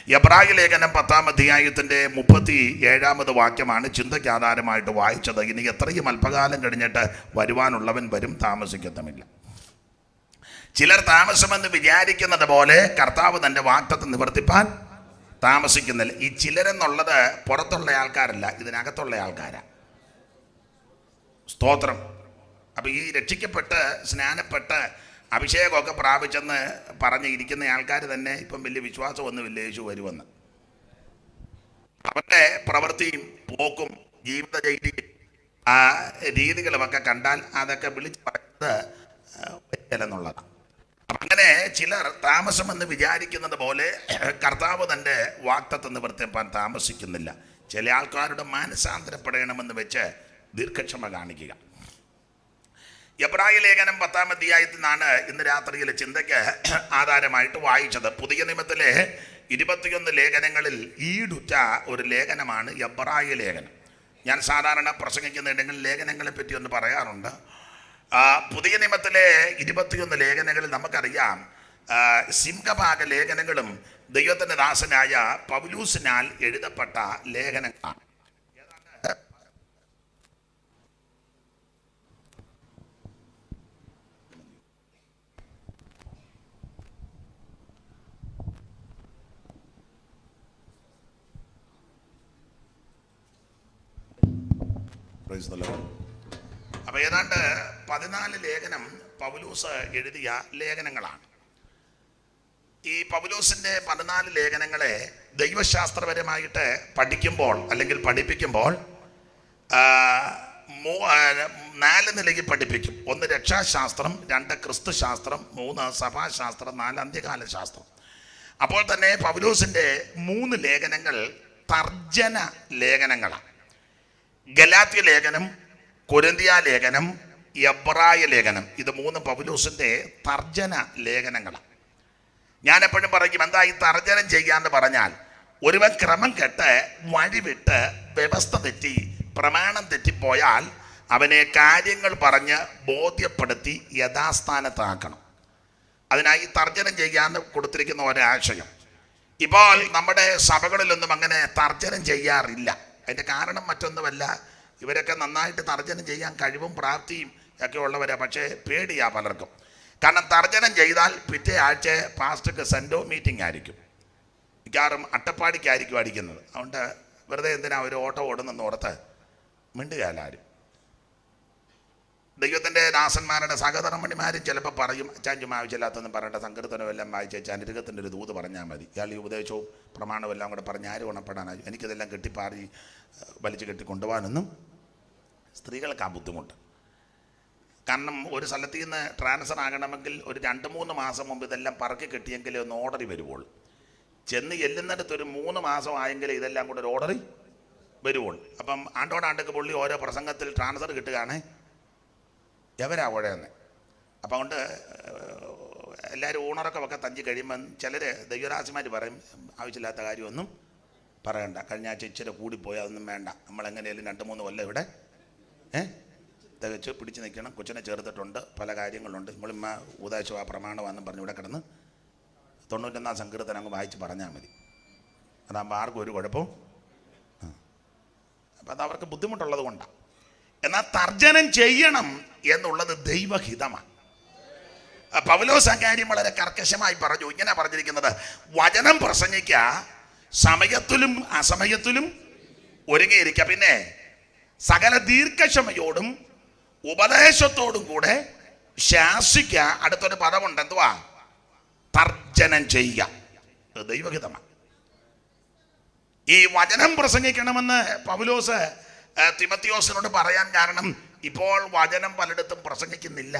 എബ്രായ ലേഖനം 10-ാം അധ്യായത്തിൻ്റെ 37-ാമത് വാക്യമാണ് ചിന്തയ്ക്ക് ആധാരമായിട്ട് വായിച്ചത്. ഇനി എത്രയും അല്പകാലം കഴിഞ്ഞിട്ട് വരുവാനുള്ളവൻ വരും, താമസിക്കത്തുമില്ല. ചിലർ താമസമെന്ന് വിചാരിക്കുന്നത് പോലെ കർത്താവ് തൻ്റെ വാഗ്ദത്തം നിവർത്തിപ്പാൻ താമസിക്കുന്നില്ല. ഈ ചിലരെന്നുള്ളത് പുറത്തുള്ള ആൾക്കാരല്ല, ഇതിനകത്തുള്ള ആൾക്കാരാണ്. സ്തോത്രം. അപ്പം ഈ രക്ഷിക്കപ്പെട്ട് സ്നാനപ്പെട്ട് അഭിഷേകമൊക്കെ പ്രാപിച്ചെന്ന് പറഞ്ഞ് ഇരിക്കുന്ന ആൾക്കാർ തന്നെ ഇപ്പം വലിയ വിശ്വാസമൊന്നുമില്ല യേശു വരുമെന്ന്. അവരുടെ പ്രവൃത്തിയും പോക്കും ജീവിത രീതികളുമൊക്കെ കണ്ടാൽ അതൊക്കെ വിളിച്ച് പറയുന്നത് എന്നുള്ളതാണ്. അങ്ങനെ ചിലർ താമസമെന്ന് വിചാരിക്കുന്നത് പോലെ കർത്താവ് തൻ്റെ വാഗ്ദത്തം നിവർത്തിപ്പാൻ താമസിക്കുന്നില്ല. ചില ആൾക്കാരുടെ മാനസാന്തരപ്പെടണമെന്ന് വെച്ച് ദീർഘക്ഷമ കാണിക്കുക. എബ്രായ ലേഖനം 10-ാം അധ്യായത്തിൽ നിന്നാണ് ഇന്ന് രാത്രിയിലെ ചിന്തയ്ക്ക് ആധാരമായിട്ട് വായിച്ചത്. പുതിയ നിയമത്തിലെ 21 ലേഖനങ്ങളിൽ ഈടുറ്റ ഒരു ലേഖനമാണ് എബ്രായ ലേഖനം. ഞാൻ സാധാരണ പ്രസംഗിക്കുന്നുണ്ടെങ്കിൽ ലേഖനങ്ങളെ പറ്റി ഒന്ന് പറയാറുണ്ട്. പുതിയ നിയമത്തിലെ 21 ലേഖനങ്ങളിൽ നമുക്കറിയാം സിംഹഭാഗ ലേഖനങ്ങളും ദൈവത്തിൻ്റെ ദാസനായ പൗലൂസിനാൽ എഴുതപ്പെട്ട ലേഖനങ്ങളാണ്. അപ്പോൾ ഏതാണ്ട് 14 ലേഖനം പൗലൂസ് എഴുതിയ ലേഖനങ്ങളാണ്. ഈ പൗലൂസിൻ്റെ 14 ലേഖനങ്ങളെ ദൈവശാസ്ത്രപരമായിട്ട് പഠിക്കുമ്പോൾ അല്ലെങ്കിൽ പഠിപ്പിക്കുമ്പോൾ 4 നിലയിൽ പഠിപ്പിക്കും. 1 രക്ഷാശാസ്ത്രം, 2 ക്രിസ്തുശാസ്ത്രം, 3 സഭാശാസ്ത്രം, 4 അന്ത്യകാല ശാസ്ത്രം. അപ്പോൾ തന്നെ പൗലൂസിൻ്റെ 3 ലേഖനങ്ങൾ തർജ്ജന ലേഖനങ്ങളാണ്. ഗലാത്യ ലേഖനം, കൊരിന്ത്യ ലേഖനം, എബ്രായ ലേഖനം, ഇത് 3 പൗലൂസിൻ്റെ തർജ്ജന ലേഖനങ്ങളാണ്. ഞാൻ എപ്പോഴും പറയും, എന്താ ഈ തർജ്ജനം ചെയ്യാന്ന് പറഞ്ഞാൽ, ഒരുവൻ ക്രമം കെട്ട് വഴിവിട്ട് വ്യവസ്ഥ തെറ്റി പ്രമാണം തെറ്റിപ്പോയാൽ അവനെ കാര്യങ്ങൾ പറഞ്ഞ് ബോധ്യപ്പെടുത്തി യഥാസ്ഥാനത്താക്കണം. അതിനായി തർജ്ജനം ചെയ്യാന്ന് കൊടുത്തിരിക്കുന്ന ഒരാശയം. ഇപ്പോൾ നമ്മുടെ സഭകളിലൊന്നും അങ്ങനെ തർജ്ജനം ചെയ്യാറില്ല. അതിൻ്റെ കാരണം മറ്റൊന്നുമല്ല, ഇവരൊക്കെ നന്നായിട്ട് തർജ്ജനം ചെയ്യാൻ കഴിവും പ്രാപ്തിയും ഒക്കെ ഉള്ളവരാണ്. പക്ഷേ പേടിയാ പലർക്കും. കാരണം തർജ്ജനം ചെയ്താൽ പിറ്റേ ആഴ്ച പാസ്റ്റർക്ക് സെൻഡോ മീറ്റിംഗ് ആയിരിക്കും, മിക്കവാറും അട്ടപ്പാടിക്കായിരിക്കും അടിക്കുന്നത്. അതുകൊണ്ട് വെറുതെ എന്തിനാ ഒരു ഓട്ടം ഓടുന്നെന്ന് ഓർത്ത് മിണ്ടുകാലാരും. ദൈവത്തിൻ്റെ ദാസന്മാരുടെ സഹധർമ്മണിമാരും ചിലപ്പോൾ പറയും, അച്ചാഞ്ചും ആവശ്യമില്ലാത്തൊന്നും പറയേണ്ട, സങ്കീർത്തനം എല്ലാം വായിച്ച് ചാനിരുഗത്തിൻ്റെ ഒരു ദൂത് പറഞ്ഞാൽ മതി. ഇയാൾ ഈ ഉപദേശവും പ്രമാണവും എല്ലാം കൂടെ പറഞ്ഞ് ആരും ഗുണപ്പെടാനായി എനിക്കിതെല്ലാം കെട്ടിപ്പാറി വലിച്ചു കെട്ടി കൊണ്ടുപോകാനൊന്നും സ്ത്രീകൾക്ക് ആ ബുദ്ധിമുട്ട്. കാരണം ഒരു സ്ഥലത്ത് നിന്ന് ട്രാൻസ്ഫർ ആകണമെങ്കിൽ ഒരു 2-3 മാസം മുമ്പ് ഇതെല്ലാം പറക്കി കെട്ടിയെങ്കിലേ ഒന്ന് ഓർഡറി വരുവുള്ളൂ. ചെന്ന് ചെല്ലുന്നിടത്ത് ഒരു 3 മാസം ആയെങ്കിൽ ഇതെല്ലാം കൂടെ ഒരു ഓർഡറി വരുവുള്ളൂ. അപ്പം ആണ്ടോടാണ്ടൊക്കെ പുള്ളി ഓരോ പ്രസംഗത്തിൽ ട്രാൻസ്ഫർ കിട്ടുകയാണ് എവരാ ഓഴയെന്ന്. അപ്പം അതുകൊണ്ട് എല്ലാവരും ഊണറൊക്കെ ഒക്കെ തഞ്ചി കഴിയുമ്പം ചിലർ ദൈവരാശിമാർ പറയും, ആവശ്യമില്ലാത്ത കാര്യമൊന്നും പറയണ്ട, കഴിഞ്ഞ ആഴ്ച ഇച്ചിരി കൂടിപ്പോയി, അതൊന്നും വേണ്ട, നമ്മളെങ്ങനെയാലും 2-3 കൊല്ലം ഇവിടെ തികച്ച് പിടിച്ച് നിൽക്കണം, കൊച്ചിനെ ചേർത്തിട്ടുണ്ട്, പല കാര്യങ്ങളുണ്ട്, നമ്മളിമ്മ ഊതാശോ ആ പ്രമാണമാണെന്നും പറഞ്ഞ് ഇവിടെ കിടന്ന് 91 സങ്കീർത്തനം അങ്ങ് വായിച്ച് പറഞ്ഞാൽ മതി. അതാകുമ്പോൾ ആർക്കും ഒരു കുഴപ്പവും. അപ്പം അത് അവർക്ക് ബുദ്ധിമുട്ടുള്ളത് കൊണ്ടാണ്. എന്നാൽ തർജ്ജനം ചെയ്യണം എന്നുള്ളത് ദൈവഹിതമാണ്. പൗലോസ് ആ കാര്യം വളരെ കർക്കശമായി പറഞ്ഞു. ഇങ്ങനെ പറഞ്ഞിരിക്കുന്നത്, വചനം പ്രസംഗിക്കുക, സമയത്തിലും അസമയത്തിലും ഒരുങ്ങിയിരിക്കുക, പിന്നെ സകല ദീർഘക്ഷമയോടും ഉപദേശത്തോടും കൂടെ ശാസിക്കുക. അടുത്തൊരു പദമുണ്ട്, എന്തുവാ? തർജ്ജനം ചെയ്യുക. ദൈവഹിതമാണ്. ഈ വചനം പ്രസംഗിക്കണമെന്ന് പൗലോസ് തിമത്തിയോസിനോട് പറയാൻ കാരണം, ഇപ്പോൾ വചനം പലയിടത്തും പ്രസംഗിക്കുന്നില്ല.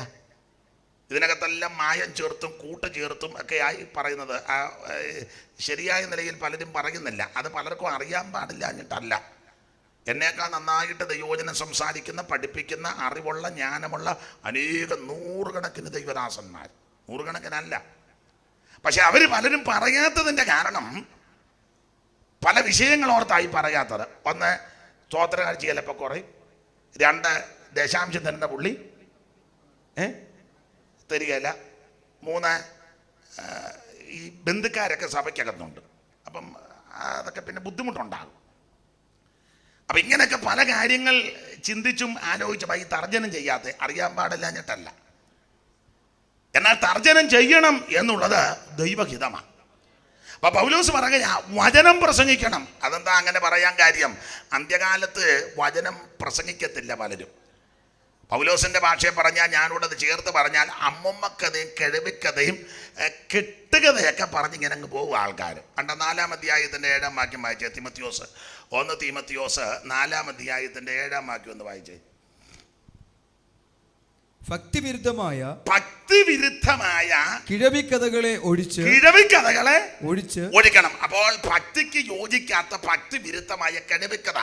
ഇതിനകത്തെല്ലാം മായം ചേർത്തും കൂട്ട് ചേർത്തും ഒക്കെ ആയി പറയുന്നത് ശരിയായ നിലയിൽ പലരും പറയുന്നില്ല. അത് പലർക്കും അറിയാൻ പാടില്ല എന്നിട്ടല്ല. എന്നേക്കാൾ നന്നായിട്ട് ദൈവവചനം സംസാരിക്കുന്ന, പഠിപ്പിക്കുന്ന, അറിവുള്ള, ജ്ഞാനമുള്ള അനേകം 100 കണക്കിന് ദൈവദാസന്മാർ, 100 കണക്കിനല്ല. പക്ഷെ അവർ പലരും പറയാത്തതിൻ്റെ കാരണം പല വിഷയങ്ങളോർത്തായി പറയാത്തത്. 1, സ്തോത്രകാഴ്ച ചിലപ്പോൾ കുറയും. 2, ദശാംശം തരുന്ന പുള്ളി തരികയില്ല. 3, ഈ ബന്ധുക്കാരൊക്കെ സഭയ്ക്കകത്തുണ്ട്. അപ്പം ചിലർക്കൊക്കെ പിന്നെ ബുദ്ധിമുട്ടുണ്ടാകും. അപ്പം ഇങ്ങനെയൊക്കെ പല കാര്യങ്ങൾ ചിന്തിച്ചും ആലോചിച്ചും ഈ തർജ്ജനം ചെയ്യാതെ അറിയാൻ പാടില്ലാഞ്ഞിട്ടല്ല. എന്നാൽ തർജ്ജനം ചെയ്യണം എന്നുള്ളത് ദൈവഹിതമാണ്. അപ്പൊ പൗലോസ് പറയുക വചനം പ്രസംഗിക്കണം. അതെന്താ അങ്ങനെ പറയാൻ കാര്യം? അന്ത്യകാലത്ത് വചനം പ്രസംഗിക്കത്തില്ല പലരും. പൗലോസിന്റെ ഭാഷയെ പറഞ്ഞാൽ, ഞാനിവിടെ അത് ചേർത്ത് പറഞ്ഞാൽ, അമ്മമ്മക്കഥയും കിഴവിക്കഥയും കെട്ടുകഥയൊക്കെ പറഞ്ഞിങ്ങനെ അങ്ങ് പോകും ആൾക്കാർ. 4-ാം അധ്യായത്തിന്റെ 7-ാം വാക്യം വായിച്ചേ. തീമത്തിയോസ് 1 തീമത്തിയോസ് 4-ാം അധ്യായത്തിന്റെ 7-ാം വാക്യം ഒന്ന് വായിച്ചേ. ഭക്തിവിരുദ്ധമായ കിഴവിക്കഥകളെ ഒഴിക്കണം. അപ്പോൾ ഭക്തിക്ക് യോജിക്കാത്ത ഭക്തിവിരുദ്ധമായ കിഴവിക്കഥ.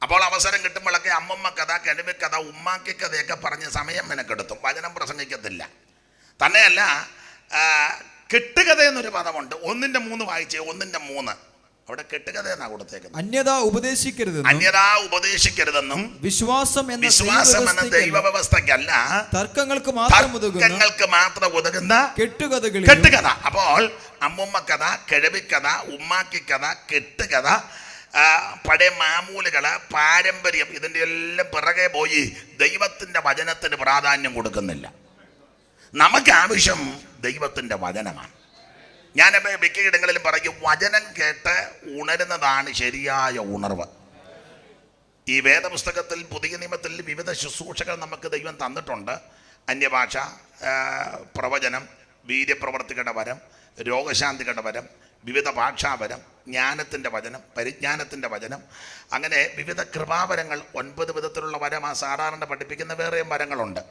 അപ്പോൾ അവസരം കിട്ടുമ്പോഴൊക്കെ അമ്മമ്മ കഥ, കിഴവിക്കഥ, ഉമ്മാക്കി കഥയൊക്കെ പറഞ്ഞ് സമയം മെനക്കെടുത്തും, വചനം പ്രസംഗിക്കത്തില്ല. തന്നെയല്ല, കെട്ടുകഥ എന്നൊരു പദമുണ്ട്. 1:3 വായിച്ചേ. 1:3 അവിടെ കെട്ടുകഥ എന്നാ കൊടുത്തേക്കുന്നത്. അന്യഥാ ഉപദേശിക്കരുതെന്നും വിശ്വാസം എന്ന ദൈവവ്യവസ്ഥയ്ക്കല്ല, തർക്കങ്ങൾക്ക് മാത്രം ഉതകുന്ന കെട്ടുകഥ. അപ്പോൾ അമ്മുമ്മ കഥ, കിഴവിക്കഥ, ഉമ്മാക്കി കഥ, കെട്ടുകഥ, പഴയ മാമൂലുകള്, പാരമ്പര്യം, ഇതിൻ്റെ എല്ലാം പിറകെ പോയി ദൈവത്തിന്റെ വചനത്തിന് പ്രാധാന്യം കൊടുക്കുന്നില്ല. നമുക്ക് ആവശ്യം ദൈവത്തിന്റെ വചനമാണ്. ഞാൻ മിക്കയിടങ്ങളിലും പറയും, വചനം കേട്ട് ഉണരുന്നതാണ് ശരിയായ ഉണർവ്. ഈ വേദപുസ്തകത്തിൽ, പുതിയ നിയമത്തിൽ വിവിധ ശുശ്രൂഷകൾ നമുക്ക് ദൈവം തന്നിട്ടുണ്ട്. അന്യഭാഷ, പ്രവചനം, വീര്യപ്രവർത്തികളുടെ വരം, രോഗശാന്തികളുടെ വരം, വിവിധ ഭാഷാവരം, ജ്ഞാനത്തിൻ്റെ വചനം, പരിജ്ഞാനത്തിൻ്റെ വചനം, അങ്ങനെ വിവിധ കൃപാവരങ്ങൾ. 9 വിധത്തിലുള്ള വരം സാധാരണ പഠിപ്പിക്കുന്ന വേറെയും വരങ്ങളുണ്ട്.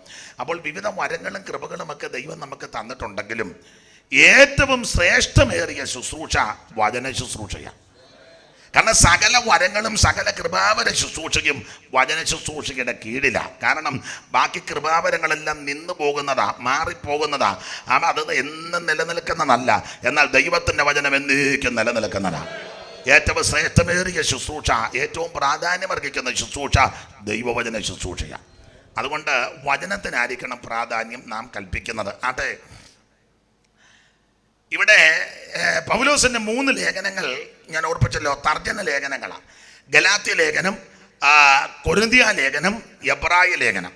അപ്പോൾ വിവിധ വരങ്ങളും കൃപകളുമൊക്കെ ദൈവം നമുക്ക് തന്നിട്ടുണ്ടെങ്കിലും ഏറ്റവും ശ്രേഷ്ഠമേറിയ ശുശ്രൂഷ വചന ശുശ്രൂഷയാണ്. കാരണം സകല വരങ്ങളും സകല കൃപാവര ശുശ്രൂഷയും വചന ശുശ്രൂഷയുടെ കീഴിലാണ്. കാരണം ബാക്കി കൃപാവരങ്ങളെല്ലാം നിന്നു പോകുന്നതാ, മാറിപ്പോകുന്നതാ. അത് എന്നും നിലനിൽക്കുന്നതല്ല. എന്നാൽ ദൈവത്തിൻ്റെ വചനം എന്നേക്കും നിലനിൽക്കുന്നതാണ്. ഏറ്റവും ശ്രേഷ്ഠമേറിയ ശുശ്രൂഷ, ഏറ്റവും പ്രാധാന്യമർഹിക്കുന്ന ശുശ്രൂഷ ദൈവവചന ശുശ്രൂഷയാണ്. അതുകൊണ്ട് വചനത്തിനായിരിക്കണം പ്രാധാന്യം നാം കൽപ്പിക്കുന്നത്. ആട്ടെ, ഇവിടെ പൗലോസിന്റെ 3 ലേഖനങ്ങൾ ഞാൻ ഓർപ്പിച്ചല്ലോ, തർജ്ജന ലേഖനങ്ങളാണ്. ഗലാത്യ ലേഖനം, കൊരിന്ത്യ ലേഖനം, എബ്രായ ലേഖനം.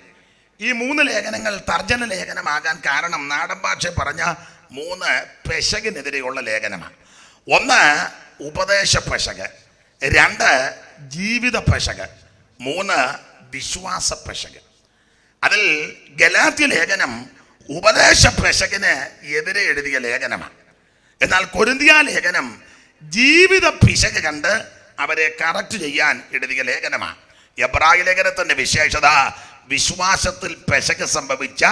ഈ 3 ലേഖനങ്ങൾ തർജ്ജന ലേഖനമാകാൻ കാരണം നാടൻ ഭാഷ പറഞ്ഞ 3 പെശകിനെതിരെയുള്ള ലേഖനമാണ്. 1 ഉപദേശ പെശക്, 2 ജീവിത പെശക്, 3 വിശ്വാസ പെശക്. അതിൽ ഗലാത്യ ലേഖനം ഉപദേശ പെശകിന് എതിരെ എഴുതിയ ലേഖനമാണ്. എന്നാൽ കൊരിന്ത്യ ലേഖനം ജീവിത പിശക് കണ്ട് അവരെ കറക്റ്റ് ചെയ്യാൻ എഴുതിയ ലേഖനമാണ്. എബ്രായ ലേഖനത്തിന്റെ വിശേഷത, വിശ്വാസത്തിൽ പെശക് സംഭവിച്ച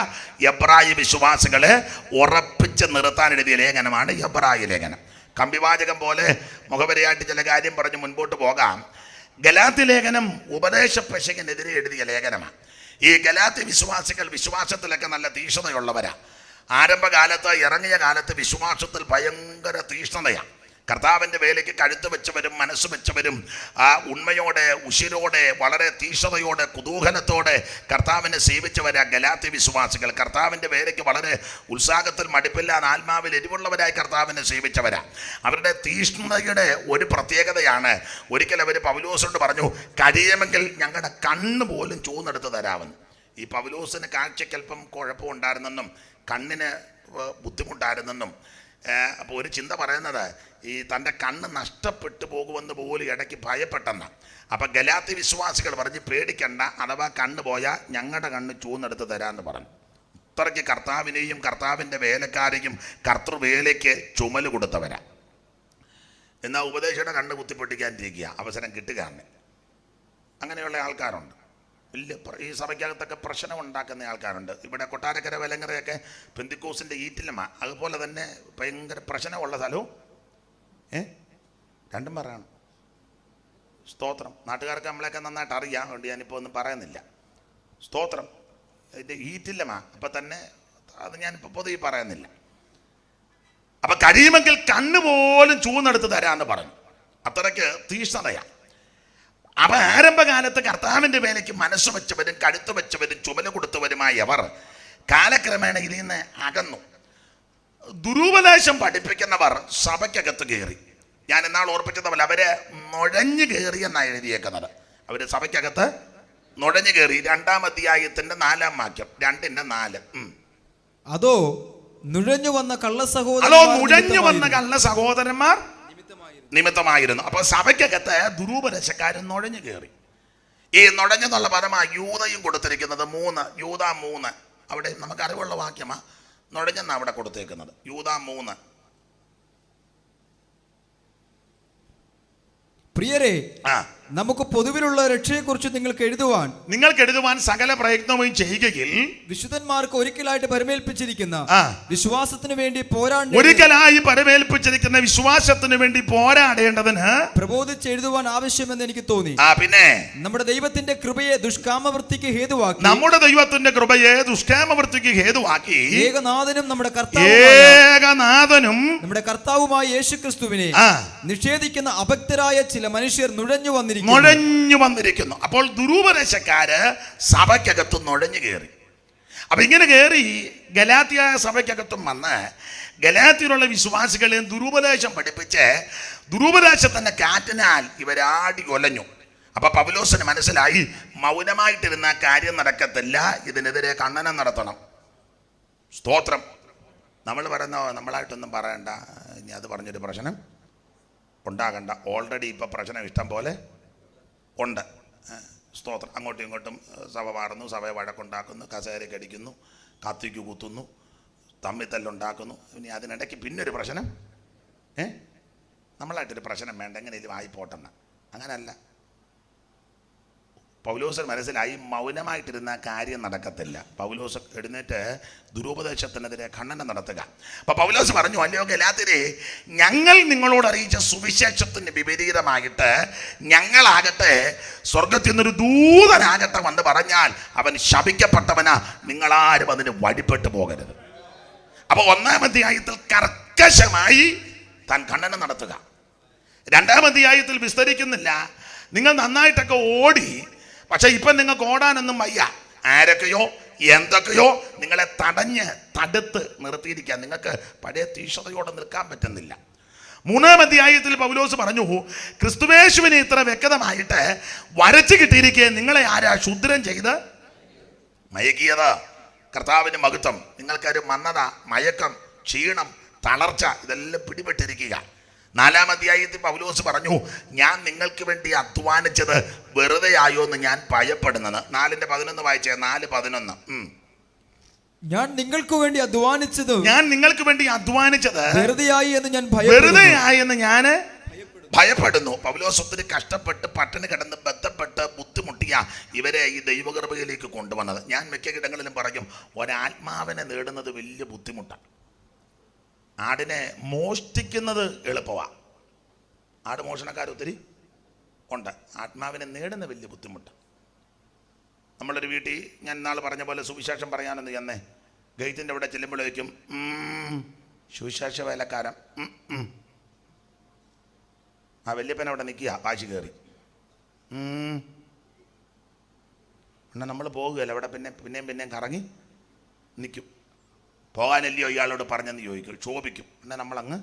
എബ്രായ വിശ്വാസികളെ ഉറപ്പിച്ച് നിർത്താൻ എഴുതിയ ലേഖനമാണ് എബ്രായ ലേഖനം. കമ്പിവാചകം പോലെ മുഖവരയായിട്ട് ചില കാര്യം പറഞ്ഞ് മുൻപോട്ട് പോകാം. ഗലാത്യ ലേഖനം ഉപദേശ പെശകിനെതിരെ എഴുതിയ ലേഖനമാണ്. ഈ ഗലാത്യ വിശ്വാസികൾ വിശ്വാസത്തിലൊക്കെ നല്ല തീക്ഷ്ണതയുള്ളവരാ. ആരംഭകാലത്ത്, ഇറങ്ങിയ കാലത്ത് വിശ്വാസത്തിൽ ഭയങ്കര തീക്ഷ്ണതയാണ്. കർത്താവിൻ്റെ വേലയ്ക്ക് കഴുത്ത് വെച്ചവരും മനസ്സ് വെച്ചവരും ഉണ്മയോടെ, ഉശിരോടെ, വളരെ തീക്ഷ്ണതയോടെ, കുതൂഹലത്തോടെ കർത്താവിനെ സേവിച്ചവരാ ഗലാത്യ വിശ്വാസികൾ. കർത്താവിൻ്റെ വേലയ്ക്ക് വളരെ ഉത്സാഹത്തിൽ, മടുപ്പില്ലാതെ, ആത്മാവിൽ എരിവുള്ളവരായി കർത്താവിനെ സേവിച്ചവരാ. അവരുടെ തീക്ഷ്ണതയുടെ ഒരു പ്രത്യേകതയാണ്, ഒരിക്കൽ അവർ പൗലോസിനോട് പറഞ്ഞു, കഴിയുമെങ്കിൽ ഞങ്ങളുടെ കണ്ണ് പോലും ചൂന്നെടുത്ത് തരാമെന്ന്. ഈ പൗലോസിന് കാഴ്ചയ്ക്കല്പം കുഴപ്പമുണ്ടായിരുന്നെന്നും കണ്ണിന് ബുദ്ധിമുട്ടായിരുന്നെന്നും. അപ്പോൾ ഒരു ചിന്ത പറയുന്നത്, ഈ തൻ്റെ കണ്ണ് നഷ്ടപ്പെട്ടു പോകുമെന്ന് പോലും ഇടയ്ക്ക് ഭയപ്പെട്ടെന്നാണ്. അപ്പം ഗലാത്യ വിശ്വാസികൾ പറഞ്ഞ്, പേടിക്കണ്ട, അഥവാ കണ്ണ് പോയാൽ ഞങ്ങളുടെ കണ്ണ് ചൂന്നെടുത്ത് തരാമെന്ന് പറഞ്ഞു. ഇത്രയ്ക്ക് കർത്താവിനെയും കർത്താവിൻ്റെ വേലക്കാരെയും കർത്തൃവേലയ്ക്ക് ചുമല് കൊടുത്തവരാ. എന്നാൽ ഉപദേശയുടെ കണ്ണ് കുത്തിപ്പൊട്ടിക്കാനിരിക്കുക, അവസരം കിട്ടുകയാണ്. അങ്ങനെയുള്ള ആൾക്കാരുണ്ട്. വലിയ ഈ സഭയ്ക്കകത്തൊക്കെ പ്രശ്നം ഉണ്ടാക്കുന്ന ആൾക്കാരുണ്ട്. ഇവിടെ കൊട്ടാരക്കര, വെലങ്ങരയൊക്കെ പെന്തിക്കോസിൻ്റെ ഈറ്റിലമാണ്. അതുപോലെ തന്നെ ഭയങ്കര പ്രശ്നമുള്ള സ്ഥലവും രണ്ടും പറയണം. സ്തോത്രം. നാട്ടുകാർക്ക് നമ്മളെയൊക്കെ നന്നായിട്ട് അറിയാൻ വേണ്ടി ഞാനിപ്പോൾ ഒന്നും പറയുന്നില്ല. സ്തോത്രം. ഇത് ഈറ്റില്ലമാണ്. അപ്പം തന്നെ അത് ഞാനിപ്പോൾ പൊതുവെ പറയുന്നില്ല. അപ്പം കഴിയുമെങ്കിൽ കണ്ണ് പോലും ചൂന്നെടുത്ത് തരാമെന്ന് പറഞ്ഞു. അത്രയ്ക്ക് തീക്ഷ്ണതയാണ്. അവ ആരംഭകാലത്ത് കർത്താവിൻ്റെ വേലയ്ക്ക് മനസ്സ് വെച്ചവരും കഴുത്ത് വെച്ചവരും ചുമല് കൊടുത്തവരുമായി അവർ കാലക്രമേണ ഇതിൽ നിന്ന് അകന്നു. ദുരുപദേശം പഠിപ്പിക്കുന്നവർ സഭയ്ക്കകത്ത് കയറി. ഞാൻ എന്നാൾ ഓർപ്പിച്ചതുപോലെ അവര് നുഴഞ്ഞു കയറി എന്നാണ് എഴുതിയേക്കുന്നത്. അവര് സഭയ്ക്കകത്ത് നുഴഞ്ഞു കയറി. 2-ാം അധ്യായത്തിന്റെ 4-ാം വാക്യം, 2:4. അതോ നുഴഞ്ഞു വന്ന കള്ള സഹോദരന്മാർ നിമിത്തമായിരുന്നു. അപ്പൊ സഭയ്ക്കകത്ത് ദുരൂപദേശക്കാരൻ നുഴഞ്ഞു കയറി. ഈ നുഴഞ്ഞെന്നുള്ള പദമാണ് യൂദയും കൊടുത്തിരിക്കുന്നത്. 3 യൂദ 3 അവിടെ നമുക്ക് അറിവുള്ള വാക്യമാ. നുഴഞ്ഞെന്നാ അവിടെ കൊടുത്തേക്കുന്നത്. യൂദ 3. പ്രിയരെ, നമുക്ക് പൊതുവിലുള്ള രക്ഷയെക്കുറിച്ച് നിങ്ങൾക്ക് എഴുതുവാൻ സകല പ്രയത്നവും ചെയ്യുകയിൽ വിശുദ്ധന്മാർക്ക് ഒരിക്കലായിട്ട് പരമേൽപ്പിച്ചിരിക്കുന്ന വിശ്വാസത്തിന് വേണ്ടി പോരാടേണ്ടതിന് പ്രബോധിച്ചെഴുതുവാൻ ആവശ്യമെന്ന് എനിക്ക് തോന്നി. പിന്നെ നമ്മുടെ ദൈവത്തിന്റെ കൃപയെ ദുഷ്കാമവൃത്തിക്ക് ഹേതുവാക്കി ഏകനാഥനും നമ്മുടെ കർത്താവുമായ യേശുക്രിസ്തുവിനെ നിഷേധിക്കുന്ന അഭക്തരായ ചില മനുഷ്യർ നുഴഞ്ഞു വന്നിരിക്കുന്നു. അപ്പോൾ ദുരൂപദേശക്കാര് സഭയ്ക്കകത്തും നുഴഞ്ഞു കയറി. അപ്പൊ ഇങ്ങനെ കയറി ഗലാത്യ സഭയ്ക്കകത്തും വന്ന് ഗലാത്യയിലുള്ള വിശ്വാസികളെയും ദുരൂപദേശം പഠിപ്പിച്ച് ദുരൂപദേശത്തിന്റെ കാറ്റിനാൽ ഇവരാടി ഒലഞ്ഞു. അപ്പൊ പൗലോസിന് മനസ്സിലായി, മൗനമായിട്ടിരുന്ന കാര്യം നടക്കത്തില്ല, ഇതിനെതിരെ ഖണ്ഡനം നടത്തണം. സ്തോത്രം. നമ്മൾ പറയുന്ന നമ്മളായിട്ടൊന്നും പറയണ്ട, ഇനി അത് പറഞ്ഞൊരു പ്രശ്നം ഉണ്ടാകണ്ട. ഓൾറെഡി ഇപ്പം പ്രശ്നം ഇഷ്ടം പോലെ ഉണ്ട്. സ്തോത്രം. അങ്ങോട്ടും ഇങ്ങോട്ടും സഭ മാറുന്നു, സഭയെ വഴക്കുണ്ടാക്കുന്നു, കസേരയ്ക്ക് അടിക്കുന്നു, കത്തിക്ക് കുത്തുന്നു, തമ്മിത്തല്ലുണ്ടാക്കുന്നു. ഇനി അതിനിടയ്ക്ക് പിന്നൊരു പ്രശ്നം. നമ്മളായിട്ടൊരു പ്രശ്നം വേണ്ട, എങ്ങനെയും ആയിപ്പോട്ടെന്ന്. അങ്ങനല്ല. പൗലോസിന് മനസ്സിലായി, മൗനമായിട്ടിരുന്ന കാര്യം നടക്കത്തില്ല. പൗലോസ് എഴുന്നേറ്റ് ദുരുപദേശത്തിനെതിരെ ഖണ്ഡനം നടത്തുക. അപ്പൊ പൗലോസ് പറഞ്ഞു, അല്ലയോ ഗലാത്യരേ, ഞങ്ങൾ നിങ്ങളോട് അറിയിച്ച സുവിശേഷത്തിന് വിപരീതമായിട്ട് ഞങ്ങളാകട്ടെ സ്വർഗത്തിൽ നിന്നൊരു ദൂതനാകട്ടെ വന്ന് പറഞ്ഞാൽ അവൻ ശപിക്കപ്പെട്ടവനാ, നിങ്ങളാരും അതിന് വഴിപ്പെട്ടു പോകരുത്. അപ്പൊ 1-ാം അധ്യായത്തിൽ കർക്കശമായി താൻ ഖണ്ഡനം നടത്തുക. 2-ാം അധ്യായത്തിൽ വിസ്തരിക്കുന്നില്ല. നിങ്ങൾ നന്നായിട്ടൊക്കെ ഓടി, പക്ഷെ ഇപ്പം നിങ്ങൾക്ക് ഓടാനൊന്നും വയ്യ. ആരൊക്കെയോ എന്തൊക്കെയോ നിങ്ങളെ തടുത്ത് നിർത്തിയിരിക്കുക. നിങ്ങൾക്ക് പഴയ തീക്ഷണതയോടെ നിൽക്കാൻ പറ്റുന്നില്ല. 3-ാം അധ്യായത്തിൽ പൗലോസ് പറഞ്ഞു, ക്രിസ്തുവേശുവിനെ ഇത്ര വ്യക്തമായിട്ട് വരച്ചു കിട്ടിയിരിക്കെ നിങ്ങളെ ആരാ ക്ഷുദ്രം ചെയ്ത് മയക്കിയത്? കർത്താവിന് മഹത്വം. നിങ്ങൾക്കൊരു മന്നത, മയക്കം, ക്ഷീണം, തളർച്ച ഇതെല്ലാം പിടിപെട്ടിരിക്കുക. 4-ാം അധ്യായത്തിൽ പൗലോസ് പറഞ്ഞു, ഞാൻ നിങ്ങൾക്ക് വേണ്ടി അധ്വാനിച്ചത് വെറുതെ ആയോ എന്ന് ഞാൻ ഭയപ്പെടുന്നത്. 4:11 വായിച്ചേ. 4:11. ഞാൻ നിങ്ങൾക്ക് വേണ്ടി അധ്വാനിച്ചത് വെറുതെയായി എന്ന് ഞാൻ ഭയപ്പെടുന്നു. പൗലോസ് ഒത്തിരി കഷ്ടപ്പെട്ട് പട്ടിണി കിടന്ന് ബന്ധപ്പെട്ട് ബുദ്ധിമുട്ടിയ ഇവരെ ഈ ദൈവകൃപയിലേക്ക് കൊണ്ടുവന്നത്. ഞാൻ മിക്ക ഇടങ്ങളിലും പറയും, ഒരാത്മാവിനെ നേടുന്നത് വലിയ ബുദ്ധിമുട്ടാണ്. ആടിനെ മോഷ്ടിക്കുന്നത് എളുപ്പമാണ്. ആട് മോഷണക്കാരൊത്തിരി ഉണ്ട്. ആത്മാവിനെ നേടുന്ന വലിയ ബുദ്ധിമുട്ട്. നമ്മളൊരു വീട്ടിൽ ഞാൻ ഇന്നാൾ പറഞ്ഞ പോലെ സുവിശേഷം പറയാനെന്ന് ചെന്നേ, ഗേറ്റിൻ്റെ അവിടെ ചെല്ലുമ്പോഴേക്കും സുവിശേഷ വേലക്കാരൻ ആ വല്യപ്പൻ അവിടെ നിൽക്കുക, വാശി കയറി. പിന്നെ നമ്മൾ പോകുകയല്ല, അവിടെ പിന്നെയും കറങ്ങി നിൽക്കും. പോകാനല്ലയോ ഇയാളോട് പറഞ്ഞെന്ന് ചോദിക്കും, ക്ഷോഭിക്കും. പിന്നെ നമ്മളങ്ങ്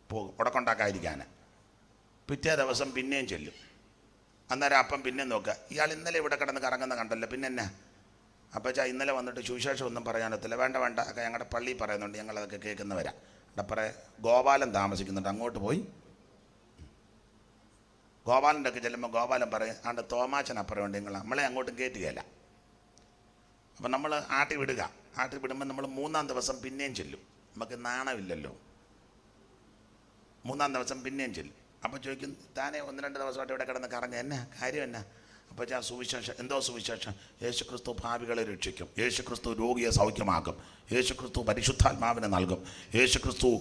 പോകും ഉടക്കൊണ്ടാക്കാതിരിക്കാൻ. പിറ്റേ ദിവസം പിന്നെയും ചെല്ലും. അന്നേരം അപ്പം പിന്നെ നോക്കുക, ഇയാൾ ഇന്നലെ ഇവിടെ കിടന്ന് കറങ്ങുന്ന കണ്ടല്ലോ, പിന്നെ എന്നാ അപ്പച്ചാ ഇന്നലെ വന്നിട്ട് സുവിശേഷം ഒന്നും പറയാനൊത്തില്ല. വേണ്ട ഒക്കെ ഞങ്ങളുടെ പള്ളിയിൽ പറയുന്നുണ്ട്, ഞങ്ങളതൊക്കെ കേൾക്കുന്നവരാ. അപ്പറേ ഗോപാലൻ താമസിക്കുന്നുണ്ട്, അങ്ങോട്ട് പോയി ഗോപാലൻ്റെ ഒക്കെ ചെല്ലുമ്പോൾ ഗോപാലൻ പറയും, ആണ്ട് തോമാച്ചൻ അപ്പുറമുണ്ട്, നമ്മളെ അങ്ങോട്ടും കയറ്റുകയല്ല. അപ്പം നമ്മൾ ആട്ടി വിടുമ്പോൾ നമ്മൾ 3-ാം ദിവസം പിന്നെയും ചെല്ലും. നമുക്ക് നാണമില്ലല്ലോ. 3-ാം ദിവസം പിന്നെയും ചെല്ലും. അപ്പോൾ ചോദിക്കും, താനെ 1-2 ദിവസമായിട്ട് ഇവിടെ കിടന്ന് കറങ്ങുക, എന്നാ കാര്യം എന്നാ? അപ്പോൾ ഞാൻ സുവിശേഷം. എന്തോ സുവിശേഷം? യേശുക്രിസ്തു പാപികളെ രക്ഷിക്കും, യേശുക്രിസ്തു രോഗിയെ സൗഖ്യമാക്കും, യേശുക്രിസ്തു പരിശുദ്ധാത്മാവിനെ നൽകും, യേശുക്രിസ്തു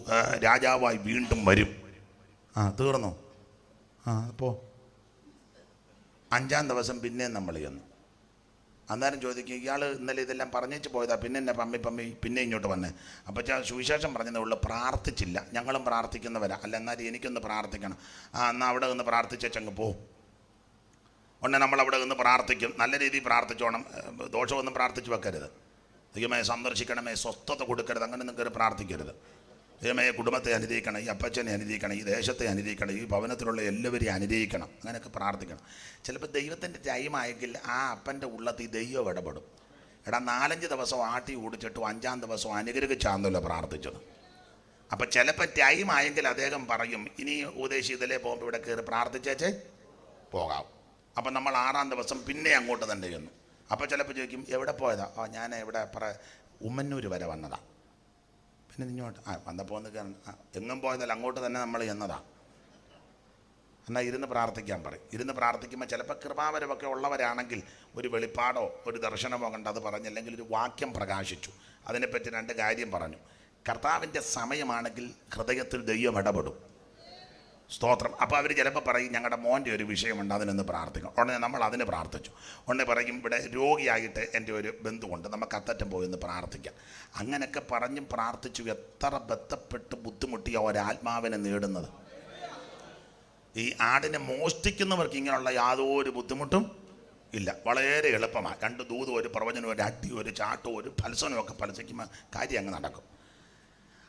രാജാവായി വീണ്ടും വരും. തീർന്നു. അപ്പോൾ 5-ാം ദിവസം പിന്നെയും നമ്മൾ ചെന്നു. അന്നേരം ചോദിക്കും, ഇയാൾ ഇന്നലെ ഇതെല്ലാം പറഞ്ഞേച്ച് പോയതാ, പിന്നെ എന്നെ പമ്മി പിന്നെ ഇങ്ങോട്ട് വന്നേ. അപ്പോൾ സുവിശേഷം പറഞ്ഞതേ ഉള്ളൂ, പ്രാർത്ഥിച്ചില്ല. ഞങ്ങളും പ്രാർത്ഥിക്കുന്നവരാ. അല്ല, എന്നാലും എനിക്കൊന്ന് പ്രാർത്ഥിക്കണം. എന്നാൽ അവിടെ നിന്ന് പ്രാർത്ഥിച്ചങ്ങ് പോവും. ഉടനെ നമ്മളവിടെ നിന്ന് പ്രാർത്ഥിക്കും. നല്ല രീതിയിൽ പ്രാർത്ഥിച്ചോണം. ദോഷമൊന്നും പ്രാർത്ഥിച്ച് വെക്കരുത്. ദൈവമേ സന്ദർശിക്കണമേ, സ്വസ്ഥത കൊടുക്കരുത്, അങ്ങനെ നിങ്ങൾക്ക് പ്രാർത്ഥിക്കരുത്. ദൈവമേ കുടുംബത്തെ അനുഗ്രഹിക്കണം, ഈ അപ്പച്ചനെ അനുഗ്രഹിക്കണം, ഈ ദേശത്തെ അനുഗ്രഹിക്കണം, ഈ ഭവനത്തിലുള്ള എല്ലാവരെയും അനുഗ്രഹിക്കണം, അങ്ങനെയൊക്കെ പ്രാർത്ഥിക്കണം. ചിലപ്പോൾ ദൈവത്തിൻ്റെ ടൈമായെങ്കിൽ ആ അപ്പൻ്റെ ഉള്ളത്തിൽ ദൈവം ഇടപെടും. എടാ 4-5 ദിവസം ആട്ടി ഓടിച്ചിട്ടും 5-ാം ദിവസം അനുഗ്രഹിച്ചാന്നല്ലോ പ്രാർത്ഥിച്ചത്. അപ്പം ചിലപ്പോൾ ടൈമായെങ്കിൽ അദ്ദേഹം പറയും, ഇനി ഉപദേശി ഇതിലേ പോകുമ്പോൾ ഇവിടെ കയറി പ്രാർത്ഥിച്ചേച്ചേ പോകാം. അപ്പം നമ്മൾ 6-ാം ദിവസം പിന്നെ അങ്ങോട്ട് തന്നെ ചെന്നു. അപ്പോൾ ചിലപ്പോൾ ചോദിക്കും, എവിടെ പോയതാ? ഞാൻ ഇവിടെ ഉമ്മന്നൂർ വരെ വന്നതാ. പിന്നെ ഇങ്ങോട്ട് വന്നപ്പോൾ എങ്ങും പോയതല്ല, അങ്ങോട്ട് തന്നെ നമ്മൾ ചെന്നതാ. എന്നാൽ ഇരുന്ന് പ്രാർത്ഥിക്കാൻ പറയും. ഇരുന്ന് പ്രാർത്ഥിക്കുമ്പോൾ ചിലപ്പോൾ കൃപാവരമൊക്കെ ഉള്ളവരാണെങ്കിൽ ഒരു വെളിപ്പാടോ ഒരു ദർശനമോ കണ്ട് അത് പറഞ്ഞില്ലെങ്കിൽ ഒരു വാക്യം പ്രകാശിച്ചു, അതിനെപ്പറ്റി 2 കാര്യം പറഞ്ഞു. കർത്താവിൻ്റെ സമയമാണെങ്കിൽ ഹൃദയത്തിൽ ദൈവം ഇടപെടും. സ്തോത്രം. അപ്പോൾ അവർ ചിലപ്പോൾ പറയും, ഞങ്ങളുടെ മോൻ്റെ ഒരു വിഷയമുണ്ട്, അതിനൊന്ന് പ്രാർത്ഥിക്കണം. ഉടനെ നമ്മൾ അതിന് പ്രാർത്ഥിച്ചു. ഉടനെ പറയും, ഇവിടെ രോഗിയായിട്ട് എൻ്റെ ഒരു ബന്ധുവുണ്ട്, നമുക്ക് അത്തറ്റം പോയി ഒന്ന് പ്രാർത്ഥിക്കാം. അങ്ങനെയൊക്കെ പറഞ്ഞും പ്രാർത്ഥിച്ചു എത്ര ബന്ധപ്പെട്ട് ബുദ്ധിമുട്ടിയ ഒരാത്മാവിനെ നേടുന്നത്. ഈ ആടിനെ മോഷ്ടിക്കുന്നവർക്ക് ഇങ്ങനെയുള്ള യാതൊരു ബുദ്ധിമുട്ടും ഇല്ല, വളരെ എളുപ്പമാണ്. 2 ദൂതും ഒരു പ്രവചനവും ഒരു അടിയും ഒരു ചാട്ടവും ഒരു ഫലസനവും ഒക്കെ ഫലസിക്കുമ്പോൾ കാര്യം അങ്ങ് നടക്കും.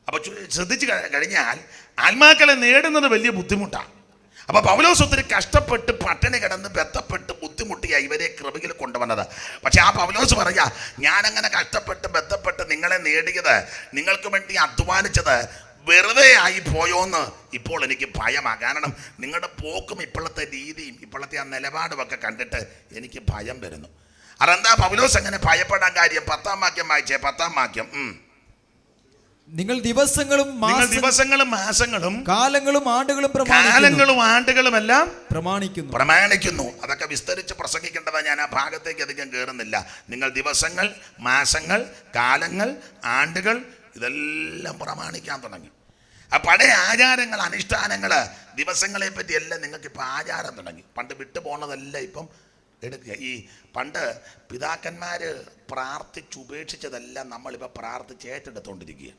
അപ്പോൾ ശ്രദ്ധിച്ച് കഴിഞ്ഞാൽ ആത്മാക്കളെ നേടുന്നത് വലിയ ബുദ്ധിമുട്ടാണ്. അപ്പോൾ പൗലോസ് ഒത്തിരി കഷ്ടപ്പെട്ട് പട്ടിണി കിടന്ന് ബന്ധപ്പെട്ട് ബുദ്ധിമുട്ടിയ ഇവരെ കൃപയിൽ കൊണ്ടുവന്നത്. പക്ഷെ ആ പൗലോസ് പറയാ, ഞാനങ്ങനെ കഷ്ടപ്പെട്ട് ബന്ധപ്പെട്ട് നിങ്ങളെ നേടിയത്, നിങ്ങൾക്ക് വേണ്ടി അധ്വാനിച്ചത് വെറുതെ ആയി പോയോന്ന് ഇപ്പോൾ എനിക്ക് ഭയമാണ്. കാരണം നിങ്ങളുടെ പോക്കും ഇപ്പോഴത്തെ രീതിയും ഇപ്പോഴത്തെ ആ നിലപാടുമൊക്കെ കണ്ടിട്ട് എനിക്ക് ഭയം വരുന്നു. അതെന്താ പൗലോസ് അങ്ങനെ ഭയപ്പെടാൻ കാര്യം? 10-ാം വാക്യം വായിച്ചേ. 10-ാം വാക്യം. നിങ്ങൾ ദിവസങ്ങളും മാസങ്ങളും കാലങ്ങളും ആണ്ടുകളും എല്ലാം പ്രമാണിക്കുന്നു. അതൊക്കെ വിസ്തരിച്ച് പ്രസംഗിക്കേണ്ടതാ, ഞാൻ ആ ഭാഗത്തേക്ക് അധികം കയറുന്നില്ല. നിങ്ങൾ ദിവസങ്ങൾ, മാസങ്ങൾ, കാലങ്ങൾ, ആണ്ടുകൾ ഇതെല്ലാം പ്രമാണിക്കാൻ തുടങ്ങി. ആ പഴയ ആചാരങ്ങൾ, അനുഷ്ഠാനങ്ങൾ, ദിവസങ്ങളെ പറ്റി എല്ലാം നിങ്ങൾക്കിപ്പോൾ ആചാരം തുടങ്ങി. പണ്ട് വിട്ടു പോണതെല്ലാം ഇപ്പം എടുക്കുക. ഈ പണ്ട് പിതാക്കന്മാർ പ്രാർത്ഥിച്ചുപേക്ഷിച്ചതെല്ലാം നമ്മളിപ്പോൾ പ്രാർത്ഥിച്ച് ഏറ്റെടുത്തുകൊണ്ടിരിക്കുക.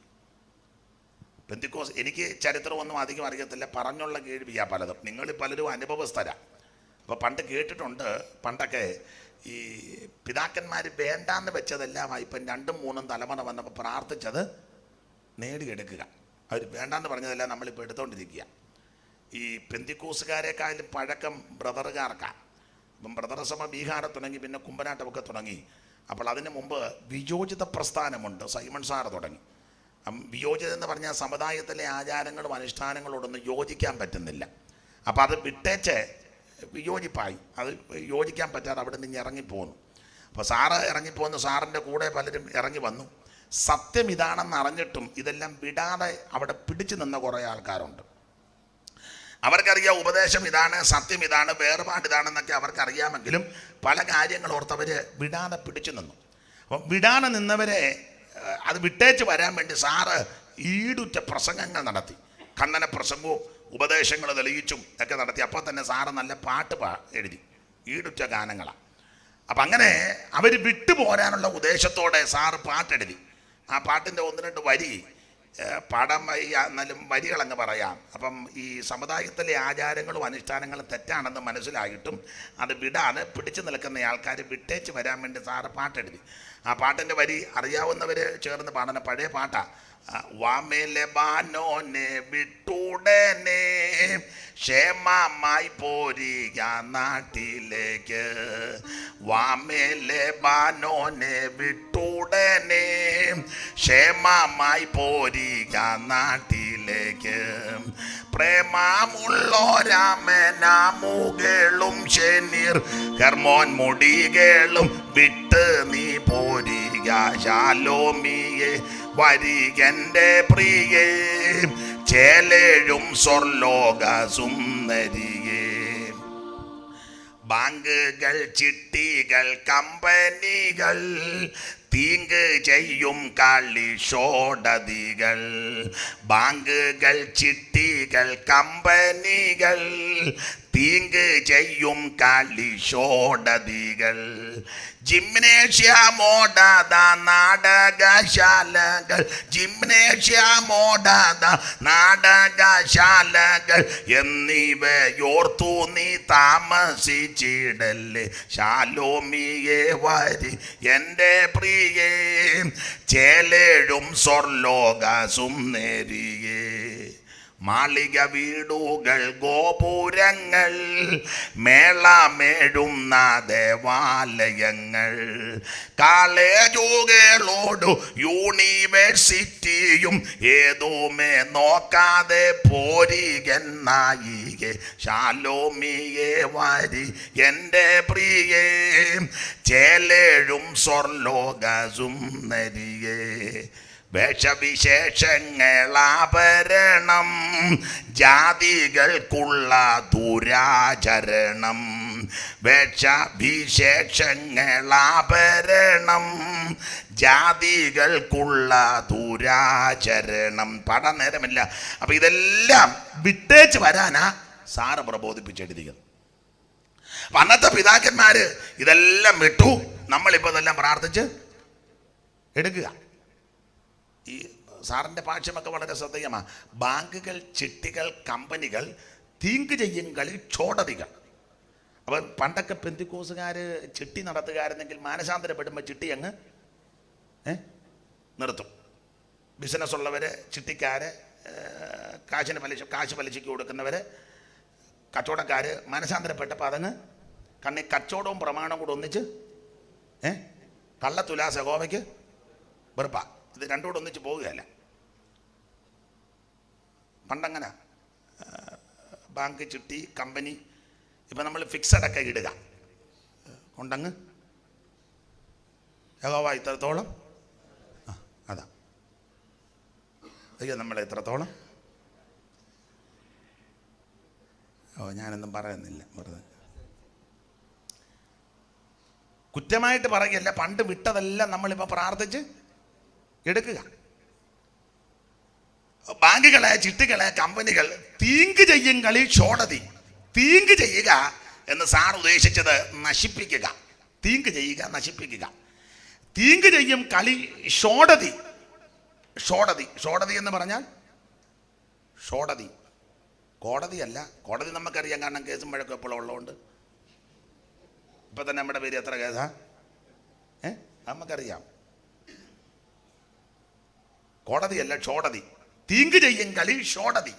പെന്തിക്കോസ്, എനിക്ക് ചരിത്രമൊന്നും അധികം അറിയത്തില്ല, പറഞ്ഞുള്ള കേൾവിയാ പലതും. നിങ്ങൾ പലരും അനുഭവസ്ഥരാ. അപ്പോൾ പണ്ട് കേട്ടിട്ടുണ്ട്, പണ്ടൊക്കെ ഈ പിതാക്കന്മാർ വേണ്ടാന്ന് വെച്ചതെല്ലാം ഇപ്പം 2-3 തലമുറ വന്നപ്പോൾ പ്രാർത്ഥിച്ചത് നേടിയെടുക്കുക. അവർ വേണ്ടാന്ന് പറഞ്ഞതെല്ലാം നമ്മളിപ്പോൾ എടുത്തുകൊണ്ടിരിക്കുക. ഈ പെന്തിക്കോസുകാരെക്കാളും പഴക്കം ബ്രദറുകാർക്കാണ്. അപ്പം ബ്രദർ സഭ ബീഹാറെ തുടങ്ങി, പിന്നെ കുമ്പനാട്ടമൊക്കെ തുടങ്ങി. അപ്പോൾ അതിന് മുമ്പ് വിയോജിത പ്രസ്ഥാനമുണ്ട്, സൈമൺ സാറ് തുടങ്ങി. വിയോജിതം എന്ന് പറഞ്ഞാൽ സമുദായത്തിലെ ആചാരങ്ങളും അനുഷ്ഠാനങ്ങളോടൊന്നും യോജിക്കാൻ പറ്റുന്നില്ല. അപ്പോൾ അത് വിട്ടേച്ച് വിയോജിപ്പായി, അത് യോജിക്കാൻ പറ്റാതെ അവിടെ നിന്ന് ഇറങ്ങിപ്പോന്നു. അപ്പോൾ സാറ് ഇറങ്ങിപ്പോന്നു, സാറിൻ്റെ കൂടെ പലരും ഇറങ്ങി വന്നു. സത്യം ഇതാണെന്ന് അറിഞ്ഞിട്ടും ഇതെല്ലാം വിടാതെ അവിടെ പിടിച്ചു നിന്ന കുറേ ആൾക്കാരുണ്ട്. അവർക്കറിയാം ഉപദേശം ഇതാണ്, സത്യം ഇതാണ്, വേർപാട് ഇതാണെന്നൊക്കെ അവർക്കറിയാമെങ്കിലും പല കാര്യങ്ങൾ ഓർത്തവർ വിടാതെ പിടിച്ചു നിന്നു. അപ്പം വിടാതെ നിന്നവരെ അത് വിട്ടേച്ച് വരാൻ വേണ്ടി സാറ് ഈടുറ്റ പ്രസംഗങ്ങൾ നടത്തി. ഖണ്ഡന പ്രസംഗവും ഉപദേശങ്ങൾ തെളിയിച്ചും ഒക്കെ നടത്തി. അപ്പോൾ തന്നെ സാറ് നല്ല പാട്ട് എഴുതി, ഈടുറ്റ ഗാനങ്ങളാണ്. അപ്പം അങ്ങനെ അവർ വിട്ടുപോരാനുള്ള ഉദ്ദേശത്തോടെ സാറ് പാട്ടെഴുതി. ആ പാട്ടിൻ്റെ 1-2 വരി പാടാൻ എന്നാലും വരികളങ്ങ് പറയാം. അപ്പം ഈ സമുദായത്തിലെ ആചാരങ്ങളും അനുഷ്ഠാനങ്ങളും തെറ്റാണെന്ന് മനസ്സിലായിട്ടും അത് വിടാതെ പിടിച്ചു നിൽക്കുന്ന ആൾക്കാർ വിട്ടേച്ച് വരാൻ വേണ്ടി സാറ് പാട്ടെഴുതി. ആ പാട്ടിൻ്റെ വരി അറിയാവുന്നവർ ചേർന്ന് പാടുന്ന പഴയ പാട്ടാ. വാമേലെബാനോനെ വിട്ടുടനെ ക്ഷേമമായി പോരിക നാട്ടിലേക്ക്. വാമേലെബാനോനെ വിട്ടുടനെ ക്ഷേമമായി പോരിക നാട്ടിലേക്ക്. പ്രേമമുള്ളോരാമനാമുകളും ശനിർ ഹെർമോൻ മുടികളും വിട്ട് നീ പോരിക ശാലോമിയെ വരികന്റെ പ്രിയേ ചേലേഴും സ്വർലോക സുന്ദരിയേ. ബാങ്കുകൾ, ചിട്ടികൾ, കമ്പനികൾ തീങ്ക് ചെയ്യും കളിഷോടതികൾ. ബാങ്കുകൾ, ചിട്ടികൾ, കമ്പനികൾ തീങ്ക് ചെയ്യും കളിശോടതികൾ. ജിംനേഷ്യമോടാത നാടകശാലകൾ, ജിംനേഷ്യമോടാത നാടകശാലകൾ എന്നിവയോർത്തു നീ താമസിച്ചിടല്ലേ. ശാലോമിയെ വരി എൻ്റെ പ്രിയേ, ചേലേഴും സ്വർലോക സുന്ദരിയേ. മാളിക വീടുകൾ ഗോപുരങ്ങൾ മേളമേഴുന്ന ദേവാലയങ്ങൾ, കോളേജുകളോടു യൂണിവേഴ്സിറ്റിയും ഏതുമേ നോക്കാതെ പോരികൻ നായികെ. ശാലോമിയെ വരി എൻ്റെ പ്രിയേ, ചേലേഴും സ്വർലോക സുന്ദരിയേ. വേഷവിശേഷങ്ങളാഭരണം ജാതികൾക്കുള്ള ദുരാചരണം. വേഷവിശേഷങ്ങളാഭരണം ജാതികൾക്കുള്ള ദുരാചരണം. പാടാൻ നേരമില്ല. അപ്പൊ ഇതെല്ലാം വിട്ടേച്ച് വരാനാ സാറ് പ്രബോധിപ്പിച്ചെഴുതിയത്. അപ്പൊ അന്നത്തെ പിതാക്കന്മാര് ഇതെല്ലാം വിട്ടു. നമ്മളിപ്പോ ഇതെല്ലാം പ്രാർത്ഥിച്ച് എടുക്കുക. ഈ സാറിൻ്റെ ഭാഷ്യമൊക്കെ വളരെ ശ്രദ്ധേയമാണ്. ബാങ്കുകൾ, ചിട്ടികൾ, കമ്പനികൾ, തീങ്ക് ചെയ്യും കളി ക്ഷോടതികൾ. അപ്പോൾ പണ്ടൊക്കെ പെന്തിക്കോസുകാർ ചിട്ടി നടത്തുകാരെന്നെങ്കിൽ മാനസാന്തരപ്പെടുമ്പോൾ ചിട്ടി അങ്ങ് നിർത്തും. ബിസിനസ് ഉള്ളവർ, ചിട്ടിക്കാർ, കാശ് പലിശയ്ക്ക് കൊടുക്കുന്നവർ, കച്ചവടക്കാർ മാനസാന്തരപ്പെട്ടപ്പോൾ അതങ്ങ് കണ്ണി കച്ചവടവും പ്രമാണവും കൂടെ ഒന്നിച്ച് കള്ളത്തുലാസ് യഹോവയ്ക്ക് വെറുപ്പാ. ഇത് രണ്ടും കൂടെ ഒന്നിച്ച് പോകുകയല്ല. പണ്ടങ്ങനെ ബാങ്ക്, ചിട്ടി, കമ്പനി, ഇപ്പം നമ്മൾ ഫിക്സഡൊക്കെ ഇടുക കൊണ്ടങ്ങ് യഹോവ ഇത്രത്തോളം അതാ അയ്യോ നമ്മൾ എത്രത്തോളം ഞാനൊന്നും പറയുന്നില്ല, വെറുതെ കുറ്റമായിട്ട് പറയുകയല്ല. പണ്ട് വിട്ടതെല്ലാം നമ്മളിപ്പോൾ പ്രാർത്ഥിച്ച് എടുക്കുക. ബാങ്കുകളെ, ചിട്ടികളെ, കമ്പനികൾ തീങ്ക് ചെയ്യും കളി ക്ഷോടതി. തീങ്ക് ചെയ്യുക എന്ന് സാർ ഉദ്ദേശിച്ചത് നശിപ്പിക്കുക. തീങ്ക് ചെയ്യുക, നശിപ്പിക്കുക. തീങ്ക് ചെയ്യും കളി ക്ഷോടതി. ക്ഷോടതി, ക്ഷോടതി എന്ന് പറഞ്ഞാൽ ക്ഷോടതി കോടതിയല്ല. കോടതി നമുക്കറിയാം, കാരണം കേസും വഴക്കും എപ്പോഴും ഉള്ളതുകൊണ്ട്. ഇപ്പം തന്നെ നമ്മുടെ പേര് എത്ര കേസാ നമുക്കറിയാം. കോടതിയല്ല, ക്ഷോടതി. തീങ്ക് ചെയ്യും കളി ക്ഷോടതി.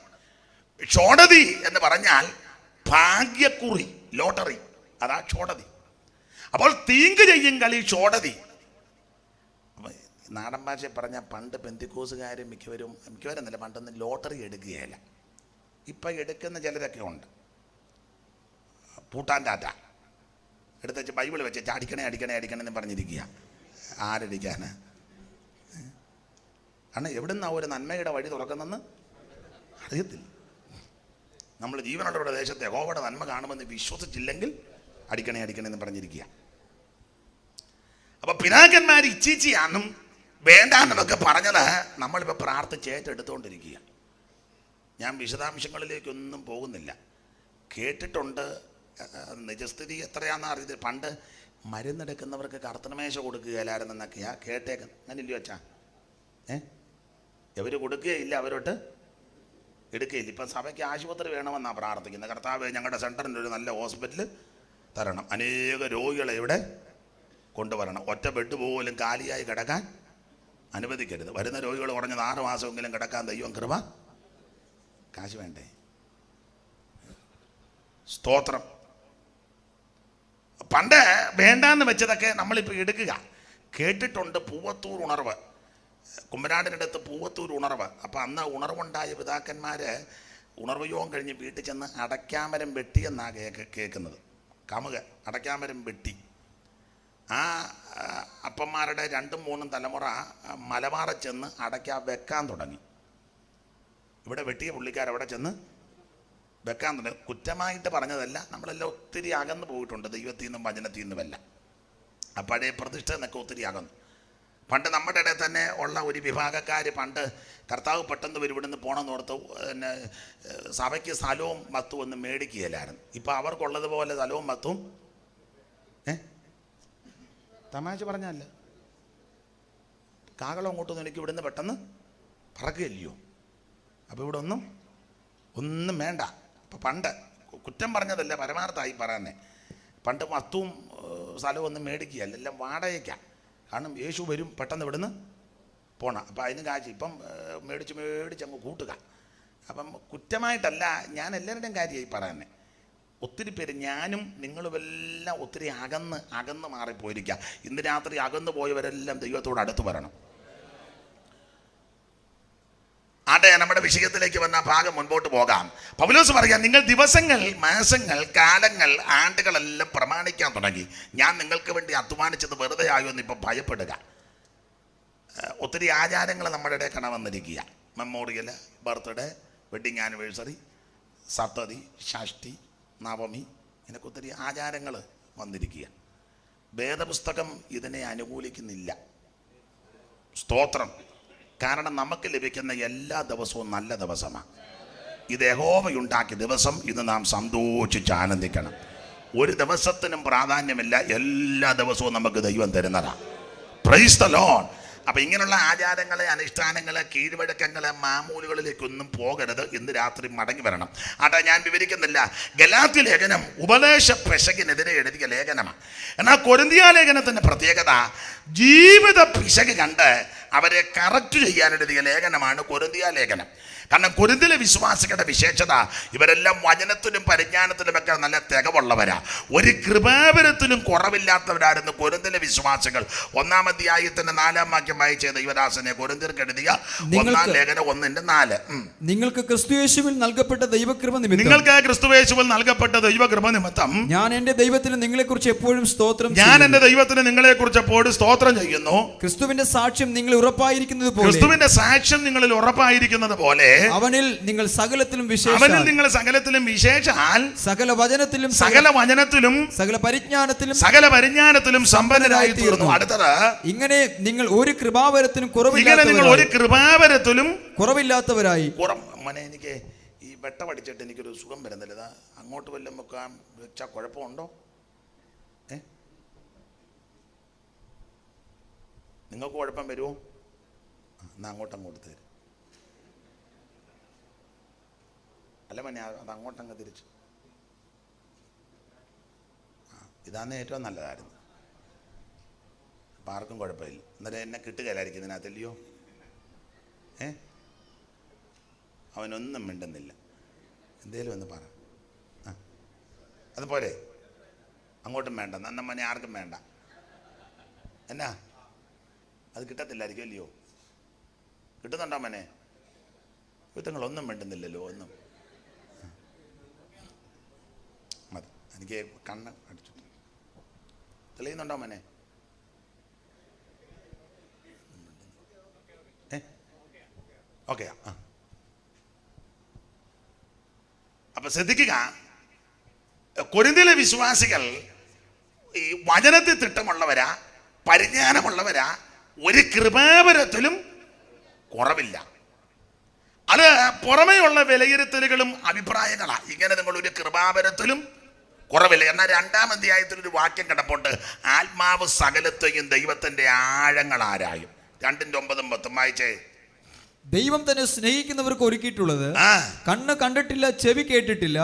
ക്ഷോടതി എന്ന് പറഞ്ഞാൽ ഭാഗ്യക്കുറി, ലോട്ടറി, അതാ ക്ഷോടതി. അപ്പോൾ തീങ്ക് ചെയ്യും കളി ക്ഷോടതി. നാടൻ ഭാഷ പറഞ്ഞാൽ പണ്ട് പെന്തിക്കോസുകാർ മിക്കവരും എന്നല്ല, പണ്ടൊന്നും ലോട്ടറി എടുക്കുകയല്ല. ഇപ്പം എടുക്കുന്ന ചിലരൊക്കെ ഉണ്ട്. പൂട്ടാൻ ടാറ്റ എടുത്ത് വെച്ച് ബൈബിൾ വെച്ച് അടിക്കണേ അടിക്കണേ അടിക്കണേ എന്ന് പറഞ്ഞിരിക്കുക. ആരടിക്കാന്? കാരണം എവിടുന്നാ ഒരു നന്മയുടെ വഴി തുറക്കുന്നെന്ന് അറിയത്തില്ല. നമ്മൾ ജീവനുള്ള ദേശത്തെ യഹോവയുടെ നന്മ കാണുമെന്ന് വിശ്വസിച്ചില്ലെങ്കിൽ അടിക്കണേ അടിക്കണേ എന്ന് പറഞ്ഞിരിക്കുക. അപ്പൊ പിതാക്കന്മാർ ഇച്ചിച്ചിയാണെന്നും വേണ്ടാന്നൊക്കെ പറഞ്ഞത് നമ്മളിപ്പോൾ പ്രാർത്ഥിച്ച് ഏറ്റെടുത്തുകൊണ്ടിരിക്കുക. ഞാൻ വിശദാംശങ്ങളിലേക്കൊന്നും പോകുന്നില്ല. കേട്ടിട്ടുണ്ട്. നിജസ്ഥിതി എത്രയാണെന്ന് അറിയത്തില്ല. പണ്ട് മരുന്നെടുക്കുന്നവർക്ക് കർത്തനമേശ കൊടുക്കുകയില്ലായിരുന്നെന്നൊക്കെയാ കേട്ടേക്കുന്നത്. അങ്ങനില്ലയോ അച്ഛാ? ഇവർ കൊടുക്കുകയില്ല, അവരോട്ട് എടുക്കുകയില്ല. ഇപ്പം സഭയ്ക്ക് ആശുപത്രി വേണമെന്നാണ് പ്രാർത്ഥിക്കുന്നത്. കർത്താവ് ഞങ്ങളുടെ സെൻറ്ററിൻ്റെ ഒരു നല്ല ഹോസ്പിറ്റൽ തരണം, അനേക രോഗികളെ ഇവിടെ കൊണ്ടുവരണം, ഒറ്റ ബെഡ് പോലും കാലിയായി കിടക്കാൻ അനുവദിക്കരുത്, വരുന്ന രോഗികൾ കുറഞ്ഞത് 6 മാസമെങ്കിലും കിടക്കാൻ ദൈവം കൃപ. കാശ് വേണ്ടേ? സ്തോത്രം. പണ്ട് വേണ്ടാന്ന് വെച്ചതൊക്കെ നമ്മളിപ്പോൾ എടുക്കുക. കേട്ടിട്ടുണ്ട് പൂവത്തൂർ ഉണർവ്, കുമ്പനാടിനടുത്ത് പൂവത്തൂർ ഉണർവ്. അപ്പം അന്ന് ഉണർവുണ്ടായ പിതാക്കന്മാർ ഉണർവ് യോഗം കഴിഞ്ഞ് വീട്ടിൽ ചെന്ന് അടയ്ക്കാമരം വെട്ടിയെന്നാണ് കേൾക്കുന്നത്. കമുക അടയ്ക്കാമരം വെട്ടി. ആ അപ്പന്മാരുടെ 2-3 തലമുറ മലബാറിൽ ചെന്ന് അടയ്ക്ക വെക്കാൻ തുടങ്ങി. ഇവിടെ വെട്ടിയ പുള്ളിക്കാരവിടെ ചെന്ന് വെക്കാൻ തുടങ്ങി. കുറ്റമായിട്ട് പറഞ്ഞതല്ല, നമ്മളെല്ലാം ഒത്തിരി അകന്നു പോയിട്ടുണ്ട് ദൈവത്തിൽ നിന്നും വചനത്തിൽ നിന്നുമല്ല. ആ പഴയ പ്രതിഷ്ഠ എന്നൊക്കെ ഒത്തിരി അകന്നു. പണ്ട് നമ്മുടെ ഇടയിൽ തന്നെ ഉള്ള ഒരു വിഭാഗക്കാർ പണ്ട് കർത്താവ് പെട്ടെന്ന് ഇവിടുന്ന് പോകണമെന്ന് ഓർത്ത് പിന്നെ സഭയ്ക്ക് സ്ഥലവും വത്തും ഒന്നും മേടിക്കുകയില്ലായിരുന്നു. ഇപ്പം അവർക്കുള്ളതുപോലെ സ്ഥലവും വത്തും തമാശ പറഞ്ഞല്ല, കാകളം അങ്ങോട്ടൊന്നും എനിക്ക് ഇവിടുന്ന് പെട്ടെന്ന് പറക്കുകയില്ലയോ. അപ്പോൾ ഇവിടെ ഒന്നും വേണ്ട. ഇപ്പം പണ്ട് കുറ്റം പറഞ്ഞതല്ല, പരമാർത്ഥമായി പറയാന്നേ, പണ്ട് വസ്തുവും സ്ഥലവും ഒന്നും മേടിക്കുകയല്ല, എല്ലാം വാടകയ്ക്കാം. കാരണം യേശു വരും പെട്ടെന്ന് ഇവിടുന്ന് പോകണം. അപ്പം അതിന് കാശ് ഇപ്പം മേടിച്ച് അങ്ങ് കൂട്ടുക. അപ്പം കുറ്റമായിട്ടല്ല, ഞാൻ എല്ലാവരുടെയും കാര്യമായി പറയാന്നേ. ഒത്തിരി പേര്, ഞാനും നിങ്ങളുമെല്ലാം ഒത്തിരി അകന്ന് മാറിപ്പോയിരിക്കുക. ഇന്ന് രാത്രി അകന്നു പോയവരെല്ലാം ദൈവത്തോട് അടുത്ത് വരണം. ആട്ടെ, നമ്മുടെ വിഷയത്തിലേക്ക് വന്ന ഭാഗം മുൻപോട്ട് പോകാം. പൗലോസ് പറയാം, നിങ്ങൾ ദിവസങ്ങൾ, മാസങ്ങൾ, കാലങ്ങൾ, ആണ്ടുകളെല്ലാം പ്രമാണിക്കാൻ തുടങ്ങി. ഞാൻ നിങ്ങൾക്ക് വേണ്ടി അധ്വാനിച്ചത് വെറുതെ ആയോ എന്ന് ഇപ്പം ഭയപ്പെടുക. ഒത്തിരി ആചാരങ്ങൾ നമ്മുടെ ഇടയിൽ കാണാൻ വന്നിരിക്കുക. മെമ്മോറിയൽ, ബർത്ത്ഡേ, വെഡിങ് ആനിവേഴ്സറി, സപ്തതി, ഷഷ്ടി, നവമി, ഇതിനൊക്കെ ഒത്തിരി ആചാരങ്ങൾ വന്നിരിക്കുക. വേദപുസ്തകം ഇതിനെ അനുകൂലിക്കുന്നില്ല. സ്തോത്രം. കാരണം നമുക്ക് ലഭിക്കുന്ന എല്ലാ ദിവസവും നല്ല ദിവസമാണ്. ഇത് യഹോവയുണ്ടാക്കിയ ദിവസം, ഇത് നാം സന്തോഷിച്ച് ആനന്ദിക്കണം. ഒരു ദിവസത്തിനും പ്രാധാന്യമില്ല, എല്ലാ ദിവസവും നമുക്ക് ദൈവം തരുന്നതാണ്. Praise the Lord. അപ്പം ഇങ്ങനെയുള്ള ആചാരങ്ങളെ, അനുഷ്ഠാനങ്ങളെ, കീഴ്വഴക്കങ്ങളെ, മാമൂലുകളിലേക്കൊന്നും പോകരുത്. ഇന്ന് രാത്രി മടങ്ങി വരണം. ആട്ടെ, ഞാൻ വിവരിക്കുന്നില്ല. ഗലാത്യ ലേഖനം ഉപദേശ പിശകിനെതിരെ എഴുതിയ ലേഖനമാണ്. എന്നാൽ കൊരിന്ത്യ ലേഖനത്തിൻ്റെ പ്രത്യേകത, ജീവിത പിശക് കണ്ട് അവരെ കറക്റ്റ് ചെയ്യാനെഴുതിയ ലേഖനമാണ് കൊരിന്ത്യ ലേഖനം. കാരണം കൊരിന്തിലെ വിശ്വാസികളുടെ വിശേഷത, ഇവരെല്ലാം വചനത്തിലും പരിജ്ഞാനത്തിലുമൊക്കെ നല്ല തികവുള്ളവരാ. ഒരു കൃപാവരത്തിലും കുറവില്ലാത്തവരായിരുന്നു കൊരിന്തിലെ വിശ്വാസികൾ. 1-ാം അധ്യായത്തിന്റെ 4-ാം വാക്യം വായിച്ച ദൈവദാസനെ കൊരിന്ത്യർക്ക് എഴുതിയ 1-ാം ലേഖനം 1:4. നിങ്ങൾക്ക് ക്രിസ്തുയേശുവിൽ നൽകപ്പെട്ട ദൈവകൃപ നിമിത്തം, നിങ്ങൾക്ക് ക്രിസ്തുയേശുവിൽ നൽകപ്പെട്ട ദൈവകൃപ നിമിത്തം ഞാൻ എന്റെ ദൈവത്തിന് നിങ്ങളെക്കുറിച്ച് എപ്പോഴും സ്തോത്രം ചെയ്യുന്നു. ക്രിസ്തുവിന്റെ സാക്ഷ്യം നിങ്ങൾ ഉറപ്പായിരിക്കുന്നത് പോലെ, ക്രിസ്തുവിന്റെ സാക്ഷ്യം നിങ്ങളിൽ ഉറപ്പായിരിക്കുന്നത് പോലെ, അവനിൽ നിങ്ങൾ സകലത്തിലും വിശേഷാൽ, സകല വചനത്തിലും, സകല പരിജ്ഞാനത്തിലും സമ്പന്നരായി തീർന്നു. അടുത്തത്, ഇങ്ങനെ നിങ്ങൾ ഒരു കൃപാവരത്തിനും കുറവില്ലാത്തവരായി. എനിക്ക് ഈ വെട്ടം അടിച്ചിട്ട് എനിക്കൊരു സുഖം വരുന്നില്ല. അങ്ങോട്ട് വല്ലതും വെക്കാൻ വെച്ചാൽ കുഴപ്പമുണ്ടോ? നിങ്ങൾക്ക് കുഴപ്പം വരുമോ? എന്നാ അങ്ങോട്ട് തരും. അല്ല മനെ, അത് അങ്ങോട്ടങ്ങ് തിരിച്ചു. ഇതാന്ന് ഏറ്റവും നല്ലതായിരുന്നു. അപ്പം ആർക്കും കുഴപ്പമില്ല. എന്നാലും എന്നെ കിട്ടുകയില്ലായിരിക്കും ഇതിനകത്തല്ലയോ. അവനൊന്നും മിണ്ടുന്നില്ല. എന്തേലും ഒന്ന് പറ. അതുപോലെ അങ്ങോട്ടും വേണ്ട, നന്നമ്മനെ ആർക്കും വേണ്ട. എന്നാ അത് കിട്ടത്തില്ലായിരിക്കും അല്ലയോ? കിട്ടുന്നുണ്ടോ മനെ? യുദ്ധങ്ങളൊന്നും വേണ്ടുന്നില്ലല്ലോ. ഒന്നും മതി. എനിക്ക് കണ്ണ് അടിച്ചിട്ട് തെളിയുന്നുണ്ടോ മനെ? ഓക്കെ. അപ്പൊ ശ്രദ്ധിക്കുക, കൊരിന്ത്യയിലെ വിശ്വാസികൾ ഈ വചനത്തിൽ തിട്ടമുള്ളവരാ, പരിജ്ഞാനമുള്ളവരാ, ഒരു കൃപാവരത്തിലും കുറവില്ല. അത് പുറമേയുള്ള വിലയിരുത്തലുകളും അഭിപ്രായങ്ങളാണ്. ഇങ്ങനെ നിങ്ങൾ ഒരു കൃപാവരത്തിലും കുറവില്ല. എന്നാൽ 2-ാം അധ്യായത്തിൽ ഒരു വാക്യം കിടപ്പുണ്ട്, ആത്മാവ് സകലത്തെയും ദൈവത്തിന്റെ ആഴങ്ങൾ ആരായും. 2:9-10 വായിച്ചേ. ദൈവം തന്നെ സ്നേഹിക്കുന്നവർക്ക് ഒരുക്കിയിട്ടുള്ളത് കണ്ണ് കണ്ടിട്ടില്ല, ചെവി കേട്ടിട്ടില്ല,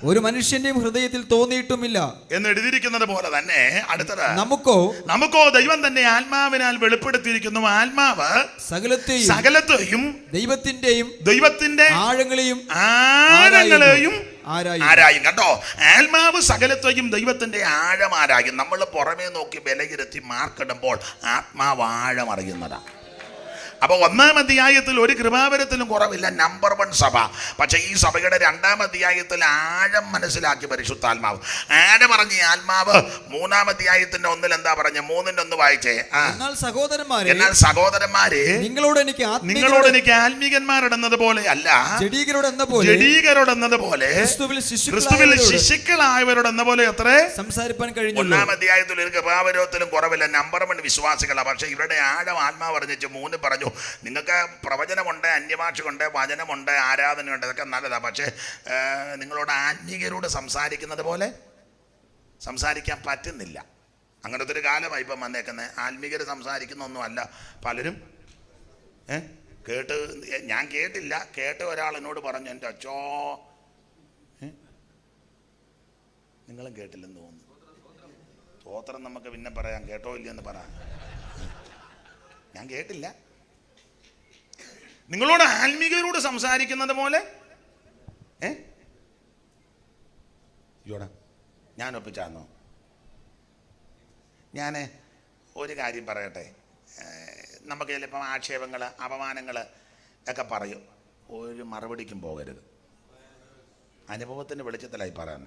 ഒരു മനുഷ്യന്റെയും ഹൃദയത്തിൽ തോന്നിയിട്ടുമില്ല എന്ന് എഴുതിയിരിക്കുന്നത് പോലെ തന്നെ അടുത്തത്, നമുക്കോ ദൈവം തന്നെ ആത്മാവിനാൽ വെളിപ്പെടുത്തിയിരിക്കുന്നു. ആത്മാവ് സകലത്തെയും ദൈവത്തിന്റെ ആഴങ്ങളെയും ആരായും. കണ്ടോ, ആത്മാവ് സകലത്തെയും ദൈവത്തിന്റെ ആഴം ആരായും. നമ്മൾ പുറമേ നോക്കി വിലയിരുത്തി മാർക്കിടുമ്പോൾ ആത്മാവ് ആഴം അറിയുന്നതാ. അപ്പൊ 1-ാം അധ്യായത്തിൽ ഒരു കൃപാവരത്തിലും കുറവില്ല, നമ്പർ 1 സഭ. പക്ഷെ ഈ സഭയുടെ 2-ാം അധ്യായത്തിൽ ആഴം മനസ്സിലാക്കി പരിശുദ്ധാത്മാവ്. ആഴം പറഞ്ഞ ആത്മാവ് 3-ാം അധ്യായത്തിന്റെ 1 എന്താ പറഞ്ഞ? 3-ന്റെ 1 വായിച്ചേ. എന്നാൽ സഹോദരന്മാരെ നിങ്ങളോട് എനിക്ക് ആത്മീകന്മാരെന്നത് പോലെ അല്ല, ജഡീകരോടെന്നത് പോലെ ക്രിസ്തുവിൽ ശിശുക്കളായവരോടെന്ന പോലെ അത്രേ സംസാരിപ്പാൻ കഴിഞ്ഞു. 1-ാം അധ്യായത്തിൽ ഒരു കൃപാവരത്തിലും കുറവില്ല, നമ്പർ 1 വിശ്വാസികളാണ്. പക്ഷെ ഇവരുടെ ആഴം ആത്മാവ് പറഞ്ഞിട്ട് 3 പറഞ്ഞു. നിങ്ങൾക്ക് പ്രവചനമുണ്ട്, അന്യഭാഷയുണ്ട്, വചനമുണ്ട്, ആരാധനയുണ്ട്, ഇതൊക്കെ നല്ലതാണ്. പക്ഷേ നിങ്ങളോട് ആത്മീകരോട് സംസാരിക്കുന്നത് പോലെ സംസാരിക്കാൻ പറ്റുന്നില്ല. അങ്ങനത്തെ ഒരു കാലമായി ഇപ്പം വന്നേക്കുന്നത്. ആത്മീകർ സംസാരിക്കുന്നൊന്നുമല്ല പലരും. ഞാൻ കേട്ടില്ല, കേട്ട ഒരാൾ എന്നോട് പറഞ്ഞു, എൻ്റെ അച്ചോ, നിങ്ങളും കേട്ടില്ലെന്ന് തോന്നുന്നു. സ്തോത്രം നമുക്ക് പിന്നെ പറയാം, കേട്ടോ ഇല്ലെന്ന് പറയാം. ഞാൻ കേട്ടില്ല. നിങ്ങളോട് ആത്മീകരോട് സംസാരിക്കുന്നത് പോലെ ഞാൻ ഒപ്പിച്ചാന്നോ? ഞാൻ ഒരു കാര്യം പറയട്ടെ. നമുക്ക് ചിലപ്പം ആക്ഷേപങ്ങൾ, അപമാനങ്ങൾ ഒക്കെ പറയും. ഒരു മറുപടിക്കും പോകരുത്. അനുഭവത്തിൻ്റെ വെളിച്ചത്തിലായി പറയാൻ.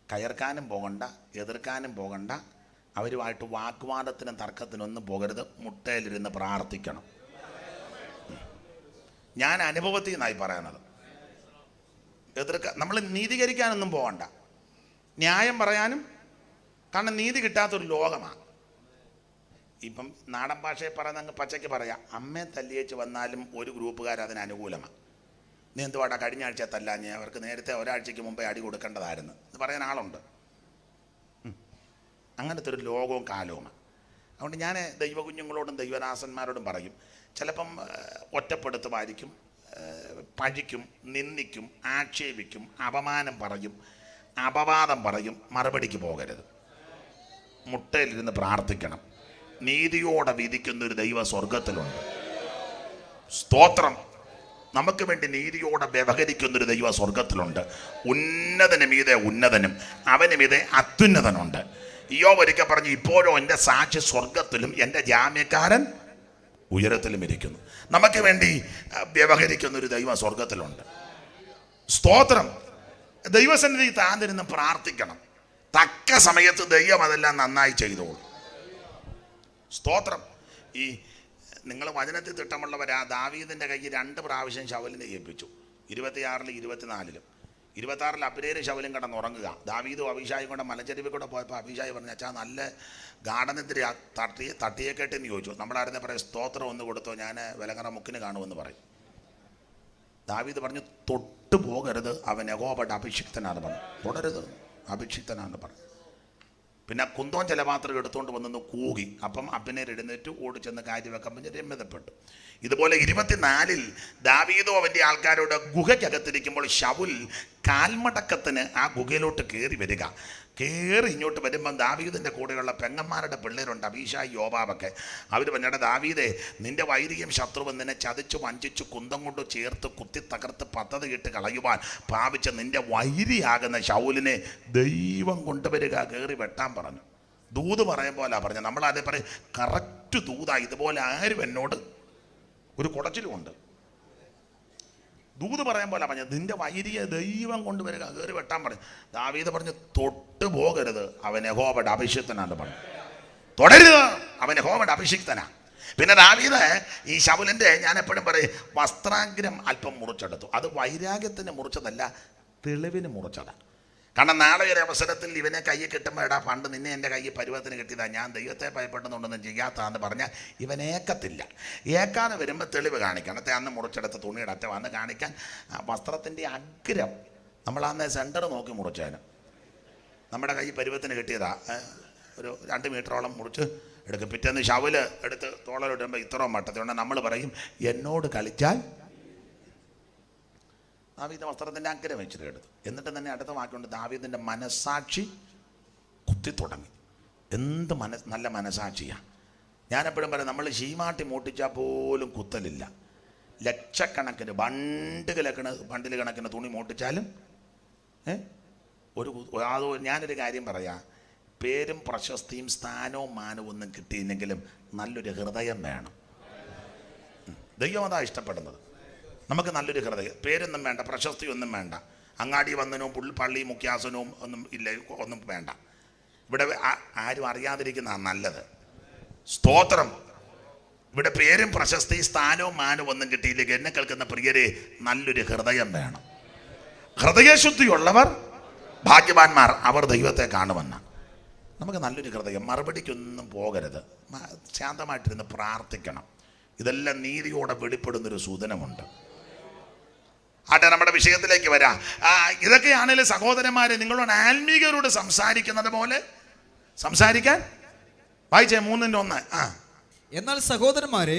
കയർക്കാനും പോകണ്ട, എതിർക്കാനും പോകണ്ട, അവരുമായിട്ട് വാഗ്വാദത്തിനും തർക്കത്തിനൊന്നും പോകരുത്. മുട്ടയിലിരുന്ന് പ്രാർത്ഥിക്കണം. ഞാൻ അനുഭവത്തിൽ നിന്നായി പറയണത്. നമ്മൾ നീതീകരിക്കാനൊന്നും പോകണ്ട, ന്യായം പറയാനും. കാരണം നീതി കിട്ടാത്തൊരു ലോകമാണ് ഇപ്പം. നാടൻ ഭാഷയെ പറയുന്ന പച്ചയ്ക്ക് പറയാം, അമ്മയെ തല്ലിയേച്ച് വന്നാലും ഒരു ഗ്രൂപ്പുകാർ അതിന് അനുകൂലമാണ്. നീ എന്തുവാടാ കഴിഞ്ഞ ആഴ്ച തല്ലാഞ്ഞ്, അവർക്ക് നേരത്തെ ഒരാഴ്ചയ്ക്ക് മുമ്പേ അടി കൊടുക്കേണ്ടതായിരുന്നു എന്ന് പറയാൻ ആളുണ്ട്. അങ്ങനത്തെ ഒരു ലോകവും കാലവുമാണ്. അതുകൊണ്ട് ഞാൻ ദൈവകുഞ്ഞുങ്ങളോടും ദൈവദാസന്മാരോടും പറയും, ചിലപ്പം ഒറ്റപ്പെടുത്തുമായിരിക്കും, പഴിക്കും, നിന്ദിക്കും, ആക്ഷേപിക്കും, അപമാനം പറയും, അപവാദം പറയും. മറുപടിക്ക് പോകരുത്. മുട്ടയിലിരുന്ന് പ്രാർത്ഥിക്കണം. നീതിയോടെ വിധിക്കുന്നൊരു ദൈവ സ്വർഗത്തിലുണ്ട്. സ്തോത്രം. നമുക്ക് വേണ്ടി നീതിയോടെ വ്യവഹരിക്കുന്നൊരു ദൈവ സ്വർഗത്തിലുണ്ട്. ഉന്നതന് മീതെ ഉന്നതനും അവന് മീതെ അത്യുന്നതനുണ്ട്. യോബ് ഒരിക്കൽ പറഞ്ഞു, ഇപ്പോഴോ എൻ്റെ സാക്ഷി സ്വർഗത്തിലും എൻ്റെ ജാമ്യക്കാരൻ ഉയരത്തിലും ഇരിക്കുന്നു. നമുക്ക് വേണ്ടി വ്യവഹരിക്കുന്നൊരു ദൈവ സ്വർഗത്തിലുണ്ട്. സ്തോത്രം. ദൈവസന്നിധി താഴ്ന്നിരുന്ന് പ്രാർത്ഥിക്കണം. തക്ക സമയത്ത് ദൈവം അതെല്ലാം നന്നായി ചെയ്തോളൂ. സ്തോത്രം. ഈ നിങ്ങൾ വചനത്തിൽ തിട്ടമുള്ളവരാ. ദാവീദിൻ്റെ കയ്യിൽ 2 പ്രാവശ്യം ശൗലിനെ ഏൽപ്പിച്ചു. 26-ലും 24-ലും. 26-ൽ അബ്നേരും ശൗലും കിടന്നുറങ്ങുക. ദാവീദും അബീശായും കൂടെ മലഞ്ചെരുവിൽ കൂടെ പോയപ്പോൾ അബീശായി പറഞ്ഞു, അച്ഛാ നല്ല ഗാഠനിദ്ര തട്ടിയെ കേട്ടെന്ന് ചോദിച്ചു. നമ്മളായിരുന്നു പറയും, സ്തോത്രം ഒന്ന് കൊടുത്തോ, ഞാൻ വിലങ്ങറ മുക്കിന് കാണുമെന്ന് പറയും. ദാവീദ് പറഞ്ഞു, തൊട്ടു പോകരുത്, അവൻ യഹോവയുടെ അഭിഷിക്തനാണ് പറഞ്ഞു. തുടരുത്, അഭിഷിക്തനാണെന്ന് പറഞ്ഞു. പിന്നെ കുന്തോൻ ജലപാത്രം എടുത്തുകൊണ്ട് വന്നു കൂകി. അപ്പം അബ്നേർ എഴുന്നേറ്റ് ഓടി ചെന്ന് കാര്യവെക്കാൻ പറഞ്ഞ് രമ്യതപ്പെട്ടു. ഇതുപോലെ 24-ൽ ദാവീദോ അവൻ്റെ ആൾക്കാരോട് ഗുഹയ്ക്കകത്തിരിക്കുമ്പോൾ ശൗൽ കാൽമടക്കത്തിന് ആ ഗുഹയിലോട്ട് കയറി വരിക. കയറി ഇങ്ങോട്ട് വരുമ്പം ദാവീദിൻ്റെ കൂടെയുള്ള പെങ്ങന്മാരുടെ പിള്ളേരുണ്ട്, അബീശായി, യോവാബൊക്കെ. അവർ പറഞ്ഞിട്ട്, ദാവീദേ, നിന്റെ വൈരിയും ശത്രുവും നിന്നെ ചതിച്ചു വഞ്ചിച്ചു കുന്തം കൊണ്ട് ചേർത്ത് കുത്തി തകർത്ത് പദ്ധതിയിട്ട് കളയുവാൻ ഭാവിച്ച നിന്റെ വൈരിയാകുന്ന ശൗലിനെ ദൈവം കൊണ്ടുവരിക, കയറി വെട്ടാൻ പറഞ്ഞു. ദൂത് പറയും പോലെ പറഞ്ഞു. നമ്മളതേ പറയും, കറക്റ്റ് ദൂതാ. ഇതുപോലെ ആരും എന്നോട് ഒരു കുടച്ചിലുമുണ്ട്. ദൂത് പറയാൻ പോലെ പറഞ്ഞു, നിന്റെ വൈരിയെ ദൈവം കൊണ്ടുവരിക, കയറി വെട്ടാൻ പറഞ്ഞു. ദാവീദ് പറഞ്ഞു, തൊട്ട് പോകരുത്, അവൻ യഹോവയുടെ അഭിഷിക്തനാണ് പറഞ്ഞു. തുടരുത്, അവൻ യഹോവയുടെ അഭിഷിക്തനാ. പിന്നെ ദാവീദ് ഈ ശൗലിൻ്റെ, ഞാൻ എപ്പോഴും പറയും, വസ്ത്രാഗ്രം അല്പം മുറിച്ചെടുത്തു. അത് വൈരാഗ്യത്തിന് മുറിച്ചതല്ല, തെളിവിന് മുറിച്ചതാണ്. കാരണം നാളെ ഒരു അവസരത്തിൽ ഇവനെ കയ്യിൽ കിട്ടുമ്പോൾ, എടാ പണ്ട് നിന്നെ എൻ്റെ കയ്യിൽ പരുവത്തിന് കിട്ടിയതാ, ഞാൻ ദൈവത്തെ ഭയപ്പെടുന്നുണ്ടെന്നും ചെയ്യാത്താന്ന് പറഞ്ഞാൽ ഇവൻ ഏക്കത്തില്ല. ഏക്കാതെ വരുമ്പോൾ തെളിവ് കാണിക്കണം. അന്ന് മുറിച്ചെടുത്ത തുണിയുടെ അറ്റം വന്ന് കാണിക്കാൻ വസ്ത്രത്തിൻ്റെ അഗ്രം നമ്മളന്ന് സെൻറ്റർ നോക്കി മുറിച്ചതിന്. നമ്മുടെ കയ്യിൽ പരുവത്തിന് കിട്ടിയതാ, ഒരു 2 മീറ്ററോളം മുറിച്ച് എടുക്കും. പിറ്റേന്ന് ശൗല് എടുത്ത് തോളലിടുമ്പോൾ ഇത്രയും മട്ടത്തിലുണ്ട്. നമ്മൾ പറയും, എന്നോട് കളിച്ചാൽ. ദാവീദ് വസ്ത്രത്തിൻ്റെ അഗ്രം വെച്ചിട്ട് എടുത്തു. എന്നിട്ട് തന്നെ അടുത്ത വാക്കുണ്ട്, ദാവീദിൻ്റെ മനസ്സാക്ഷി കുത്തി തുടങ്ങി. എന്ത് നല്ല മനസ്സാക്ഷിയാണ്. ഞാനെപ്പോഴും പറയാം, നമ്മൾ ശീമാട്ടി മൂട്ടിച്ചാൽ പോലും കുത്തലില്ല. ലക്ഷക്കണക്കിന് ബണ്ടിൽ കണക്കിന് തുണി മൂട്ടിച്ചാലും ഞാനൊരു കാര്യം പറയാം, പേരും പ്രശസ്തിയും സ്ഥാനവും മാനവും ഒന്നും കിട്ടിയില്ലെങ്കിലും നല്ലൊരു ഹൃദയം വേണം. ദൈവം അതാ ഇഷ്ടപ്പെടുന്നത്. നമുക്ക് നല്ലൊരു ഹൃദയം, പേരൊന്നും വേണ്ട, പ്രശസ്തിയൊന്നും വേണ്ട, അങ്ങാടി വന്നനവും പള്ളി മുഖ്യാസനവും ഒന്നും ഇല്ല, ഒന്നും വേണ്ട. ഇവിടെ ആരും അറിയാതിരിക്കുന്നതാണ് നല്ലത്. സ്തോത്രം. ഇവിടെ പേരും പ്രശസ്തി സ്ഥാനവും മാനവും ഒന്നും കിട്ടിയില്ലെങ്കിൽ എന്നെ കേൾക്കുന്ന പ്രിയരെ നല്ലൊരു ഹൃദയം വേണം. ഹൃദയശുദ്ധിയുള്ളവർ ഭാഗ്യവാന്മാർ, അവർ ദൈവത്തെ കാണുമെന്ന. നമുക്ക് നല്ലൊരു ഹൃദയം, മറുപടിക്കൊന്നും പോകരുത്, ശാന്തമായിട്ടിരുന്ന് പ്രാർത്ഥിക്കണം. ഇതെല്ലാം നീതിയോടെ വെളിപ്പെടുന്നൊരു സൂചനമുണ്ട്. ആട്ടെ, നമ്മുടെ വിഷയത്തിലേക്ക് വരാം. ഇതൊക്കെയാണെങ്കിലും സഹോദരന്മാരെ, നിങ്ങളോട് ആത്മീകരോട് സംസാരിക്കുന്നത് പോലെ സംസാരിക്കാൻ വായിച്ചേ 3:1. എന്നാൽ സഹോദരന്മാരെ,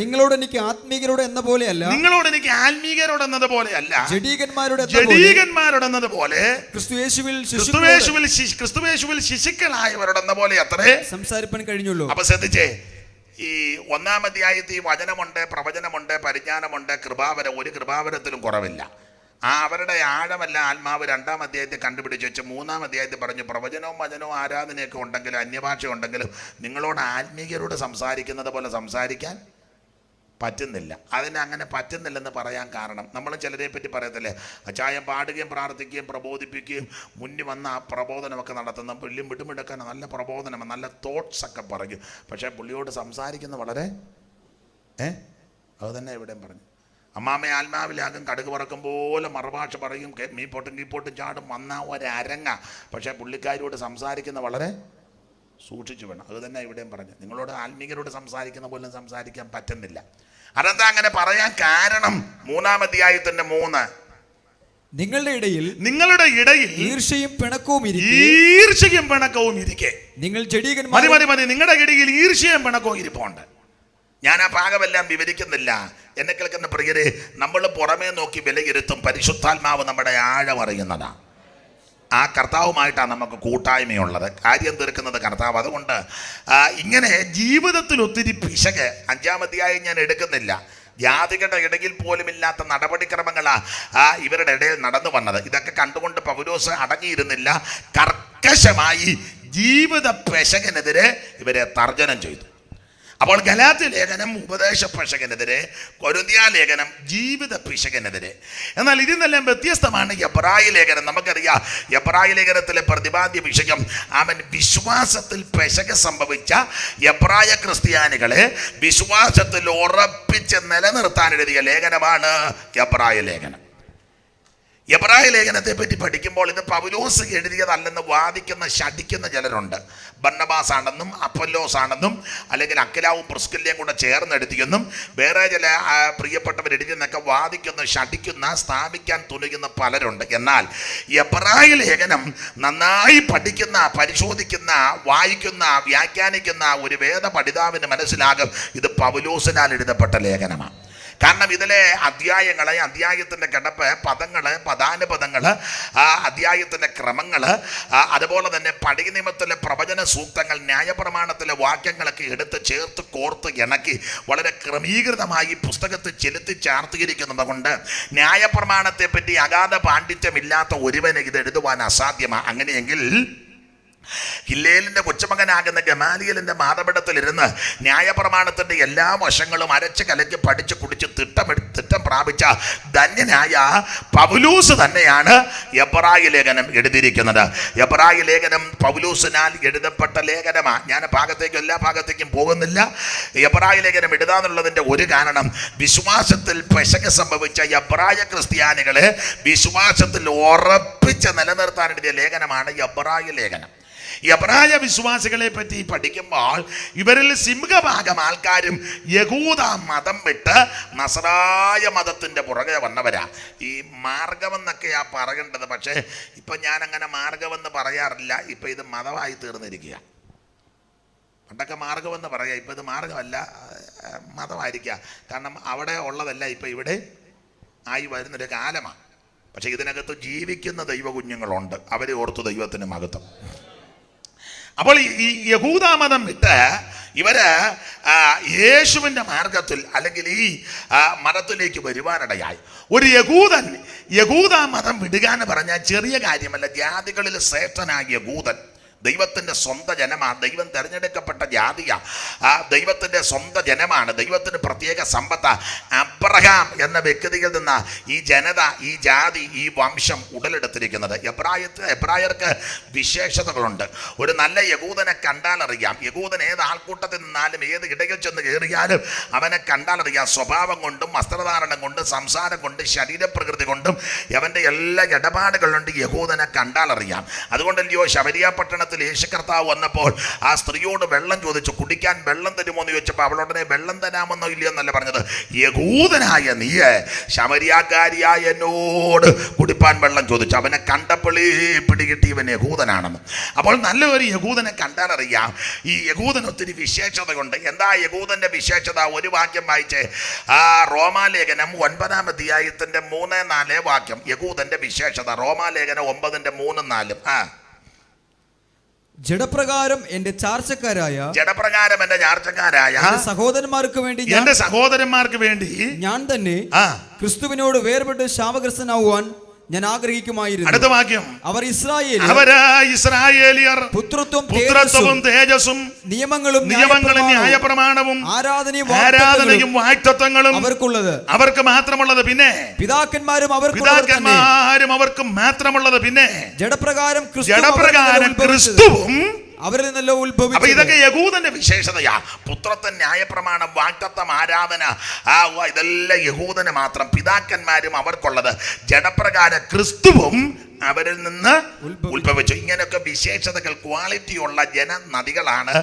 നിങ്ങളോട് എനിക്ക് ആത്മീകരോട് എന്ന പോലെയല്ല, നിങ്ങളോട് എനിക്ക് ആത്മീകരോട് എന്നത് പോലെയല്ല, ജഡീകന്മാരോട് പോലെ ക്രിസ്തുയേശുവിൽ ശിശുക്കളായവരോടെന്ന പോലെ അത്രേ സംസാരിപ്പാൻ കഴിഞ്ഞുള്ളൂ. അപ്പൊ ശ്രദ്ധിച്ചേ, ഈ 1-ാം അധ്യായത്തിൽ വചനമുണ്ട്, പ്രവചനമുണ്ട്, പരിജ്ഞാനമുണ്ട്, കൃപാവരം. ഒരു കൃപാവരത്തിലും കുറവില്ല. അവരുടെ ആഴമല്ല ആത്മാവ് 2-ാം അധ്യായത്തിൽ കണ്ടുപിടിച്ച് വെച്ച് 3-ാം അധ്യായത്തിൽ പറഞ്ഞു പ്രവചനവും വചനവും ആരാധനയൊക്കെ ഉണ്ടെങ്കിലും അന്യഭാഷ ഉണ്ടെങ്കിലും നിങ്ങളോട് ആത്മീയരോട് സംസാരിക്കുന്നത് പോലെ സംസാരിക്കാൻ പറ്റുന്നില്ല. അതിന് അങ്ങനെ പറ്റുന്നില്ലെന്ന് പറയാൻ കാരണം, നമ്മൾ ചിലരെ പറ്റി പറയത്തില്ലേ, അച്ചായം പാടുകയും പ്രാർത്ഥിക്കുകയും പ്രബോധിപ്പിക്കുകയും മുന്നിൽ വന്ന ആ പ്രബോധനമൊക്കെ നടത്തുന്ന പുള്ളിയും വിടുമിടക്കാൻ നല്ല പ്രബോധനം, നല്ല തോട്ട്സ് ഒക്കെ പറയും. പക്ഷേ പുള്ളിയോട് സംസാരിക്കുന്ന വളരെ അത് തന്നെ ഇവിടെയും പറഞ്ഞു. അമ്മാമ്മ ആത്മാവിലാകും, കടുക് പറക്കും പോലെ മറുഭാഷ പറയും, മീപ്പോട്ടും കീപ്പോട്ടും ചാടും, വന്ന ഒരരങ്ങ. പക്ഷേ പുള്ളിക്കാരോട് സംസാരിക്കുന്ന വളരെ സൂക്ഷിച്ചു വേണം. അത് തന്നെ ഇവിടെയും പറഞ്ഞു. നിങ്ങളോട് ആത്മീകരോട് സംസാരിക്കുന്ന പോലും സംസാരിക്കാൻ പറ്റുന്നില്ല. അതെന്താ അങ്ങനെ പറയാൻ കാരണം? 3-ാം അധ്യായത്തിന്റെ 3, നിങ്ങളുടെ ഇടയിൽ ഈർഷ്യയും പിണക്കവും ഇരിക്കെ നിങ്ങൾ ജഡീകന്മാർ, മതി, നിങ്ങളുടെ ഇടയിൽ ഈർഷ്യയും പിണക്കവും ഇരിപ്പുണ്ട്. ഞാൻ ആ ഭാഗമെല്ലാം വിവരിക്കുന്നില്ല. എന്നെ കേൾക്കുന്ന പ്രിയരെ, നമ്മൾ പുറമേ നോക്കി വിലയിരുത്തും, പരിശുദ്ധാത്മാവ് നമ്മുടെ ആഴം അറിയുന്നതാണ്. ആ കർത്താവുമായിട്ടാണ് നമുക്ക് കൂട്ടായ്മയുള്ളത്, കാര്യം തീർക്കുന്നത് കർത്താവ്. അതുകൊണ്ട് ഇങ്ങനെ ജീവിതത്തിൽ ഒത്തിരി പിശക്, 5-ാം അധ്യായം ഞാൻ എടുക്കുന്നില്ല, ജാതികളുടെ ഇടയിൽ പോലും ഇല്ലാത്ത നടപടിക്രമങ്ങളാ ഇവരുടെ ഇടയിൽ നടന്നു വന്നത്. ഇതൊക്കെ കണ്ടുകൊണ്ട് പൗലോസ് അടങ്ങിയിരുന്നില്ല. കർക്കശമായി ജീവിത പിശകിനെതിരെ ഇവരെ തർജ്ജനം ചെയ്തു. അപ്പോൾ ഗലാത്യ ലേഖനം ഉപദേശ പിശകിനെതിരെ, കൊരിന്ത്യ ലേഖനം ജീവിത പിശകിനെതിരെ. എന്നാൽ ഇതിനെല്ലാം വ്യത്യസ്തമാണ് എബ്രായ ലേഖനം. നമുക്കറിയാം എബ്രായ ലേഖനത്തിലെ പ്രതിപാദ്യ വിഷയം അവൻ വിശ്വാസത്തിൽ പിശക് സംഭവിച്ച എബ്രായ ക്രിസ്ത്യാനികളെ വിശ്വാസത്തിൽ ഉറപ്പിച്ച് നിലനിർത്താൻ എഴുതിയ ലേഖനമാണ് എബ്രായ ലേഖനം. എബ്രായ ലേഖനത്തെ പറ്റി പഠിക്കുമ്പോൾ ഇത് പൗലോസ് എഴുതിയതല്ലെന്ന് വാദിക്കുന്ന ശഠിക്കുന്ന ചിലരുണ്ട്. ബർന്നബാസ് ആണെന്നും അപ്പൊല്ലോസ് ആണെന്നും അല്ലെങ്കിൽ അക്കിലാവും പ്രിസ്കില്ലയും കൂടെ ചേർന്നെടുത്തിയെന്നും വേറെ ചില പ്രിയപ്പെട്ടവർ എഴുതിയെന്നൊക്കെ വാദിക്കുന്ന, ശഠിക്കുന്ന, സ്ഥാപിക്കാൻ തുനിയുന്ന പലരുണ്ട്. എന്നാൽ എബ്രായ ലേഖനം നന്നായി പഠിക്കുന്ന, പരിശോധിക്കുന്ന, വായിക്കുന്ന, വ്യാഖ്യാനിക്കുന്ന ഒരു വേദ പഠിതാവിന് മനസ്സിലാകും ഇത് പൗലോസിനാൽ എഴുതപ്പെട്ട ലേഖനമാണ്. കാരണം ഇതിലെ അധ്യായങ്ങൾ, അധ്യായത്തിൻ്റെ കിടപ്പ്, പദങ്ങൾ, പദാനുപദങ്ങൾ, അധ്യായത്തിൻ്റെ ക്രമങ്ങൾ, അതുപോലെ തന്നെ പഴയ നിയമത്തിലെ പ്രവചന സൂക്തങ്ങൾ, ന്യായപ്രമാണത്തിലെ വാക്യങ്ങളൊക്കെ എടുത്ത് ചേർത്ത് കോർത്ത് ഇണക്കി വളരെ ക്രമീകൃതമായി പുസ്തകത്തിൽ ചെലുത്തി ചാർത്തിയിരിക്കുന്നത് കൊണ്ട് ന്യായപ്രമാണത്തെ പറ്റി അഗാധ പാണ്ഡിത്യമില്ലാത്ത ഒരുവന് ഇത് എഴുതുവാൻ അസാധ്യമാണ്. അങ്ങനെയെങ്കിൽ ഹില്ലേലിന്റെ കൊച്ചുമകനാകുന്ന ഗമാലിയലിന്റെ മാതപിടത്തിലിരുന്ന് ന്യായപ്രമാണത്തിന്റെ എല്ലാ വശങ്ങളും അരച്ച് കലക്കി പഠിച്ച് കുടിച്ച് തിട്ടം പ്രാപിച്ച ധന്യനായ പൗലോസ് തന്നെയാണ് എബ്രായ ലേഖനം എഴുതിയിരിക്കുന്നത്. എബ്രായ ലേഖനം പൗലോസിനാൽ എഴുതപ്പെട്ട ലേഖനമാണ്. ഞാൻ എല്ലാ ഭാഗത്തേക്കും പോകുന്നില്ല. എബ്രായ ലേഖനം എഴുതാന്നുള്ളതിന്റെ ഒരു കാരണം, വിശ്വാസത്തിൽ പിശക് സംഭവിച്ച എബ്രായ ക്രിസ്ത്യാനികളെ വിശ്വാസത്തിൽ ഉറപ്പിച്ച് നിലനിർത്താൻ എഴുതിയ ലേഖനമാണ് എബ്രായ ലേഖനം. എബ്രായ വിശ്വാസികളെ പറ്റി പഠിക്കുമ്പോൾ ഇവരിൽ സിംഹഭാഗം ആൾക്കാരും യഹൂദ മതം വിട്ട് നസറായ മതത്തിൻ്റെ പുറകെ വന്നവരാ. ഈ മാർഗമെന്നൊക്കെയാ പറയേണ്ടത്. പക്ഷേ ഇപ്പം ഞാനങ്ങനെ മാർഗമെന്ന് പറയാറില്ല. ഇപ്പം ഇത് മതമായി തീർന്നിരിക്കുക. പണ്ടൊക്കെ മാർഗമെന്ന് പറയാം, ഇപ്പം ഇത് മാർഗമല്ല, മതമായിരിക്കുക. കാരണം അവിടെ ഉള്ളതല്ല ഇപ്പം ഇവിടെ ആയി വരുന്നൊരു കാലമാണ്. പക്ഷെ ഇതിനകത്ത് ജീവിക്കുന്ന ദൈവകുഞ്ഞുങ്ങളുണ്ട്, അവരെ ഓർത്ത് ദൈവത്തിന് മഹത്വം. അപ്പോൾ ഈ യഹൂദമതം വിട്ട് ഇവര് യേശുവിൻ്റെ മാർഗത്തിൽ അല്ലെങ്കിൽ ഈ മതത്തിലേക്ക് വരുവാനിടയായി. ഒരു യഹൂദ മതം വിടുക എന്ന് പറഞ്ഞാൽ ചെറിയ കാര്യമല്ല. ജാതികളിൽ ശ്രേഷ്ഠനായ യഹൂദൻ ദൈവത്തിൻ്റെ സ്വന്തം ജനമാണ്, ദൈവം തിരഞ്ഞെടുക്കപ്പെട്ട ജാതിയാ, ആ ദൈവത്തിൻ്റെ സ്വന്തം ജനമാണ്, ദൈവത്തിന് പ്രത്യേക സമ്പത്ത. അബ്രഹാം എന്ന വ്യക്തിയിൽ നിന്ന് ഈ ജനത, ഈ ജാതി, ഈ വംശം ഉടലെടുത്തിരിക്കുന്നത്. എബ്രായർക്ക് വിശേഷതകളുണ്ട്. ഒരു നല്ല യഹൂദനെ കണ്ടാൽ അറിയാം. യഹൂദൻ ഏത് ആൾക്കൂട്ടത്തിൽ നിന്നാലും ഏത് ഇടയിൽ ചെന്ന് കയറിയാലും അവനെ കണ്ടാൽ അറിയാം. സ്വഭാവം കൊണ്ടും വസ്ത്രധാരണം കൊണ്ടും സംസാരം കൊണ്ടും ശരീരപ്രകൃതി കൊണ്ടും അവൻ്റെ എല്ലാ ഇടപാടുകളുണ്ട് യഹൂദനെ കണ്ടാൽ അറിയാം. അതുകൊണ്ടല്ലയോ ശമരിയ പട്ടണത്തിൽ യേശു കർത്താവ് വന്നപ്പോൾ ആ സ്ത്രീയോട് വെള്ളം ചോദിച്ചു, കുടിക്കാൻ വെള്ളം തരുമോ എന്ന് ചോദിച്ചപ്പോൾ അവളുടനെ വെള്ളം തരാമെന്നോ ഇല്ലയോ എന്നല്ല പറഞ്ഞത്, യഹൂദനായ നീ ശമരിയാക്കാരിയായ എന്നോട് കുടിപ്പാൻ വെള്ളം ചോദിച്ചു. അവനെ കണ്ടപ്പോഴേ പിടികിട്ടി ഇവൻ യഹൂദനാണെന്ന്. അപ്പോൾ നല്ലൊരു യഹൂദനെ കണ്ടാൽ അറിയാം. ഈ യഹൂദൻ ഒത്തിരി വിശേഷതയുണ്ട്. എന്താ യഹൂദന്റെ വിശേഷത? ഒരു വാക്യം വായിച്ചേ, ആ റോമാലേഖനം 9-ാം അധ്യായത്തിന്റെ 3-4 വാക്യം. യഹൂദന്റെ വിശേഷത റോമാലേഖനം 9:3-4. ജഡപ്രകാരം എന്റെ ചാർച്ചക്കാരായ എന്റെ സഹോദരന്മാർക്ക് വേണ്ടി ഞാൻ തന്നെ ക്രിസ്തുവിനോട് വേർപെട്ട് ശാപഗ്രസ്തനാവുവാൻ ഞാൻ ആഗ്രഹിക്കുമായിരുന്നു. അടുത്ത വാക്യം, അവർ ഇസ്രായേലിയർ പുത്രത്വവും തേജസ്സും നിയമങ്ങളും ന്യായപ്രമാണവും ആരാധനയും വാഗ്ദത്തങ്ങളും അവർക്കുള്ളത്, അവർക്ക് മാത്രമുള്ളത്. പിന്നെ പിതാക്കന്മാരും അവർക്ക് മാത്രമുള്ളത്. പിന്നെ ജഡപ്രകാരം ക്രിസ്തുവും അവരിൽ നിന്നല്ലോ ഉത്ഭവിച്ചത്. അപ്പൊ ഇതൊക്കെ യഹൂദന്റെ വിശേഷതയാ. പുത്രത്വം, ന്യായപ്രമാണം, വാഗ്ദത്തം, ആരാധന, ഇതെല്ലാം യഹൂദന് മാത്രം. പിതാക്കന്മാരും അവർക്കുള്ളത്. ജഡപ്രകാരം ക്രിസ്തുവും അവരിൽ നിന്ന് ഉത്ഭവിച്ചു. ഇങ്ങനെയൊക്കെ വിശേഷതകൾ, ക്വാളിറ്റിയുള്ള ജനനദികളാണ്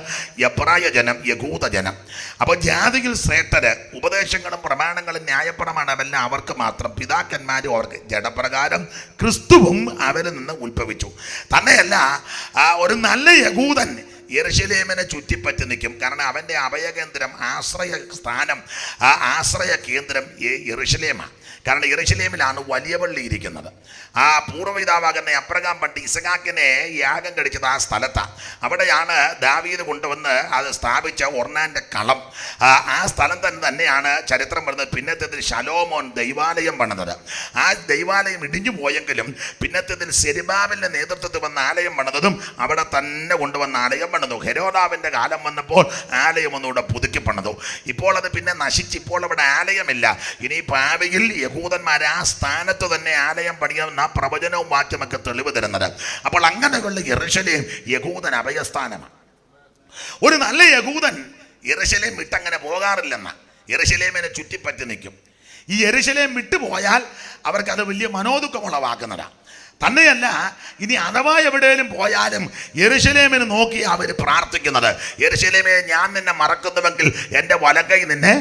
എബ്രായ ജനം, യഹൂദ ജനം. അപ്പോൾ ജാതികൾ ശ്രേഷ്ഠര്, ഉപദേശങ്ങളും പ്രമാണങ്ങളും ന്യായപ്രമാണമെല്ലാം അവർക്ക് മാത്രം. പിതാക്കന്മാരും അവർക്ക്. ജഡപ്രകാരം ക്രിസ്തുവും അവരിൽ നിന്ന് ഉത്ഭവിച്ചു. തന്നെയല്ല, ഒരു നല്ല യഹൂദൻ യെരുശലേമിനെ ചുറ്റിപ്പറ്റി നിൽക്കും. കാരണം അവൻ്റെ അഭയകേന്ദ്രം, ആശ്രയ സ്ഥാനം, ആ ആശ്രയ കേന്ദ്രം യെരുശലേമാണ്. കാരണം യെരുശലേമിലാണ് വലിയ പള്ളി ഇരിക്കുന്നത്. ആ പൂർവ്വപിതാവാകുന്ന അബ്രഹാം പണ്ട് ഇസഹാക്കിനെ യാഗം കഴിച്ചത് ആ സ്ഥലത്താണ്. അവിടെയാണ് ദാവീദ് കൊണ്ടുവന്ന് അത് സ്ഥാപിച്ച ഒർണാൻ്റെ കളം. ആ സ്ഥലം തന്നെയാണ് ചരിത്രം പറയുന്നത്. പിന്നത്തേതിൽ ശലോമോൻ ദൈവാലയം പണിതത്. ആ ദൈവാലയം ഇടിഞ്ഞു പോയെങ്കിലും പിന്നത്തേതിൽ സെരുബാബേലിന്റെ നേതൃത്വത്തിൽ വന്ന ആലയം പണിതതും അവിടെ തന്നെ കൊണ്ടുവന്ന ആലയം പണിതു. ഹെരോദാവിൻ്റെ കാലം വന്നപ്പോൾ ആലയം ഒന്നുകൂടെ പുതുക്കി പണിതു. ഇപ്പോൾ അത് പിന്നെ നശിച്ച് ഇപ്പോൾ അവിടെ ആലയമില്ല. ഇനി ഭാവിയിൽ യഹൂദന്മാർ ആ സ്ഥാനത്ത് തന്നെ ആലയം പണിയാവുന്ന പ്രവചനവും വാക്യമൊക്കെ തെളിവ് തരുന്നത്. അപ്പോൾ അങ്ങനെയുള്ള യെരുശലേം യഹൂദൻ അഭയസ്ഥാനമാണ്. ഒരു നല്ല യഹൂദൻ യെരുശലേം വിട്ടങ്ങനെ പോകാറില്ലെന്ന്. യെരുശലേമിനെ ചുറ്റിപ്പറ്റി നിൽക്കും. ഈ യെരുശലേം വിട്ടുപോയാൽ അവർക്കത് വലിയ മനോദുഃഖമുളവാക്കുന്നതാണ്. തന്നെയല്ല, ഇനി അഥവാ എവിടെയും പോയാലും യെരുശലേമിനെ നോക്കി അവർ പ്രാർത്ഥിക്കുന്നത്, യെരുശലേമേ ഞാൻ നിന്നെ മറക്കുന്നുവെങ്കിൽ എൻ്റെ വലങ്കൈ നിന്നെ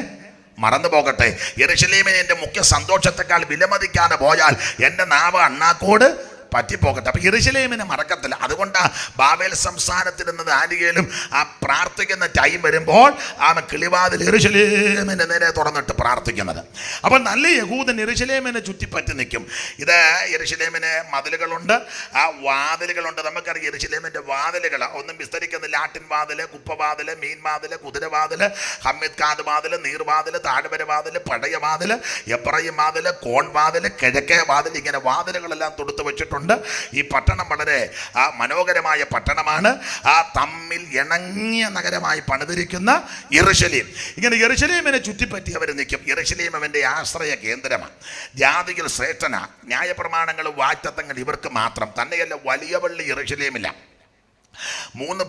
മറന്നു പോകട്ടെ. യെരുശലേമിനെ എൻ്റെ മുഖ്യ സന്തോഷത്തെക്കാൾ വിലമതിക്കാതെ പോയാൽ എൻ്റെ നാവ് അണ്ണാക്കോട് പറ്റിപ്പോകട്ടെ. അപ്പം യെരുശലേമിനെ മറക്കത്തില്ല. അതുകൊണ്ടാണ് ബാബേൽ സംസ്ഥാനത്തിരുന്നത് ആരെങ്കിലും ആ പ്രാർത്ഥിക്കുന്ന ടൈം വരുമ്പോൾ ആ കിളിവാതിൽ യെരുശലേമിൻ്റെ നേരെ തുറന്നിട്ട് പ്രാർത്ഥിക്കുന്നത്. അപ്പം നല്ല യഹൂദൻ യെരുശലേമിനെ ചുറ്റിപ്പറ്റി നിൽക്കും. ഇത് യെരുശലേമിന് മതിലുകളുണ്ട്, ആ വാതിലുകളുണ്ട്. നമുക്കറിയാം യെരുശലേമിൻ്റെ വാതിലുകൾ ഒന്നും വിസ്തരിക്കുന്നില്ല. ആട്ടിൻ വാതില്, കുപ്പവാതില്, മീൻവാതില്, കുതിരവാതില്, ഹമ്മിദ്കാദ് വാതില്, നീർവാതില്, താഴ്വര വാതില്, പടയ വാതില്, എബ്രയീം വാതില്, കോൺ വാതില്, കിഴക്കേ വാതിൽ, ഇങ്ങനെ വാതിലുകളെല്ലാം തൊടുത്ത് വെച്ചിട്ടുണ്ട്. ഈ പട്ടണം വളരെ മനോഹരമായ പട്ടണമാണ്. ആ തമ്മിൽ ഇണങ്ങിയ നഗരമായി പണിതിരിക്കുന്ന യെരുശലേം. ഇങ്ങനെ യെരുശലേമിനെ ചുറ്റിപ്പറ്റി അവർ നിൽക്കും. യെരുശലേം അവൻ്റെ ആശ്രയ കേന്ദ്രമാണ്. ജാതികൾ ശ്രേഷ്ഠന, ന്യായപ്രമാണങ്ങളും വാഗ്ദത്തങ്ങൾ ഇവർക്ക് മാത്രം. തന്നെയല്ല, വലിയ പള്ളി യെരുശലേമില്ല. 3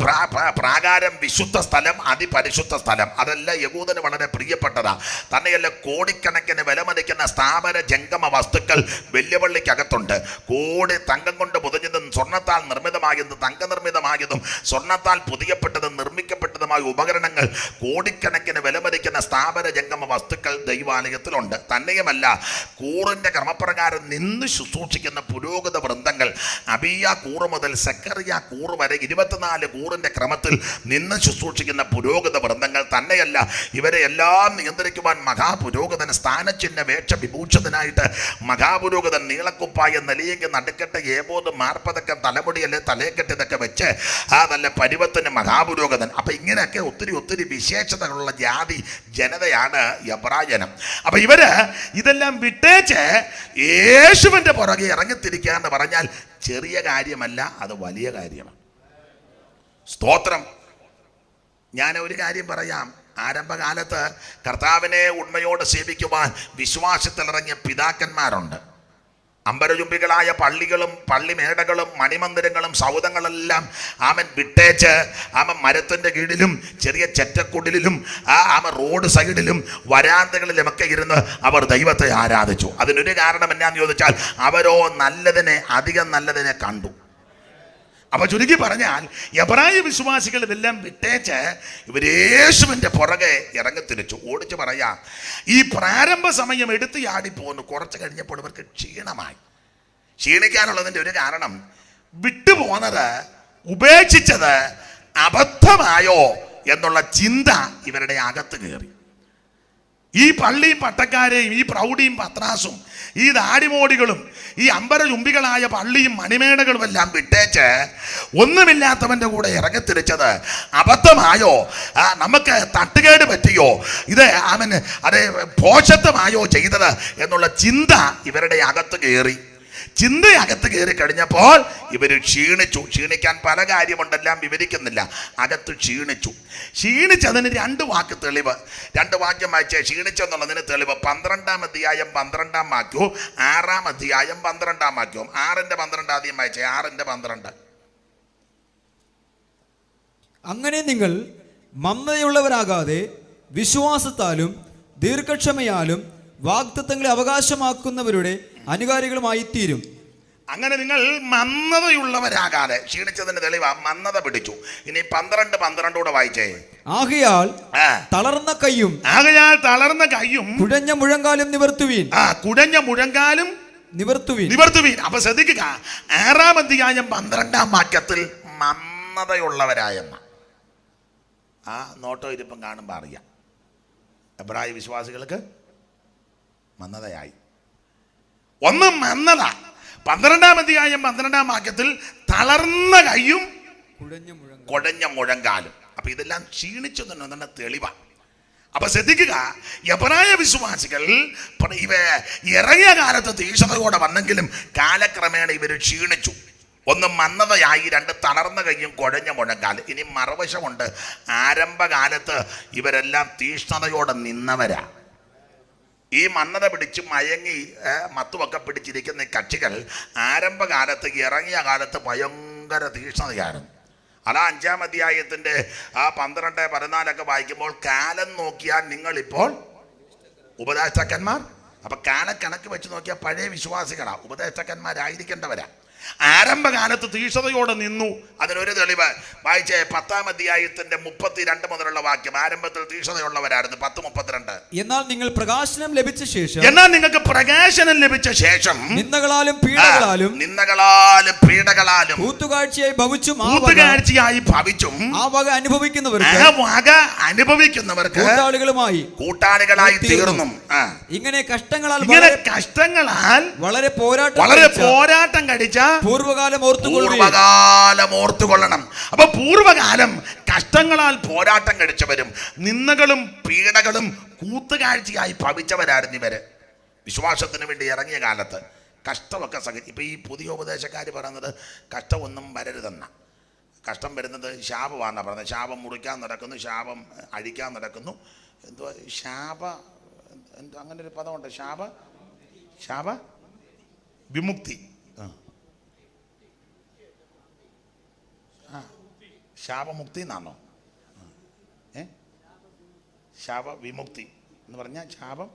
പ്രാകാരം, വിശുദ്ധ സ്ഥലം, അതിപരിശുദ്ധ സ്ഥലം. അതെല്ലാം യഹൂദന് വളരെ പ്രിയപ്പെട്ടതാ. തന്നെയല്ല, കോടിക്കണക്കിന് വിലമതിക്കുന്ന സ്ഥാപന ജംഗമ വസ്തുക്കൾ വെല്ലുവിളിക്കകത്തുണ്ട്. കോടി തങ്കം കൊണ്ട് പൊതിഞ്ഞതും സ്വർണ്ണത്താൽ നിർമ്മിതമായതും തങ്കനിർമ്മിതമായതും സ്വർണ്ണത്താൽ പുതിയപ്പെട്ടതും നിർമ്മിക്കപ്പെട്ടതുമായ ഉപകരണങ്ങൾ, കോടിക്കണക്കിന് വിലമതിക്കുന്ന സ്ഥാപന ജംഗമ വസ്തുക്കൾ ദൈവാലയത്തിലുണ്ട്. തന്നെയുമല്ല, കൂറിൻ്റെ ക്രമപ്രകാരം നിന്ന് ശുശ്രൂഷിക്കുന്ന പുരോഗത വൃന്ദങ്ങൾ, അബിയ കൂറ് മുതൽ സെക്കറിയ കൂറ് വരെ 24 കൂറിൻ്റെ ക്രമത്തിൽ നിന്ന് ശുശ്രൂഷിക്കുന്ന പുരോഗത വൃന്ദങ്ങൾ. തന്നെയല്ല, ഇവരെ എല്ലാം നിയന്ത്രിക്കുവാൻ മഹാപുരോഗതൻ സ്ഥാനചിഹ്ന വേഷ വിഭൂഷിതനായിട്ട് മഹാപുരോഗതൻ നീളക്കുപ്പായ നെലിയെങ്കിൽ നടുക്കെട്ട് ഏബോധ് മാർപ്പതൊക്കെ തലമുടിയല്ലേ തലയെക്കെട്ട് ഇതൊക്കെ വെച്ച് ആ നല്ല പരുവത്തിന് മഹാപുരോഗതൻ. അപ്പം ഇങ്ങനെയൊക്കെ ഒത്തിരി ഒത്തിരി വിശേഷതകളുള്ള ജാതി ജനതയാണ് എബ്രായജനം. അപ്പം ഇവര് ഇതെല്ലാം വിട്ടേച്ച് യേശുവിൻ്റെ പുറകെ ഇറങ്ങിത്തിരിക്കുക എന്ന് പറഞ്ഞാൽ ചെറിയ കാര്യമല്ല, അത് വലിയ കാര്യമാണ്. സ്തോത്രം. ഞാൻ ഒരു കാര്യം പറയാം. ആരംഭകാലത്ത് കർത്താവിനെ ഉണ്മയോട് സേവിക്കുവാൻ വിശ്വാസത്തിലിറങ്ങിയ പിതാക്കന്മാരുണ്ട്. അമ്പരചുംബികളായ പള്ളികളും പള്ളിമേടകളും മണിമന്ദിരങ്ങളും സൗധങ്ങളെല്ലാം ആമൻ വിട്ടേച്ച് ആമൻ മരത്തിൻ്റെ കീഴിലും ചെറിയ ചെറ്റക്കുടിലും ആമൻ റോഡ് സൈഡിലും വരാന്തകളിലുമൊക്കെ ഇരുന്ന് അവർ ദൈവത്തെ ആരാധിച്ചു. അതിനൊരു കാരണം എന്നാന്ന് ചോദിച്ചാൽ അവരോ നല്ലതിനെ, അധികം നല്ലതിനെ കണ്ടു. അപ്പൊ ചുരുക്കി പറഞ്ഞാൽ എബ്രായ വിശ്വാസികൾ ഇതെല്ലാം വിട്ടേച്ച് ഇവർ യേശുവിൻ്റെ പുറകെ ഇറങ്ങിത്തിരിച്ചു. ഓടിച്ചു പറയാം, ഈ പ്രാരംഭ സമയം എടുത്ത് ചാടിപ്പോന്നു. കുറച്ച് കഴിഞ്ഞപ്പോൾ ഇവർക്ക് ക്ഷീണമായി. ക്ഷീണിക്കാനുള്ളതിൻ്റെ ഒരു കാരണം, വിട്ടുപോന്നത്, ഉപേക്ഷിച്ചത് അബദ്ധമായോ എന്നുള്ള ചിന്ത ഇവരുടെ അകത്ത് കയറി. ഈ പള്ളിയും പട്ടക്കാരെയും ഈ പ്രൗഢിയും പത്രാസും ഈ ദാടിമോടികളും ഈ അമ്പരചുംബികളായ പള്ളിയും മണിമേടകളും എല്ലാം വിട്ടേച്ച് ഒന്നുമില്ലാത്തവൻ്റെ കൂടെ ഇറങ്ങിത്തിരിച്ചത് അബദ്ധമായോ, നമുക്ക് തട്ടുകേട് പറ്റിയോ, ഇത് അവന് അതേ പോഷത്വമായോ ചെയ്തത് എന്നുള്ള ചിന്ത ഇവരുടെ അകത്ത് കയറി. ചിന്തയകത്ത് കയറി കഴിഞ്ഞപ്പോൾ ഇവർ ക്ഷീണിച്ചു. ക്ഷീണിക്കാൻ പല കാര്യമുണ്ടെല്ലാം വിവരിക്കുന്നില്ല. അകത്ത് ക്ഷീണിച്ചു. ക്ഷീണിച്ചതിന് 2 വാക്ക് തെളിവ്. 2 വാക്യം വായിച്ചേ. ക്ഷീണിച്ചെന്നുള്ളതിന് തെളിവ് 12-ാം അധ്യായം 12-ാം വാക്യവും 6-ാം അധ്യായം 12-ാം വാക്യവും. 6-ന്റെ 12 ആദ്യം വായിച്ചേ. 6-ന്റെ 12. അങ്ങനെ നിങ്ങൾ മന്ദതയുള്ളവരാകാതെ വിശ്വാസത്താലും ദീർഘക്ഷമയാലും വാഗ്ദത്തങ്ങളെ അവകാശമാക്കുന്നവരുടെ അനുകാരികളുമായി തീരും. അങ്ങനെ നിങ്ങൾ മന്ദതയുള്ളവരാകാതെ, ക്ഷീണിച്ചതിന്റെ തെളിവാ മന്ദത പിടിച്ചു. ഇനി 12 കൂടെ വായിച്ചേ. ആകയാൽ തളർന്ന കൈയും കുഴഞ്ഞ മുഴങ്കാലും നിവർത്തുവീൻ. കുഴഞ്ഞ മുഴങ്കാലും നിവർത്തുവീൻ. അപ്പൊ ശ്രദ്ധിക്കുക, 6-ാം അധ്യായം 12-ാം വാക്യത്തിൽ മന്ദതയുള്ളവരായെന്ന ആ നോട്ടോ ഇരിപ്പം കാണുമ്പോൾ അറിയാം എബ്രായ വിശ്വാസികൾക്ക് മന്ദതയായി. ഒന്ന് മന്ദത. 12-ാം അധ്യായം 12-ാം വാക്യത്തിൽ തളർന്ന കൈയും കുഴഞ്ഞ മുഴങ്കാലും. അപ്പൊ ഇതെല്ലാം ക്ഷീണിച്ചു തന്നെ തെളിവാണ്. അപ്പൊ ശ്രദ്ധിക്കുക, എബ്രായ വിശ്വാസികൾ ഇവ ഇറങ്ങിയ കാലത്ത് തീക്ഷണതയോടെ വന്നെങ്കിലും കാലക്രമേണ ഇവർ ക്ഷീണിച്ചു. ഒന്ന് മന്ദതയായി, 2 തളർന്ന കൈയും കുഴഞ്ഞ മുഴങ്കാലും. ഇനി മറുവശമുണ്ട്. ആരംഭകാലത്ത് ഇവരെല്ലാം തീഷ്ണതയോടെ നിന്നവരാ. ഈ മന്ദത പിടിച്ച് മയങ്ങി മത്തുമൊക്കെ പിടിച്ചിരിക്കുന്ന കക്ഷികൾ ആരംഭകാലത്ത്, ഇറങ്ങിയ കാലത്ത് ഭയങ്കര തീഷ്ണതയായിരുന്നു. അതാ 5-ാം അധ്യായത്തിൻ്റെ 12, 14 വായിക്കുമ്പോൾ കാലം നോക്കിയാൽ നിങ്ങളിപ്പോൾ ഉപദേഷ്ടാക്കന്മാർ. അപ്പൊ കാലക്കണക്ക് വെച്ച് നോക്കിയാൽ പഴയ വിശ്വാസികളാ, ഉപദേഷ്ടാക്കന്മാരായിരിക്കേണ്ടവരാ. ആരംഭകാലത്ത് തീക്ഷണതയോടെ നിന്നു. അതിനൊരു തെളിവ് വായിച്ചേ. 10-ാം അധ്യായത്തിന്റെ 32 മുതലുള്ള വാക്യം. ആരംഭത്തിൽ തീക്ഷണതയുള്ളവരായിരുന്നു. 10:32. എന്നാൽ നിങ്ങൾക്ക് പ്രകാശനം ലഭിച്ച ശേഷം നിന്ദകളാലും പീഡകളാലും കൂത്തുകാഴ്ചയായി ഭവിച്ചും ആ വക അനുഭവിക്കുന്നവർക്ക് കൂട്ടാളികളായി തീർന്നു. ഇങ്ങനെ കഷ്ടങ്ങളാൽ വളരെ പോരാട്ടം കഴിച്ച പൂർവകാലം ഓർത്തുകൊള്ളണം. അപ്പൊ പൂർവകാലം കഷ്ടങ്ങളാൽ പോരാട്ടം കഴിച്ചവരും നിന്ദകളും പീഡകളും കൂത്തുകാഴ്ചയായി ഭവിച്ചവരായിരുന്നു ഇവര്. വിശ്വാസത്തിന് വേണ്ടി ഇറങ്ങിയ കാലത്ത് കഷ്ടമൊക്കെ ഇപ്പൊ ഈ പുതിയ ഉപദേശക്കാർ പറയുന്നത് കഷ്ടമൊന്നും വരരുതെന്ന. കഷ്ടം വരുന്നത് ശാപമാണെന്നാണ് പറയുന്നത്. ശാപം മുറിക്കാൻ നടക്കുന്നു, ശാപം അഴിക്കാൻ നടക്കുന്നു. എന്തുവാ അങ്ങനെ ഒരു പദമുണ്ട്. ശാപ വിമുക്തി. ശാപമുക്തി എന്നാണോ? ശാപവിമുക്തി എന്ന് പറഞ്ഞാൽ ശാപം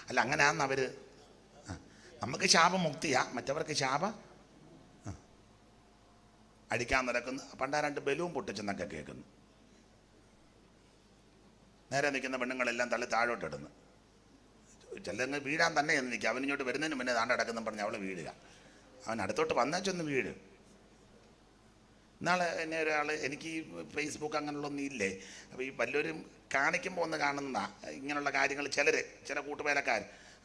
അല്ല, അങ്ങനെയാന്ന് അവര്. നമുക്ക് ശാപമുക്തിയാ, മറ്റവർക്ക് അടിക്കാൻ നടക്കുന്നു. പണ്ടാ 2 ബലൂൺ പൊട്ടിച്ചെന്നൊക്കെ കേൾക്കുന്നു. നേരെ നിൽക്കുന്ന പെണ്ണുങ്ങളെല്ലാം തള്ളി താഴോട്ടിടുന്നു. ചിലങ്ങ് വീഴാൻ തന്നെ എന്ന് നിൽക്കുക. അവനിങ്ങോട്ട് വരുന്നതിന് മുന്നേ താണ്ട് അടക്കുന്നു പറഞ്ഞ് അവള് വീഴുക. അവൻ അടുത്തോട്ട് വന്നേച്ചൊന്ന് വീഴ്. നാളെ എന്നെ ഒരാൾ, എനിക്ക് ഈ ഫേസ്ബുക്ക് അങ്ങനെയുള്ളൊന്നും ഇല്ലേ, അപ്പോൾ ഈ വല്ലവരും കാണിക്കുമ്പോൾ ഒന്ന് കാണുന്ന ഇങ്ങനെയുള്ള കാര്യങ്ങൾ ചില കൂട്ടുപേരക്കാർ.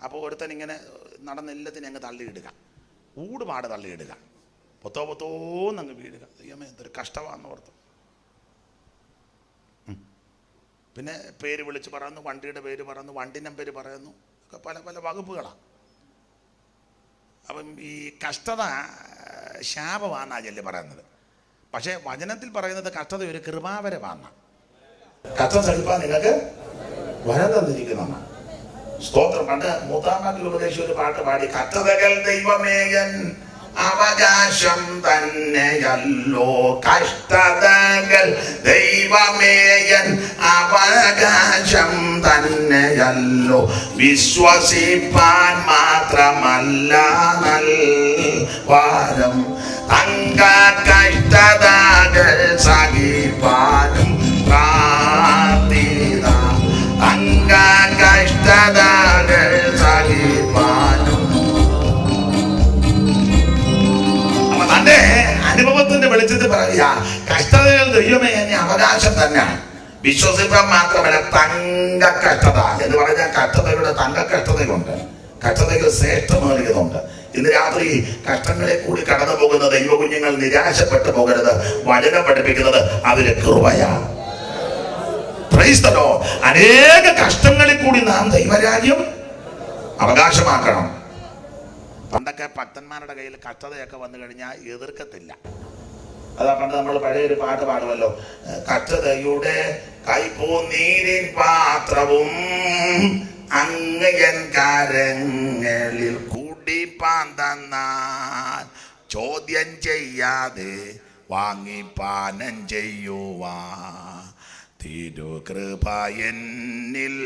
അപ്പോൾ ഒരുത്തൻ ഇങ്ങനെ നടന്നെല്ലാത്തിനും അങ്ങ് തള്ളിയിടുക, ഊടുപാട് തള്ളിയിടുക, പൊത്തോന്നങ്ങ് വീഴുക. അയ്യമ്മ എന്തൊരു കഷ്ടമാണെന്ന് ഓർത്തു. പിന്നെ പേര് വിളിച്ച് പറയുന്നു, വണ്ടിയുടെ പേര് പറയുന്നു, വണ്ടി നമ്പർ പറയുന്നു, ഒക്കെ പല പല വകുപ്പുകളാണ്. അപ്പം ഈ കഷ്ടത ശാപമാണെന്നാ ചെല്ലി പറയുന്നത്. പക്ഷേ വചനത്തിൽ പറയുന്നത് കഷ്ടത ഒരു കൃപാവരമാണ്. കഷ്ടം സഹിപ്പാൻ നിങ്ങൾക്ക് വരം തന്നിരിക്കുന്ന സ്തോത്രം. പണ്ട് മൂത്താമ്മാക്കിൽ ഉപദേശിച്ച ഒരു പാട്ട് പാടി, കഷ്ടതകൾ ദൈവമേയൻ അവകാശം തന്നെയല്ലോ, കഷ്ടതകൾ ദൈവമേയൻ അവകാശം തന്നെയല്ലോ, വിശ്വസിപ്പാൻ മാത്രമല്ല നൽവാരം, തങ്ക കഷ്ടതകൾ സഹിപ്പാനും പ്രാർത്ഥിത, തങ്ക കഷ്ടതകൾ സഹിപ്പാനും. അപ്പൊ തന്റെ അനുഭവത്തിന്റെ വെളിച്ചത്തിൽ പറയുക, കഷ്ടതകൾ ദൈവമേ എന്നെ അവകാശം തന്നെയാണ്, വിശ്വസിപ്പാൻ മാത്രമല്ല തങ്ക കഷ്ടത എന്ന് പറഞ്ഞാൽ കഷ്ടതകളുടെ തങ്ക കഷ്ടതയുണ്ട്, കഷ്ടതകൾ ശ്രേഷ്ഠമേറിയതുണ്ട്. ഇന്ന് രാത്രി കഷ്ടങ്ങളെ കൂടി കടന്നു പോകുന്ന ദൈവകുഞ്ഞുങ്ങൾ നിരാശപ്പെട്ടു പോകരുത്. വചനം പഠിപ്പിക്കുന്നത് അതൊരു കൃപയാണ്. Praise the Lord. അനേക കഷ്ടങ്ങളിൽ കൂടി നാം ദൈവരാജ്യം അവകാശമാക്കണം. പണ്ടൊക്കെ ഭക്തന്മാരുടെ കയ്യിൽ കഷ്ടതയൊക്കെ വന്നു കഴിഞ്ഞാൽ എതിർക്കത്തില്ല. അതാ പണ്ട് നമ്മൾ പഴയൊരു പാട്ട് പാടുമല്ലോ, കഷ്ടതയുടെ കൈപ്പൂനീരിൻ പാത്രവും അങ്ങയൻ കരങ്ങളിൽ കുടിപ്പാൻ തന്നാൽ ചോദ്യം ചെയ്യാതെ വാങ്ങിപ്പാനം ചെയ്യുവാ തിരുകൃപ എന്നിൽ.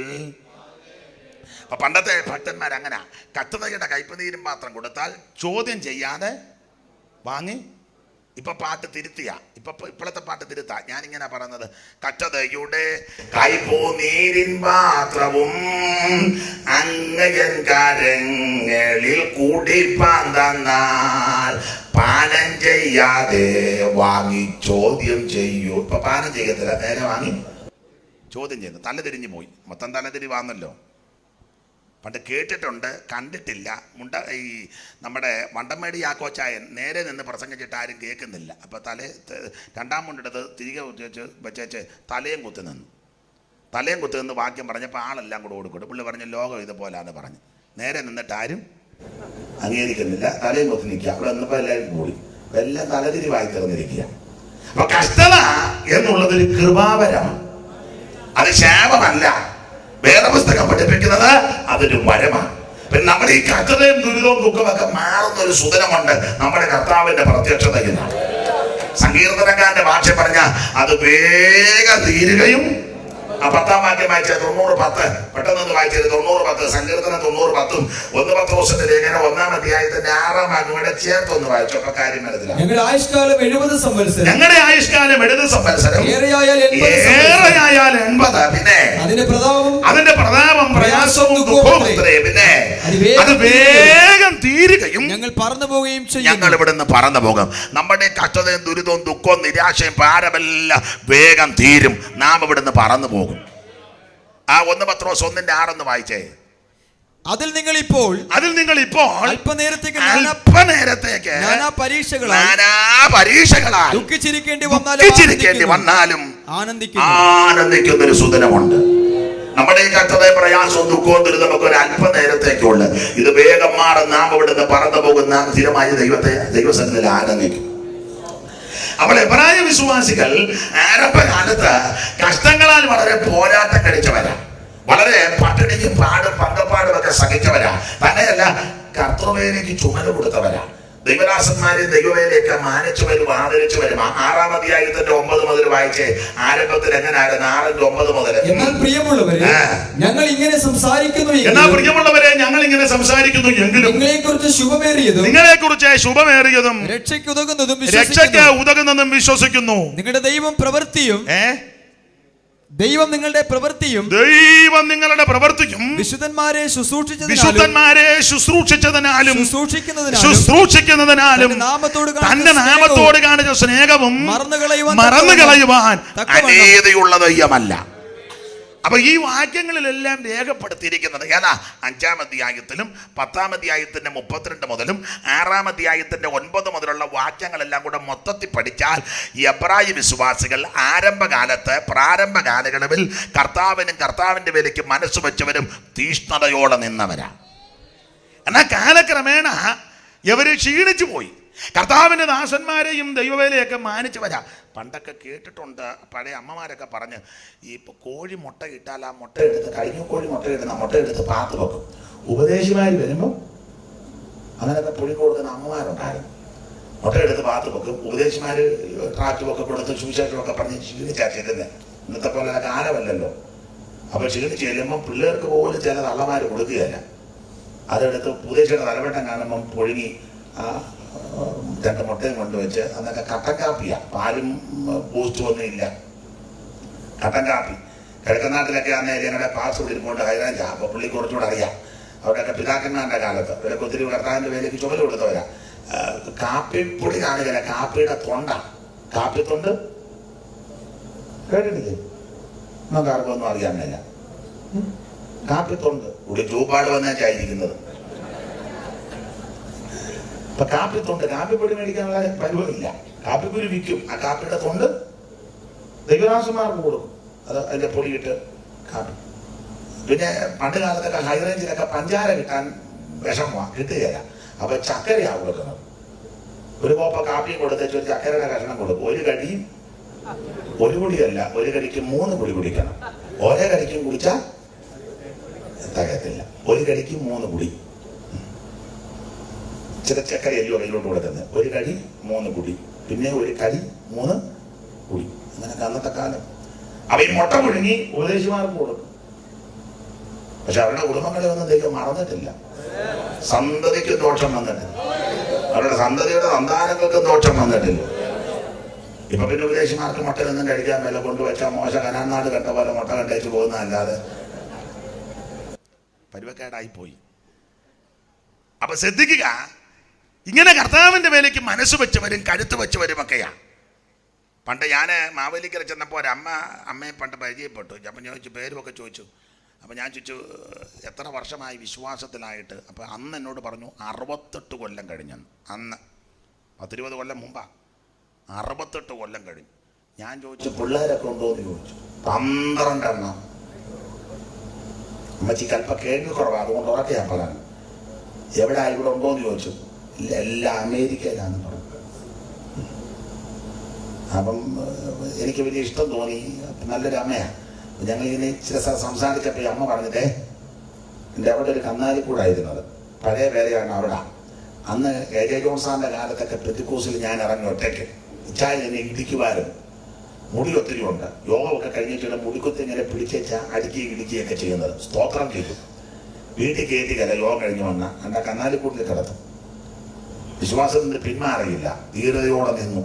അപ്പൊ പണ്ടത്തെ ഭക്തന്മാരങ്ങനെ കഷ്ടതയുടെ കൈപ്പുനീരും പാത്രം കൊടുത്താൽ ചോദ്യം ചെയ്യാതെ വാങ്ങി. ഇപ്പൊ പാട്ട് തിരുത്തിയ, ഇപ്പോഴത്തെ പാട്ട് തിരുത്താ. ഞാനിങ്ങനെ പറഞ്ഞത്, കഷ്ടതയുടെ കൈപ്പൂനീരിൻ പാത്രവും അങ്ങയൻ കരങ്ങളിൽ കുടിപ്പാൻ തന്നാൽ പാനം ചെയ്യാതെ വാങ്ങി ചോദ്യം ചെയ്യൂ. ഇപ്പൊ പാനം ചെയ്യത്തില്ല, നേരെ വാങ്ങി ചോദ്യം ചെയ്യുന്നു. തല തിരിഞ്ഞു പോയി, മൊത്തം തലതിരിവാന്നല്ലോ. പണ്ട് കേട്ടിട്ടുണ്ട്, കണ്ടിട്ടില്ല. ഈ നമ്മുടെ വണ്ടമേടി യാക്കോച്ചായൻ നേരെ നിന്ന് പ്രസംഗിച്ചിട്ട് ആരും കേൾക്കുന്നില്ല. അപ്പോൾ രണ്ടാം മുണ്ടെടുത്ത് തിരികെ വെച്ചേച്ച് തലയും കുത്തി നിന്നു. തലയും കുത്തി നിന്ന് വാക്യം പറഞ്ഞപ്പോൾ ആളെല്ലാം കൂടെ ഓടിക്കൊടുക്കും. പുള്ളി പറഞ്ഞു ലോകം ഇതുപോലാന്ന് പറഞ്ഞു. നേരെ നിന്നിട്ട് ആരും അംഗീകരിക്കുന്നില്ല, തലയും കുത്തി നിൽക്കുക. അവിടെ നിന്നപ്പോൾ എല്ലാവരും കൂടി എല്ലാം തലതിരിവായി തീർന്നിരിക്കുക. അപ്പൊ കഷ്ടത എന്നുള്ളതൊരു കൃപാവരമാണ്, അത് ശാപമല്ല. വേദപുസ്തകം പഠിപ്പിക്കുന്നത് അതൊരു വരമാണ്. പിന്നെ നമ്മുടെ ഈ കഷ്ടതയും ദുരിതവും ദുഃഖമൊക്കെ മാറുന്ന ഒരു സുദിനമുണ്ട്, നമ്മുടെ കർത്താവിന്റെ പ്രത്യക്ഷതയിലാണ്. സങ്കീർത്തനക്കാരന്റെ ഭാഷ പറഞ്ഞ അത് വേഗം തീരുകയും. ആ 10-ാം വാക്യം വായിച്ചത് 90-10 പെട്ടെന്ന് വായിച്ചത് 90-10 സങ്കീർത്തനം 90-10 1 പത്രോസിന്റെ ലേഖനം 1-ാം അധ്യായത്തിന്റെ 6-ാം വാക്യം കൂടെ ചേർത്തൊന്ന് വായിച്ചു. അപ്പൊ കാര്യം മനസ്സിലാവും. ഞങ്ങളുടെ ആയുഷ്കാലം 70 സംവത്സരം, ഞങ്ങളുടെ ആയുഷ്കാലം 70 സംവത്സരം, ഏറെയായാൽ 80. പിന്നെ അതിന്റെ പ്രതാപം പ്രയാസവും ദുഃഖവും പിന്നെ അത് വേഗം തീരുകയും ഞങ്ങൾ പറന്നു പോവുകയും ചെയ്യും. ഞങ്ങൾ ഇവിടുന്ന് പറന്നു പോകും. നമ്മുടെ കഷ്ടതയും ദുരിതവും ദുഃഖവും നിരാശയും ഭാരമെല്ലാം വേഗം തീരും. നാം ഇവിടുന്ന് പറന്നു പോകും. ആ 1 പത്രോസ് 1:6 വായിച്ചേ. അതിൽ നിങ്ങൾ ഇപ്പോൾ അല്പനേരത്തേക്ക് നാനാ പരീക്ഷകളാൽ ദുഃഖിച്ചിരിക്കേണ്ടി വന്നാലും ആനന്ദിക്കുന്നൊരു സുദിനമുണ്ട്. നമ്മുടെ ഈ കഷ്ടതയും പ്രയാസവും ദുഃഖവും ദുരിതമൊക്കെ ഒരു അല്പനേരത്തേക്കുള്ള, ഇത് വേഗം മാറും. നാം ഇവിടുന്ന് പറന്നു പോകുന്ന സ്ഥിരമായി ദൈവസന്നിധിയിൽ ആനന്ദിക്കും. അപ്പോൾ എബ്രായ വിശ്വാസികൾ ആരംഭകാലത്ത് കഷ്ടങ്ങളാൽ വളരെ പോരാട്ടം കഴിച്ചവരാ, വളരെ പട്ടിണിക്കും പാടും പങ്കപ്പാടും ഒക്കെ സഹിച്ചവരാ. തന്നെയല്ല കർത്തൃവേലയ്ക്ക് ചുമല് കൊടുത്തവരാ. ദൈവദാസന്മാരെ ദൈവവേലയൊക്കെ മാനിച്ചു വരും, ആദരിച്ചു വരും. 6-ാം അധ്യായത്തിന്റെ 9 മുതൽ വായിച്ചേ. ആരംഭത്തിൽ എങ്ങനെയായിരുന്നു? 6-9 മുതൽ. എന്നാൽ പ്രിയമുള്ളവരെ ഞങ്ങൾ ഇങ്ങനെ സംസാരിക്കുന്നു എങ്കിലും നിങ്ങളെക്കുറിച്ച് ശുഭമേറിയതും രക്ഷയ്ക്ക് ഉതകുന്നതും വിശ്വസിക്കുന്നു. നിങ്ങളുടെ ദൈവം നിങ്ങളുടെ പ്രവൃത്തിയും വിശുദ്ധന്മാരെ ശുശ്രൂഷിച്ചതിനാലും തന്റെ നാമത്തോട് കാണിച്ച സ്നേഹവും മറന്നു കളയുവാൻ അനീതിയുള്ള ദൈവമല്ല. അപ്പൊ ഈ വാക്യങ്ങളിലെല്ലാം രേഖപ്പെടുത്തിയിരിക്കുന്നത് ഏതാ? 5-ാം അധ്യായത്തിലും 10-ാം അധ്യായത്തിന്റെ 32 മുതലും 6-ാം അധ്യായത്തിന്റെ 9 മുതലുള്ള വാക്യങ്ങളെല്ലാം കൂടെ മൊത്തത്തിൽ പഠിച്ചാൽ എബ്രായ വിശ്വാസികൾ പ്രാരംഭ കാലയളവിൽ കർത്താവിന്റെ വേലയ്ക്ക് മനസ്സ് വെച്ചവരും തീഷ്ണതയോടെ നിന്നവരാ. എന്നാൽ കാലക്രമേണ ഇവര് ക്ഷീണിച്ചു പോയി. കർത്താവിൻ്റെ ദാസന്മാരെയും ദൈവവേലയൊക്കെ മാനിച്ചു വരാം. പണ്ടൊക്കെ കേട്ടിട്ടുണ്ട്, പഴയ അമ്മമാരൊക്കെ പറഞ്ഞ് ഈ കോഴി മുട്ട ഇട്ടാൽ ആ മുട്ട എടുത്ത്, കഴിഞ്ഞ കോഴി മുട്ട ഇടുന്ന മുട്ട എടുത്ത് പാത്ത് വെക്കും. ഉപദേശിമാർ വരുമ്പോൾ അങ്ങനെയൊക്കെ പുഴി കൊടുക്കുന്ന അമ്മമാരുണ്ടായിരുന്നു. മുട്ട എടുത്ത് പാത്ത് വെക്കും. ഉപദേശിമാർ ട്രാക്ടറൊക്കെ കൊടുത്ത് സുവിശേഷമൊക്കെ പറഞ്ഞ് ക്ഷീണിച്ചാൽ ചെല്ലുന്നത്. ഇന്നത്തെ പോലെ കാലമല്ലല്ലോ. അപ്പോൾ ക്ഷീണിച്ച് ചെല്ലുമ്പം പിള്ളേർക്ക് പോലും ചില തള്ളമാർ കൊടുക്കുകയല്ല. അതെടുത്ത് ഉപദേശിയുടെ തലവട്ടം കാണുമ്പം പുഴുങ്ങി ആ 2 മുട്ടയും കൊണ്ടുവച്ച്, അന്നൊക്കെ കട്ടൻ കാപ്പിയാണ്, പാലും ബൂസ്റ്റും ഒന്നും ഇല്ല, കട്ടൻ കാപ്പി. കിഴക്കനാട്ടിലൊക്കെ അന്നേരം ഞങ്ങളുടെ പാസ് ഇരിക്കൊണ്ട് ഹൈറാഞ്ച. അപ്പോൾ പുള്ളി കുറച്ചുകൂടെ അറിയാം. അവിടെയൊക്കെ പിതാക്കന്മാരുടെ കാലത്ത് ഇവരൊക്കെ ഒത്തിരി കർത്താവിൻ്റെ വേലയ്ക്ക് ചുമല് കൊടുത്തവരാ. കാപ്പിപ്പൊടി കാണുകയില്ല, കാപ്പിയുടെ തൊണ്ടാണ്. കാപ്പിത്തൊണ്ട് കേട്ടിട്ടില്ലേ? നമുക്ക് ആർക്കൊന്നും അറിയാൻ മേല. കാപ്പിത്തൊണ്ട് ഇവിടെ ചൂപ്പാട് വന്നേച്ചായിരിക്കുന്നത്. അപ്പൊ കാപ്പിത്തൊണ്ട്, കാപ്പിപ്പൊടി മേടിക്കാനുള്ള പരിവമില്ല. കാപ്പിപ്പൊടി വിൽക്കും. ആ കാപ്പിയുടെ തൊണ്ട് ദൈവദാസന്മാർക്ക് കൊടുക്കും. അത് അതിന്റെ പൊടിയിട്ട് കാപ്പി. പിന്നെ പണ്ട് കാലത്തൊക്കെ ഹൈറേഞ്ചിലൊക്കെ പഞ്ചാര കിട്ടാൻ വിഷമമാണ്, കിട്ടുകയില്ല. അപ്പൊ ചക്കരയാണ് കൊടുക്കുന്നത്. ഒരു കോപ്പ കാപ്പിയും കൊടുത്തേച്ച് ഒരു ചക്കരയുടെ കഷണം കൊടുക്കും. ഒരു കടിയും ഒരു കുടിയല്ല, ഒരു കടിക്ക് 3 കുടി കുടിക്കണം. ഒരേ കടിക്കും കുടിച്ചാൽ തികയത്തില്ല. ഒരു കടിക്ക് 3 കുടി. ചില ചക്കരയല്ലോ കയ്യിലോട്ട് കൊടുക്കുന്നത്. ഒരു കടി 3 കുടി, പിന്നെ ഒരു കടി 3 കുടി. അങ്ങനെയൊക്കെ അന്നത്തെ കാലം. അപ്പൊ ഈ മുട്ട പുഴുങ്ങി ഉപദേശിമാർക്ക് കൊടുക്കും. പക്ഷെ അവരുടെ കുടുംബങ്ങളെ ഒന്നും ദൈവം മറന്നിട്ടില്ല. സന്തതിക്ക് ദോഷം വന്നിട്ടില്ല. അവരുടെ സന്തതിയുടെ സന്താനങ്ങൾക്ക് ദോഷം വന്നിട്ടില്ല. ഇപ്പൊ പിന്നെ ഉപദേശിമാർക്ക് മുട്ടയൊന്നും കഴിക്കാൻ മേലെ കൊണ്ടുവച്ചാൽ മോശ കനാൻ നാട് കണ്ട പോലെ മുട്ട കണ്ടേച്ച് പോകുന്നതല്ലാതെ പരുവക്കേടായിപ്പോയി. അപ്പൊ ശ്രദ്ധിക്കുക, ഇങ്ങനെ കർത്താവിന്റെ വേലയ്ക്ക് മനസ്സ് വെച്ചവരും കഴുത്ത് വെച്ചവരും ഒക്കെയാ. പണ്ട് ഞാൻ മാവേലിക്കര ചെന്നപ്പോൾ അമ്മയെ പണ്ട് പരിചയപ്പെട്ടു. അപ്പം ചോദിച്ചു, പേരുമൊക്കെ ചോദിച്ചു. അപ്പം ഞാൻ ചോദിച്ചു, എത്ര വർഷമായി വിശ്വാസത്തിലായിട്ട്? അപ്പം അന്ന് എന്നോട് പറഞ്ഞു 68 കൊല്ലം കഴിഞ്ഞെന്ന്. അന്ന് 10-20 കൊല്ലം മുമ്പാണ്. 68 കൊല്ലം കഴിഞ്ഞു. ഞാൻ ചോദിച്ചു, പിള്ളേരൊക്കെ ഉണ്ടോ എന്ന് ചോദിച്ചു. 12 എണ്ണം. അമ്മച്ചിക്ക് അല്പം കേൾവി കുറവാണ്, അതുകൊണ്ട് ഉറക്കെ ഞാൻ പറഞ്ഞു. എവിടെ ഇവിടെ ഉണ്ടോ എന്ന് ചോദിച്ചു. ഇല്ല, എല്ലാം അമേരിക്കയിലാണെന്ന് പറഞ്ഞു. അപ്പം എനിക്ക് വലിയ ഇഷ്ടം തോന്നി. നല്ലൊരു അമ്മയാണ്. ഞങ്ങളിങ്ങനെ ചില സംസാരിച്ചപ്പോൾ ഈ അമ്മ പറഞ്ഞിട്ടേ, എൻ്റെ അവിടെ ഒരു കന്നാലിക്കൂടായിരുന്നത്, പഴയ പേരെയാണ് അവിടെ. അന്ന് AJ ജോൺസാറിൻ്റെ കാലത്തൊക്കെ പെന്തിക്കോസിൽ ഞാൻ ഇറങ്ങി ഒറ്റയ്ക്ക്. ഇച്ചായ എന്നെ ഇടിക്കുമായിരുന്നു. മുടി ഒത്തിരി ഉണ്ട്. യോഗമൊക്കെ കഴിഞ്ഞിട്ട് മുടിക്കുത്തി ഇങ്ങനെ പിടിച്ചാൽ അടുക്കുകയും ഇടിക്കുകയൊക്കെ ചെയ്യുന്നത്. സ്തോത്രം ചെയ്തു. വീട്ടിൽ കയറ്റിക്കല്ല യോഗം കഴിഞ്ഞ് വന്ന എൻ്റെ കന്നാലിക്കൂട്ടിൽ കിടത്തും. വിശ്വാസത്തിന് പിന്മാറിയില്ല, ധീരതയോടെ നിന്നു.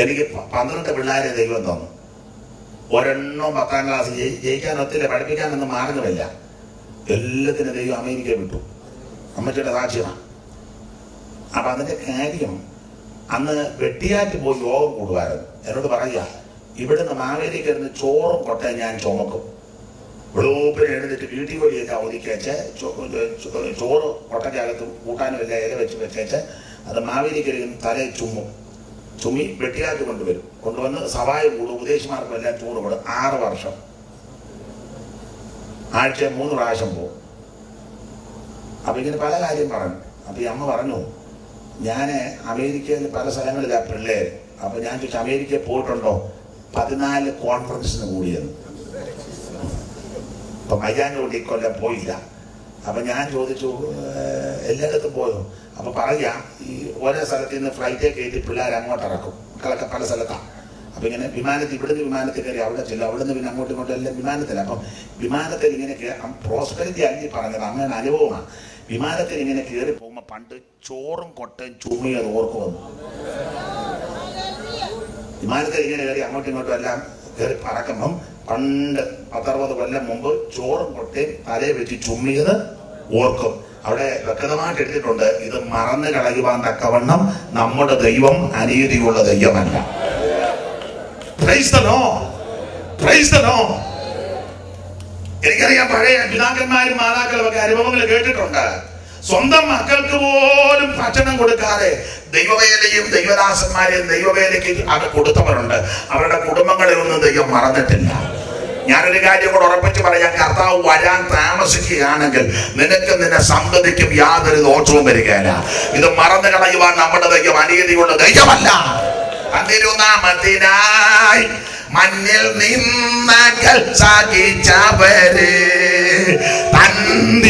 എനിക്ക് 12 പിള്ളേരെ ദൈവം തന്നു. ഒരെണ്ണം 10ാം ക്ലാസ് ജയിക്കാൻ ഒത്തില്ല, പഠിപ്പിക്കാനൊന്നും മാർഗമില്ല. എല്ലാത്തിനും ദൈവം അമേരിക്ക വിട്ടു. അമ്മച്ചിയുടെ സാക്ഷ്യമാണ്. അപ്പം അതിൻ്റെ കാര്യം, അന്ന് വെട്ടിയാറ്റ് പോയി യോഗം കൂടുമായിരുന്നു. എന്നോട് പറയുക, ഇവിടുന്ന് മാവേലിക്ക് ഇരുന്ന് ചോറും കൊട്ടയും ഞാൻ ചുമക്കും. വെളുപ്പിന് എഴുന്നിട്ട് വീട്ടിൽ വഴിയൊക്കെ ഒതുക്കിവെച്ച് ചോറ് കൊട്ടയ്ക്കകത്ത് കൂട്ടാനും എല്ലാം ഇല വെച്ച് അത് മാവേലിക്ക് തലയിൽ ചുമ്മി വെട്ടിയാറ്റ് കൊണ്ടുവന്ന് സവായും കൂടും. ഉപദേശിമാർക്കും എല്ലാം ചോറ് കൊടും. 6 വർഷം ആഴ്ച 3 പ്രാവശ്യം പോകും. അപ്പൊ ഇങ്ങനെ പല കാര്യം പറഞ്ഞു. അപ്പൊ ഈ അമ്മ പറഞ്ഞു, ഞാൻ അമേരിക്കയിൽ പല സ്ഥലങ്ങളിലാണ് പിള്ളേർ. അപ്പൊ ഞാൻ ചോദിച്ചു, അമേരിക്കയിൽ പോയിട്ടുണ്ടോ? 14 കോൺഫറൻസിന് കൂടിയെന്ന്. അപ്പൊ മൈതാനോട് ഇക്കൊല്ലം പോയില്ല. അപ്പൊ ഞാൻ ചോദിച്ചു, എല്ലായിടത്തും പോയോ? അപ്പൊ പറയാ, ഈ ഓരോ സ്ഥലത്ത് നിന്ന് ഫ്ലൈറ്റേ കയറ്റി പിള്ളേർ അങ്ങോട്ട് ഇറക്കും. മക്കളൊക്കെ പല സ്ഥലത്താണ്. അപ്പൊ ഇങ്ങനെ വിമാനത്തിൽ, ഇവിടുന്ന് വിമാനത്തിൽ കയറി അവിടെ ചെല്ലും, അവിടുന്ന് പിന്നെ അങ്ങോട്ടും ഇങ്ങോട്ടും എല്ലാം വിമാനത്തിൽ. അപ്പം വിമാനത്തിൽ ഇങ്ങനെ പ്രോസ്പെരിറ്റി അല്ലി പറഞ്ഞത്, അങ്ങനെ അനുഭവമാണ്. വിമാനത്തിൽ ഇങ്ങനെ കയറി പോകുമ്പോൾ പണ്ട് ചോറും കൊട്ടയും ചുമ്മിയത് ഓർക്ക് വന്നു. വിമാനത്തിൽ ഇങ്ങനെ കയറി അങ്ങോട്ടും ഇങ്ങോട്ടും എല്ലാം കയറി പറക്കുമ്പം പണ്ട് 10-60 കൊല്ലം മുമ്പ് ചോറും കൊട്ടയും തലയെ വെച്ച് ചുമ്മിയത് ഓർക്കും. അവിടെ വ്യക്തമായിട്ട് എടുത്തിട്ടുണ്ട്, ഇത് മറന്നു കളയുവാൻ തക്കവണ്ണം നമ്മുടെ ദൈവം അനീതിയുള്ള ദൈവമല്ല. Praise the Lord, praise the Lord. എനിക്കറിയാം, പഴയ പിതാക്കന്മാരും മാതാക്കളും ഒക്കെ അനുഭവങ്ങൾ കേട്ടിട്ടുണ്ട്. സ്വന്തം മക്കൾക്ക് പോലും ഭക്ഷണം കൊടുക്കാതെ ദൈവവേലയും ദൈവദാസന്മാരെയും ദൈവവേലയ്ക്ക് അത് കൊടുത്തവരുണ്ട്. അവരുടെ കുടുംബങ്ങളെ ഒന്നും ദൈവം മറന്നിട്ടില്ല. ഞാനൊരു കാര്യം കൂടെ ഉറപ്പിച്ച് പറയാം, കർത്താവ് വരാൻ താമസിക്കുകയാണെങ്കിൽ നിന്റെ സന്തതിക്കും യാതൊരു ദോഷവും വരികയില്ല. ഇത് മറന്നു കളയുവാൻ നമ്മുടെ ദൈവം അനീതിയുള്ള ദൈവമല്ല. തിരുനാമത്തിനായി മണ്ണിൽ നിന്നകൽ സഹിച്ചവര്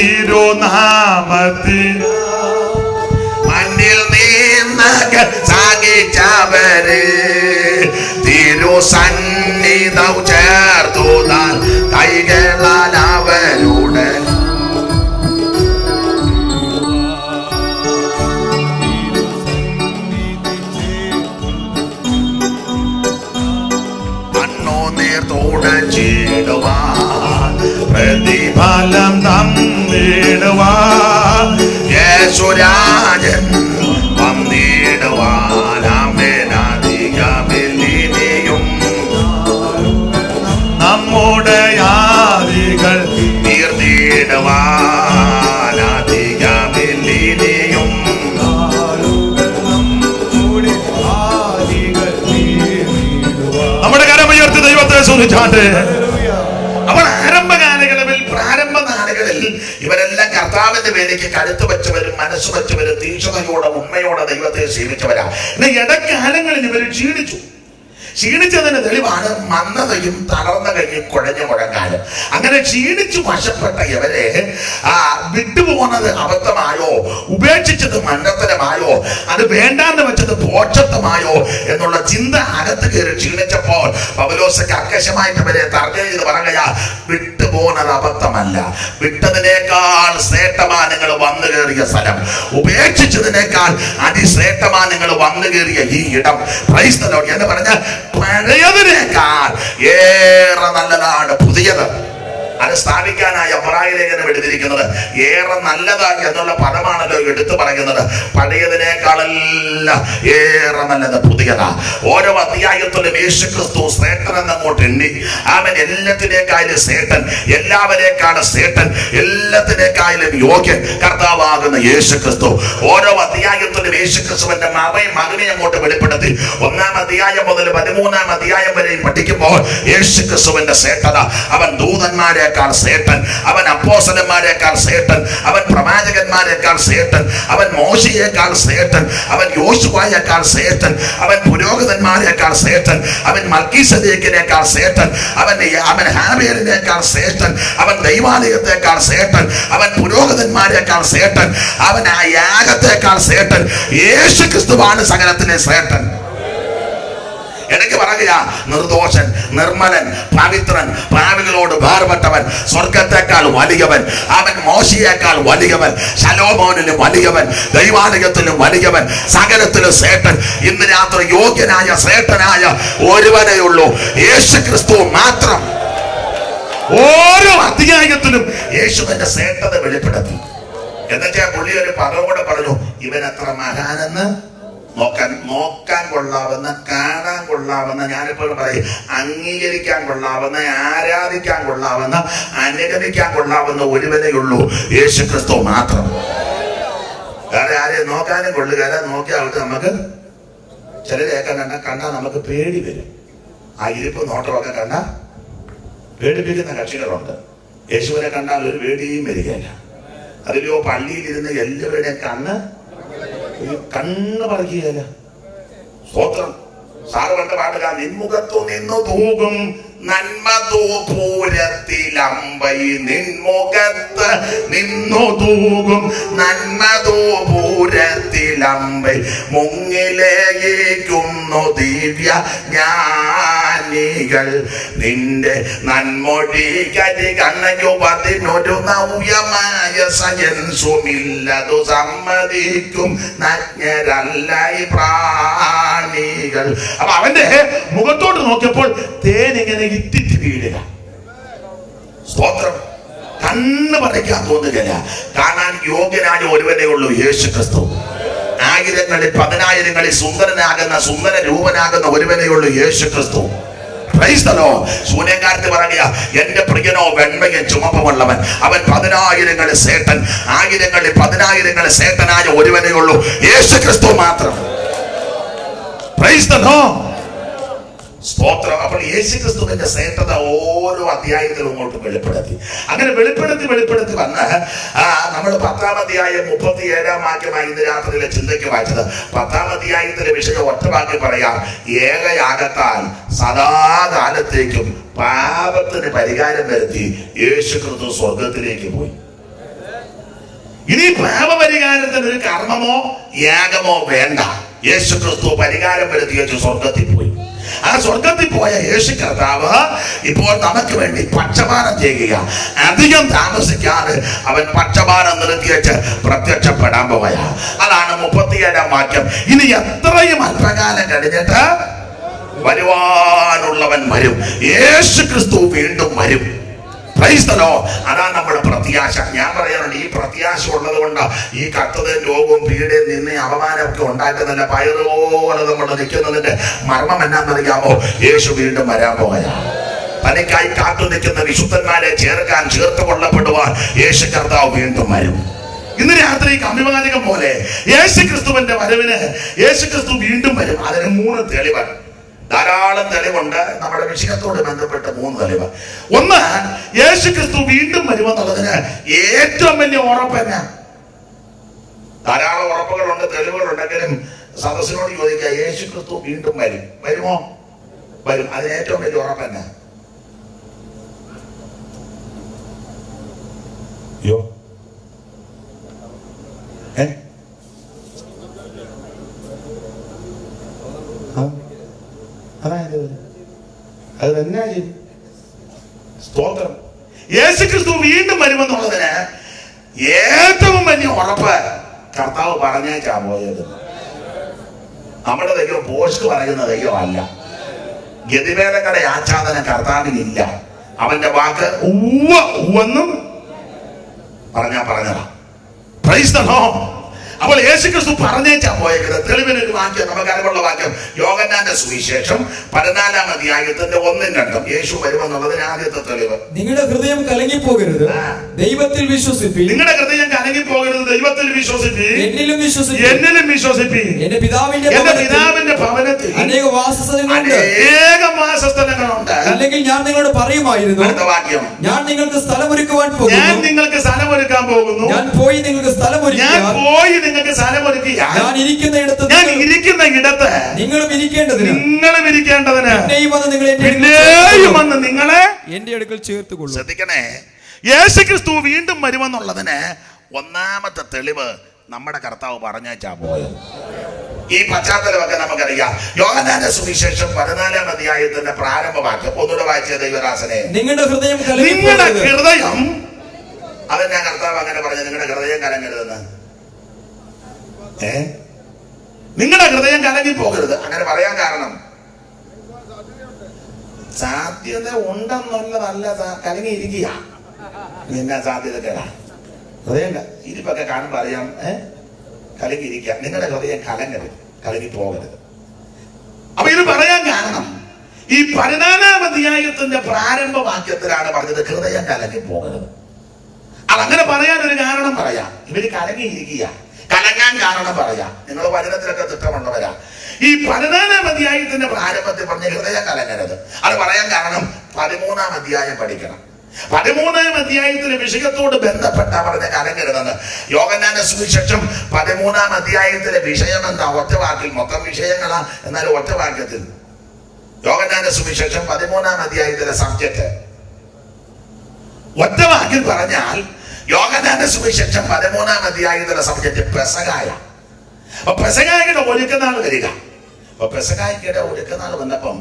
തിരുനാമത്തിൽ മണ്ണിൽ നിന്നകൽ സഹിച്ചവര് തിരുസന്നിധം ചേർത്തുതാൽ കൈകളാൽ അവരുടെ പ്രതിഫലം തന്നിടുവാൻ യേശുരാജൻ വന്നിടുവാൻ അധികമില്ലിനിയും നമ്മുടെ യാതികൾ തീർന്നിടുവാൻ അധികമില്ലിനിയും നമ്മുടെ കരമുയർത്തി ദൈവത്തെ സ്തുതിച്ചാട്ടെ. അപ്പോൾ പ്രാരംഭ നാളുകളിൽ ഇവരെല്ലാം കർത്താവിന്റെ വേദിക്ക് കരുത്ത് വെച്ചവരും മനസ്സ് വെച്ചവരും തീക്ഷണയോടെ ഉണ്മയോടെ ദൈവത്തെ സേവിച്ചവരാ. ഇടക്കാലങ്ങളിൽ ഇവർ ക്ഷീണിച്ചതിന് തെളിവാണ് മന്ദതയും തളർന്ന കൈയും കുഴഞ്ഞ മുഴങ്ങാനും. അങ്ങനെ ക്ഷീണിച്ചു വശപ്പെട്ട ഇവരെ വിട്ടുപോകുന്നത് അബദ്ധമായോ, ഉപേക്ഷിച്ചത് മണ്ടത്തരമായോ, അത് വേണ്ടാന്ന് വെച്ചത് പോഷത്വമായോ എന്നുള്ള ചിന്ത അകത്ത് കയറി ക്ഷീണിച്ചപ്പോൾ പൗലോസ് കർക്കശമായിട്ട് ഇവരെ തർജ്ജമ ചെയ്ത് പറയുകയാ, വിട്ടുപോകുന്നത് അബദ്ധമല്ല, വിട്ടതിനേക്കാൾ ശ്രേഷ്ഠമാ നിങ്ങൾ വന്നു കയറിയ സ്ഥലം, ഉപേക്ഷിച്ചതിനേക്കാൾ അതിശ്രേഷ്ഠമാ നിങ്ങൾ വന്നു കയറിയ ഈ ഇടം. പ്രൈസ് ദി ലോർഡ് എന്ന് പറഞ്ഞാൽ പഴയതിനേക്കാൾ ഏറെ നല്ലതാണ് പുതിയത്. അത് സ്ഥാപിക്കാനായി എബ്രായ ലേഖനം എഴുതിയിരിക്കുന്നത് ഏറെ നല്ലതാണ് എന്നുള്ള പദമാണല്ലോ എടുത്തു പറയുന്നത്. പഴയതിനേക്കാളെല്ലാം ഏറെ നല്ലത് പുതിയതാ. ഓരോ അധ്യായത്തിലും യേശുക്രിസ്തു ശ്രേഷ്ഠനെന്ന് അങ്ങോട്ട് എണ്ണി. അവൻ എല്ലാത്തിനേക്കാളും ശ്രേഷ്ഠൻ, എല്ലാവരേക്കാളും ശ്രേഷ്ഠൻ, എല്ലാത്തിനേക്കാളും യോഗ്യൻ കർത്താവാകുന്ന യേശുക്രിസ്തു. ഓരോ അധ്യായത്തിലും യേശുക്രിസ്തുവിന്റെ മകനെ അങ്ങോട്ട് വെളിപ്പെടുത്തി. 1-ാം അധ്യായം മുതൽ 13-ാം അധ്യായം വരെയും പഠിക്കുമ്പോൾ യേശുക്രിസ്തുവിന്റെ ശ്രേഷ്ഠത, അവൻ ദൂതന്മാരെ ശ്രേഷ്ഠൻ, അവൻ അപ്പോസ്തലന്മാരെക്കാൾ ശ്രേഷ്ഠൻ, അവൻ പ്രവാചകന്മാരെക്കാൾ ശ്രേഷ്ഠൻ, അവൻ മോശയേക്കാൾ ശ്രേഷ്ഠൻ, അവൻ യോശുവയേക്കാൾ ശ്രേഷ്ഠൻ, അവൻ പുരോഹിതന്മാരെക്കാൾ ശ്രേഷ്ഠൻ, അവൻ മൽക്കീസദേക്കിനേക്കാൾ ശ്രേഷ്ഠൻ, അവൻ ഹാബേലിനേക്കാൾ ശ്രേഷ്ഠൻ, അവൻ ദൈവാലയത്തെക്കാൾ ശ്രേഷ്ഠൻ, അവൻ പുരോഹിതന്മാരെക്കാൾ ശ്രേഷ്ഠൻ, അവൻ ആ യാഗത്തെക്കാൾ ശ്രേഷ്ഠൻ. യേശുക്രിസ്തുവാണ് സകലത്തിലെ ശ്രേഷ്ഠൻ. ഇടയ്ക്ക് പറയുക, നിർദോഷൻ, നിർമ്മലൻ, പവിത്രൻ, പാപികളോട് വേർപെട്ടവൻ, സ്വർഗത്തെക്കാൾ വലിയവൻ, അവൻ മോശയേക്കാൾ വലിയവൻ, ശലോമോനിലും വലിയവൻ, ദൈവാലയത്തിലും വലിയവൻ, സകലത്തിലും ശ്രേഷ്ഠൻ. ഇന്ന് രാത്രി യോഗ്യനായ ശ്രേഷ്ഠനായ ഒരുവനേ ഉള്ളൂ, യേശുക്രിസ്തു മാത്രം. ഓരോ അധ്യായത്തിലും യേശുവിന്റെ ശ്രേഷ്ഠത വെളിപ്പെടുത്തി. എന്നുവെച്ചാൽ പുള്ളി ഒരു പദം കൂടെ പറഞ്ഞു, ഇവൻ എത്ര മഹാനെന്ന് നോക്കാൻ കൊള്ളാവുന്ന, കാണാൻ കൊള്ളാവുന്ന, ഞാനിപ്പോൾ പറയും അംഗീകരിക്കാൻ കൊള്ളാവുന്ന, ആരാധിക്കാൻ കൊള്ളാവുന്ന, അനുഗമിക്കാൻ കൊള്ളാവുന്ന ഒരുവനേ ഉള്ളൂ, യേശുക്രിസ്തു മാത്രം. വേറെ ആരെയും നോക്കാനും കൊള്ളുകയല്ല. നോക്കിയാവട്ടെ, നമുക്ക് ചിലരെയൊക്കെ കണ്ടാൽ നമുക്ക് പേടി വരും. ആ ഇരിപ്പ് നോട്ടമൊക്കെ കണ്ടാൽ പേടിപ്പിക്കുന്ന കക്ഷികളുണ്ട്. യേശുവിനെ കണ്ടാൽ ഒരു പേടിയും വരികയില്ല. അതിലോ പള്ളിയിലിരുന്ന് എല്ലാവരുടെയും കണ്ണ് പറിക്കുകയല്ല. സ്തോത്രം. സാറ് കണ്ട പാടുക, നിൻമുഖത്തു നിന്നു തൂകും നന്മ തൂപൂരത്തിലമ്പൈ, നിൻമുഖത്ത് നിന്നു തൂകും നന്മ തൂപൂരത്തിലമ്പൈ, മുങ്ങിലേക്കുന്നു ദിവ്യ ജ്ഞാനികൾ, നിന്റെ നന്മൊഴി കരി കണ്ണയുപതിനൊരു നവ്യമായ സയൻസുമില്ലതു സമ്മതിക്കും നഗ്നരല്ല പ്രാണികൾ. അപ്പൊ അവന്റെ മുഖത്തോട്ട് നോക്കിയപ്പോൾ തേനിങ്ങനെ ഇറ്റിറ്റ് വീഴുക. സ്തോത്രം. കണ്ണ് പറിക്കാൻ തോന്നുകയില്ല. കാണാൻ യോഗ്യനായ ഒരുവനേ ഉള്ളൂ, യേശുക്രിസ്തു. ആയിരങ്ങളിൽ 10,000ങ്ങളിൽ സുന്ദരനാകുന്ന, സുന്ദര രൂപനാകുന്ന ഒരുവനേ ഉള്ളൂ, യേശുക്രിസ്തു. ശൂന്യക്കാരത്ത് പറയുക, എന്റെ പ്രിയനോ വെണ്മയും ചുമപ്പുമുള്ളവൻ, അവൻ 10,000ങ്ങളിൽ ശ്രേഷ്ഠൻ, 1000ങ്ങളിൽ 10,000ങ്ങളിൽ ശ്രേഷ്ഠനായ ഒരുവനേ ഉള്ളൂ, യേശുക്രിസ്തു മാത്രം. Praise the Lord. സ്തോത്രം. അപ്പോൾ യേശുക്രിസ്തുവിന്റെ ശ്രേഷ്ഠത ഓരോ അധ്യായത്തിലും ഇങ്ങോട്ട് വെളിപ്പെടുത്തി. അങ്ങനെ വെളിപ്പെടുത്തി വന്ന് നമ്മൾ 10-ാം അധ്യായം 37-ാം വാക്യമായി ഇന്ന് രാത്രിയിലെ ചിന്തയ്ക്ക് വായിച്ചത്. 10-ാം അധ്യായത്തിലെ വിഷയം ഒറ്റ വാക്യം പറയാം: ഏകയാഗത്താൽ സദാകാലത്തേക്കും പാപത്തിന് പരിഹാരം വരുത്തി യേശുക്രിസ്തു സ്വർഗത്തിലേക്ക് പോയി. ഇനി പാപപരിഹാരത്തിന് ഒരു കർമ്മമോ യാഗമോ വേണ്ട. യേശുക്രിസ്തു പരിഹാരം വരുത്തി യേശു സ്വർഗത്തിൽ പോയി. ആ സ്വർഗത്തിൽ പോയ യേശു കർത്താവ് ഇപ്പോൾ നമുക്ക് വേണ്ടി പക്ഷപാതം ചെയ്യുക. അധികം താമസിക്കാതെ അവൻ പക്ഷപാതം നിർത്തിവെച്ച് പ്രത്യക്ഷപ്പെടാൻ പോവുക. അതാണ് 37-ാം വാക്യം. ഇനി എത്രയും അല്പകാലം കഴിഞ്ഞിട്ട് വരുവാനുള്ളവൻ വരും. യേശു ക്രിസ്തു വീണ്ടും വരും. അതാണ് നമ്മുടെ പ്രത്യാശ. ഞാൻ പറയാറുണ്ട്, ഈ പ്രത്യാശ ഉള്ളത് കൊണ്ട് ഈ കത്തതയും രോഗവും പീഡയും നിന്നെ അപമാനമൊക്കെ ഉണ്ടാക്കുന്നില്ല. പയറുപോലെ നമ്മൾ നിൽക്കുന്നതിന്റെ മർമ്മം എന്നാന്നറിയാമോ? യേശു വീണ്ടും വരാൻ പോവുകയാണ്. തനിക്കായി കാത്തു നിൽക്കുന്ന വിശുദ്ധന്മാരെ ചേർത്ത് കൊള്ളപ്പെടുവാൻ യേശു കർത്താവ് വീണ്ടും വരും. ഇന്ന് രാത്രി കമ്മിവാചകം പോലെ യേശു ക്രിസ്തുവിന്റെ വരവിന് യേശു ക്രിസ്തു വീണ്ടും വരും. അതിന് 3 തെളിവാണ്. ധാരാളം തെളിവുണ്ട്. നമ്മുടെ വിഷയത്തോട് ബന്ധപ്പെട്ട് 3 തെളിവ്. ഒന്ന്, യേശു ക്രിസ്തു വീണ്ടും വരുമെന്നുള്ളതിന് ഏറ്റവും വലിയ ഉറപ്പ് തന്നെ. ധാരാളം ഉറപ്പുകളുണ്ട്, തെളിവുകളുണ്ടെങ്കിലും സദസ്സിനോട് ചോദിക്കുക, യേശു ക്രിസ്തു വീണ്ടും വരുമോ? വരും. അതിന് ഏറ്റവും വലിയ ഉറപ്പ് തന്നെ. അത് തന്നെ സ്തോത്രം. യേശു ക്രിസ്തു വീണ്ടും വരുമെന്നുള്ളതിന് ഏറ്റവും വലിയ ഉറപ്പ് കർത്താവ് പറഞ്ഞേച്ചാ പോയത്. നമ്മുടെ ദൈവം പോസ്റ്റ് പറയുന്ന ദൈവമല്ല. ഗതിവേലകളുടെ ആച്ഛാദനം കർത്താവിനില്ല. അവന്റെ വാക്ക് ഉവ്വെന്നും പറഞ്ഞതാ. Praise the Lord. അപ്പോൾ യേശു ക്രിസ്തു പറഞ്ഞേച്ചാ പോയേക്കുന്നത്. തെളിവിനൊരു വാക്യം, നമുക്ക് അറിവുള്ള വാക്യം, യോഹന്നാന്റെ സുവിശേഷം 14-ാം അധ്യായത്തിന്റെ 1-2. യേശു വരുമെന്നുള്ളതിന് ആദ്യത്തെ തെളിവ്. നിങ്ങളുടെ ഹൃദയം കലങ്ങിപ്പോകരുത്, ദൈവത്തിൽ വിശ്വസിപ്പീൻ. നിങ്ങളുടെ ഹൃദയം കലങ്ങിപ്പോകരുത്, ദൈവത്തിൽ വിശ്വസിപ്പീൻ. എന്നിലും വിശ്വസിപ്പീൻ. എന്റെ പിതാവിന്റെ ഭവനത്തിൽ അനേക വാസസ്ഥലങ്ങളുണ്ട്. അല്ലെങ്കിൽ ഞാൻ നിങ്ങളോട് പറയുമായിരുന്നു, ഞാൻ നിങ്ങൾക്ക് സ്ഥലമൊരുക്കുവാൻ പോകുന്നു. ഞാൻ പോയി നിങ്ങൾക്ക് സ്ഥലമൊരുക്കുക. ഞാൻ ഇരിക്കുന്ന ഇടത്ത് നിങ്ങളും ഇരിക്കേണ്ടതിന് നിങ്ങളെ എന്റെ അടുക്കൽ ചേർത്തുകൊള്ളു. ശ്രദ്ധിക്കണേ, യേശു ക്രിസ്തു വീണ്ടും വരുമെന്നുള്ളതിന് ഒന്നാമത്തെ തെളിവ് നമ്മുടെ കർത്താവ് പറഞ്ഞേച്ചാ പോയത്. ഈ പശ്ചാത്തലമൊക്കെ നമുക്കറിയാം. യോഹന്നാന്റെ സുവിശേഷം 14-ാം അധ്യായത്തിന്റെ പ്രാരംഭ വാക്യം ഒന്നുകൂടെ വായിച്ച ദൈവദാസനെ. നിങ്ങളുടെ ഹൃദയം അതെന്നാ കർത്താവ് അങ്ങനെ പറഞ്ഞു? നിങ്ങളുടെ ഹൃദയം കലങ്ങരുതെന്ന്. നിങ്ങളുടെ ഹൃദയം കലങ്ങി പോകരുത് അങ്ങനെ പറയാൻ കാരണം സാധ്യത ഉണ്ടെന്നുള്ളതല്ല, കലങ്ങിയിരിക്കുക. എന്നാ സാധ്യത കേടാ? ഹൃദയം ഇരിപ്പൊക്കെ കാണുമ്പോൾ അറിയാം, കലങ്ങിയിരിക്കുക. നിങ്ങളുടെ ഹൃദയം കലങ്ങി പോകരുത്. അപ്പൊ ഇത് പറയാൻ കാരണം ഈ 14-ാം അധ്യായത്തിന്റെ പ്രാരംഭ വാക്യത്തിലാണ് പറഞ്ഞത് ഹൃദയം കലങ്ങി പോകരുത്. അതങ്ങനെ പറയാൻ ഒരു കാരണം പറയാം. ഇവര് കലങ്ങിയിരിക്കുക. കലങ്ങാൻ കാരണം പറയാം. നിങ്ങൾ വചനത്തിലൊക്കെ തിട്ടമുള്ളവരാ. ഈ 14-ാം അധ്യായത്തിന്റെ പ്രാരംഭത്തിൽ പറഞ്ഞ ഹൃദയം കലങ്ങരുത്. അത് പറയാൻ കാരണം 13-ാം അധ്യായം പഠിക്കണം. 13-ാം അധ്യായത്തിലെ വിഷയത്തോട് ബന്ധപ്പെട്ട പറഞ്ഞ കലങ്ങരുതെന്ന്. യോഹന്നാന്റെ സുവിശേഷം 13-ാം അധ്യായത്തിലെ വിഷയം എന്താ? ഒറ്റ വാക്കിൽ. മൊത്തം വിഷയങ്ങളാ, എന്നാലും ഒറ്റ വാക്യത്തിൽ. യോഹന്നാന്റെ സുവിശേഷം 13-ാം അധ്യായത്തിലെ സബ്ജക്റ്റ് ഒറ്റ വാക്കിൽ പറഞ്ഞാൽ, യോഹന്നാന്റെ സുവിശേഷം 13-ാം അധ്യായത്തിലെ സബ്ജക്റ്റ് പെസഹായ. അപ്പൊ പെസഹായുടെ ഒരുക്കനാൾ വരിക. അപ്പൊ പെസഹായുടെ ഒരുക്കനാൾ വന്നപ്പം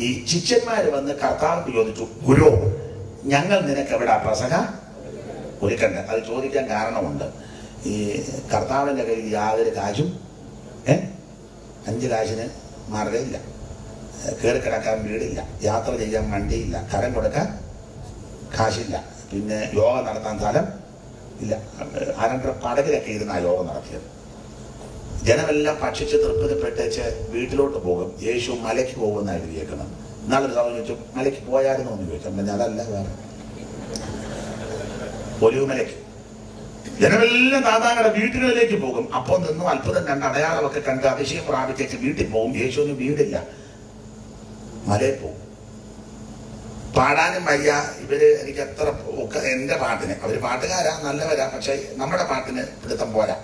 ഈ ശിഷ്യന്മാര് വന്ന് കർത്താവിന് ചോദിച്ചു, ഗുരു, ഞങ്ങൾ നിനക്ക് എവിടെ പെസഹ ഒരുക്കണ്ടേ? അത് ചോദിക്കാൻ കാരണമുണ്ട്. ഈ കർത്താവിന്റെ കയ്യിൽ യാതൊരു കാശും 5 കാശിന് മാർഗമില്ല, കയറി കിടക്കാൻ വീടില്ല, യാത്ര ചെയ്യാൻ വണ്ടിയില്ല, കരം കൊടുക്കാൻ കാശില്ല, പിന്നെ യോഗ നടത്താൻ സ്ഥലം ഇല്ല. പടകിലൊക്കെ ഇരുന്നാ യോഗം നടത്തിയത്. ജനമെല്ലാം ഭക്ഷിച്ച് തൃപ്തിപ്പെട്ടേച്ച് വീട്ടിലോട്ട് പോകും. യേശു മലയ്ക്ക് പോകുമെന്ന് എഴുതിയേക്കണം. എന്നാളൊരു സമയം ചോദിച്ചു, മലയ്ക്ക് പോയായിരുന്നു എന്ന് ചോദിച്ചു. അതല്ല, വേറെ ഒലിവുമലയ്ക്ക്. ജനമെല്ലാം ദാതാക്കളുടെ വീട്ടുകളിലേക്ക് പോകും. അപ്പോൾ നിന്നും അത്ഭുതം കണ്ട് അടയാളമൊക്കെ കണ്ട് അതിശയം പ്രാപിച്ചേച്ച് വീട്ടിൽ പോകും. യേശുവിന് വീടില്ല. മലയിൽ പോകും. പാടാനും വയ്യ. ഇവര് എനിക്ക് എത്ര ഒക്കെ എൻ്റെ പാട്ടിന്, അവര് പാട്ടുകാരാ, നല്ലവരാ, പക്ഷെ നമ്മുടെ പാട്ടിന് പിടുത്തം പോരാ.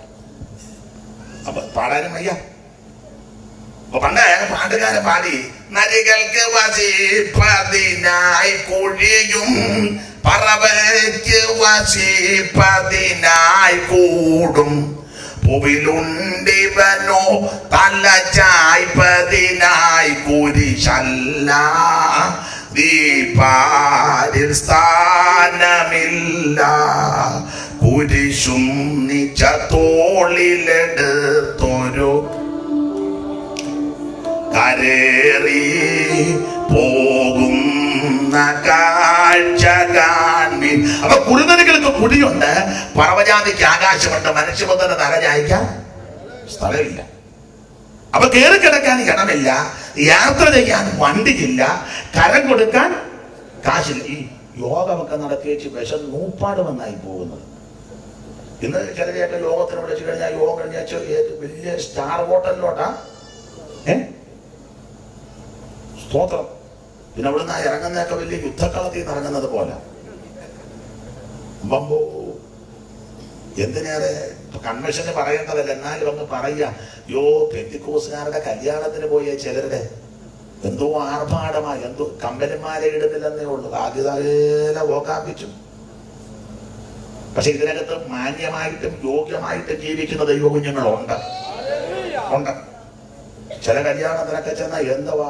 അപ്പൊ പാടാനും വയ്യ. അപ്പൊ പണ്ട് പാട്ടുകാരൻ പാടി, നരികൾക്ക് വസിപ്പതിനായി കുഴിയും പറവയ്ക്ക് വസിപ്പതിനായി കൂടും, പൂവിലുണ്ടിവനോ തല ചായ്പതിനായി കുരിശല്ല, ദീപാരിൽ സ്ഥാനമില്ല, കുരിശും നിജ തോളിലെടുത്തൊരു കരേറി പോകുന്ന കാഴ്ച കാൺമീൻ. അപ്പൊ കുറുനരികൾക്ക് കുടിയുണ്ട്, പറവജാതിക്ക് ആകാശമുണ്ട്, മനുഷ്യപുത്രന് തല ചായ്ക്കാൻ സ്ഥലമില്ല. അപ്പൊ കയറി കിടക്കാൻ ഇടമില്ല, യാത്ര ചെയ്യാൻ വണ്ടിയില്ല, കരം കൊടുക്കാൻ കാശില്ല. ഈ യോഗമൊക്കെ നടത്തിയേച്ച് വിഷം നൂപ്പാടുമെന്നായി പോകുന്നത്. ഇന്ന് ചിലരെയൊക്കെ യോഗത്തിന് വിളിച്ചു കഴിഞ്ഞാൽ യോഗം കഴിഞ്ഞാൽ വലിയ സ്റ്റാർ ഹോട്ടലിലോട്ടാ സ്തോത്രം. പിന്നെ അവിടുന്ന് ഇറങ്ങുന്നതൊക്കെ വലിയ യുദ്ധക്കളത്തിൽ നിന്ന് ഇറങ്ങുന്നത് പോലെ. എന്തിനേറെ കൺവെൻഷന് പറയേണ്ടതല്ല, എന്നാലും ഒന്ന് പറയുക. പെന്തിക്കോസുകാരുടെ കല്യാണത്തിന് പോയ ചിലരുടെ എന്തോ ആർഭാടമായി, എന്തോ കമ്പനിമാരെ ഇടുന്നില്ലെന്നേ ഉള്ളൂ, ആദ്യതല ഓക്കാപ്പിച്ചു. പക്ഷെ ഇതിനകത്ത് മാന്യമായിട്ടും യോഗ്യമായിട്ടും ജീവിക്കുന്ന ദൈവകുഞ്ഞുങ്ങളുണ്ട്. ചില കല്യാണത്തിനൊക്കെ ചെന്ന എന്തുവാ,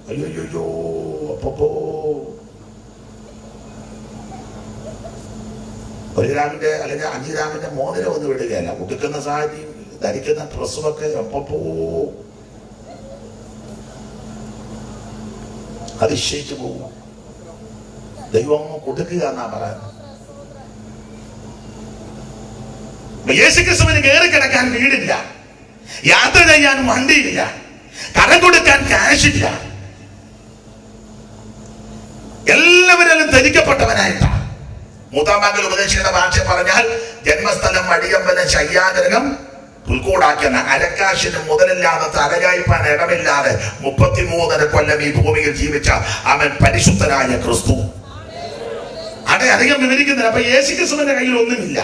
അയ്യോ അപ്പോ 1 ഗ്രാമിന്റെ അല്ലെങ്കിൽ 5 ഗ്രാമിന്റെ മോതിരം ഒന്നും വിടുകയല്ല, ഉടുക്കുന്ന സാരി, ധരിക്കുന്ന ഡ്രസ്സുമൊക്കെ അപ്പോ അതിശയിച്ചു പോകും. ദൈവം കൊടുക്കുക എന്നാ പറയുന്നത്. യേശുക്രിസ്തുവിന് കയറി കിടക്കാൻ വീടില്ല, യാത്ര ചെയ്യാൻ വണ്ടിയില്ല, കരം കൊടുക്കാൻ കാശില്ല. എല്ലാവരും ധരിക്കപ്പെട്ടവനായിട്ടാണ്. മൂത്താമ്പാക്കൽ ഉപദേശിയുടെ ഭാഷ പറഞ്ഞാൽ ജന്മസ്ഥലം അടിയമ്പലം ശയ്യാഗ്രഹം പുൽക്കൂടാക്കുന്ന അരക്കാശിന് മുതലില്ലാതെ തലകായ്പാൻ ഇടമില്ലാതെ 33 കൊല്ലം ഈ ഭൂമിയിൽ ജീവിച്ച അവൻ പരിശുദ്ധനായ ക്രിസ്തു. അവിടെ അധികം വിവരിക്കുന്നില്ല. അപ്പൊ യേശുക്രിസ്തുവിന്റെ കയ്യിൽ ഒന്നുമില്ല.